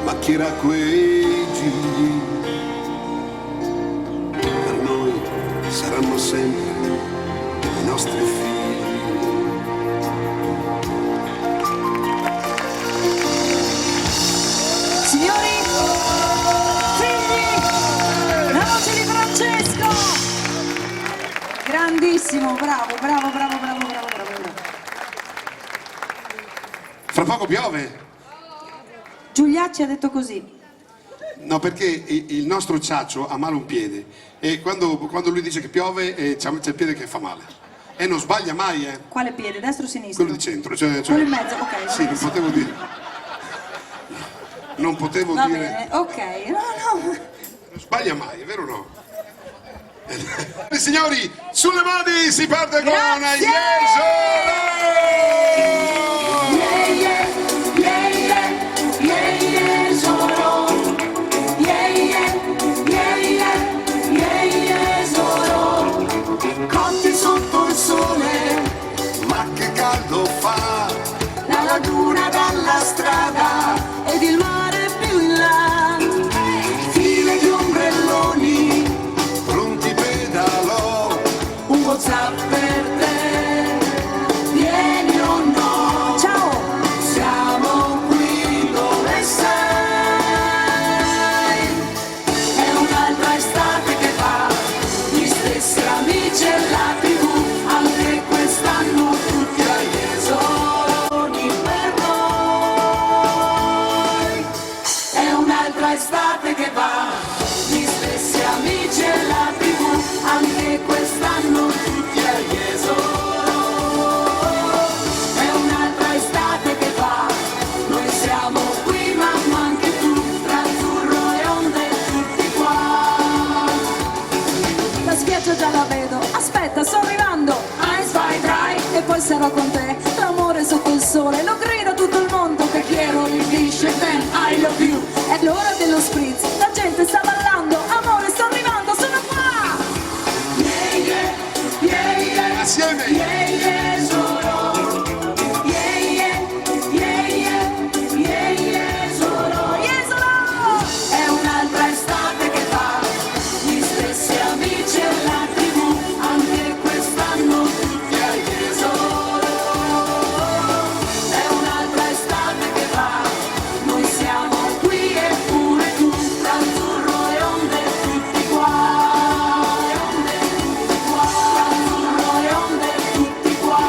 [SPEAKER 4] macchierà quei gigli, per noi saranno sempre i nostri figli.
[SPEAKER 3] Signori, figli, la voce di Francesco! Grandissimo, bravo.
[SPEAKER 1] Fra poco piove.
[SPEAKER 3] Giuliacci ha detto così.
[SPEAKER 1] No, perché il nostro Ciaccio ha male un piede e quando lui dice che piove c'è il piede che fa male. E non sbaglia mai,
[SPEAKER 3] Quale piede, destro o sinistro?
[SPEAKER 1] Quello di centro. Cioè,
[SPEAKER 3] Quello in mezzo, ok.
[SPEAKER 1] Sì, non potevo dire. Non potevo
[SPEAKER 3] Va
[SPEAKER 1] dire.
[SPEAKER 3] bene, ok. No.
[SPEAKER 1] Non sbaglia mai, è vero o no? Signori, sulle mani si parte con
[SPEAKER 3] Grazie!
[SPEAKER 4] Cotti sotto il sole, ma che caldo fa, la laguna dalla strada
[SPEAKER 3] Ed il mare più in là.
[SPEAKER 4] file di ombrelloni, pronti pedalò, un WhatsApp per te, vieni o no,
[SPEAKER 3] Ciao!
[SPEAKER 4] siamo qui dove sei, è un'altra estate che va, gli stessi amici e la TV, anche quest'anno tutti agli esoni per noi, è un'altra estate che va, gli stessi amici e la TV, anche quest'anno tutti agli esoni, è un'altra estate che va, noi siamo qui mamma anche tu, tra azzurro e onde tutti qua.
[SPEAKER 3] La spiaggia già la vedo. Aspetta, sto arrivando.
[SPEAKER 4] 1, 2, 3,
[SPEAKER 3] E poi sarò con te. L'amore sotto il sole. Lo grida tutto il mondo che quiero il dice then I love you. È l'ora dello spritz. La gente sta ballando. Amore, sto arrivando, sono qua.
[SPEAKER 4] yeah, yeah, yeah, yeah.
[SPEAKER 1] Assieme!
[SPEAKER 4] Yeah, yeah, solo. Yeah, yeah, yeah, yeah, yeah, yeah, solo.
[SPEAKER 3] Jesolo!
[SPEAKER 4] È un'altra estate che va, gli stessi amici e la TV, anche quest'anno tutti agli esoni. È un'altra estate che va, noi siamo qui e pure tu, tra azzurro e onde tutti qua. Onde tutti qua, tra azzurro e onde tutti qua.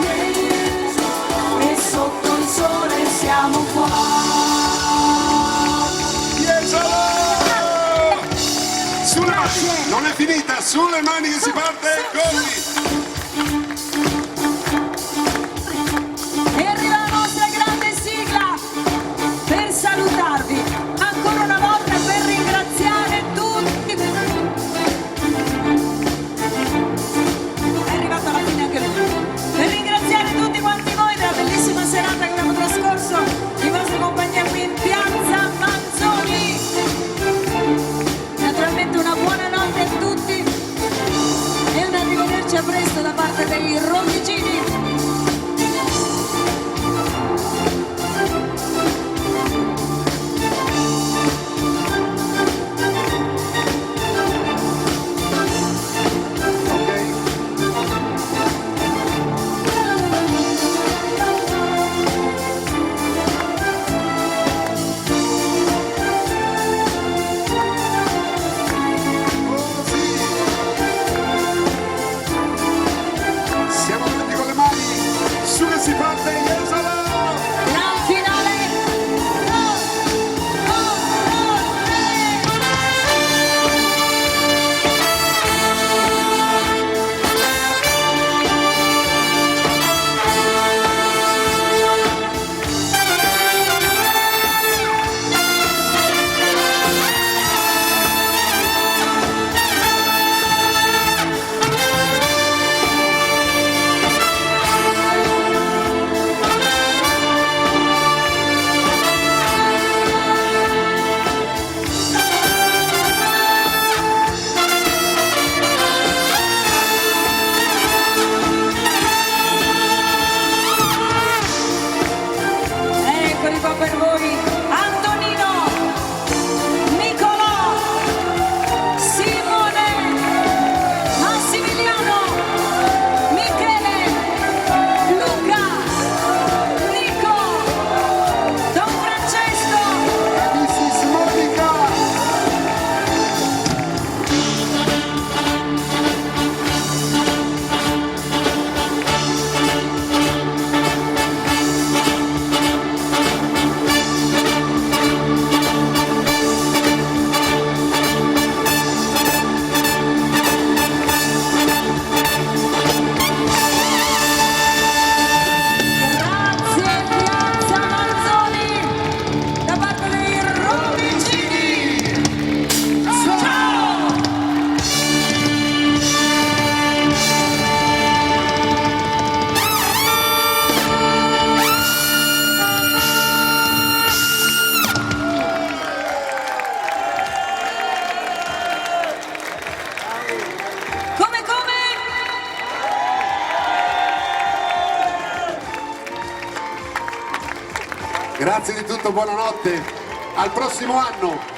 [SPEAKER 4] Yeah, yeah, solo. E sotto il sole siamo qua.
[SPEAKER 1] Sulle mani! Non è finita, sulle mani che si parte così!
[SPEAKER 3] E arriva la nostra grande sigla per salutarvi. Ancora una volta per ringraziare tutti. È arrivato alla fine anche lui. Per ringraziare tutti quanti voi della bellissima serata che abbiamo trascorso in vostra compagnia qui in Piazza Manzoni. Naturalmente una buona notte a tutti e un arrivederci a breve.
[SPEAKER 1] Grazie di tutto, buonanotte. Al prossimo anno.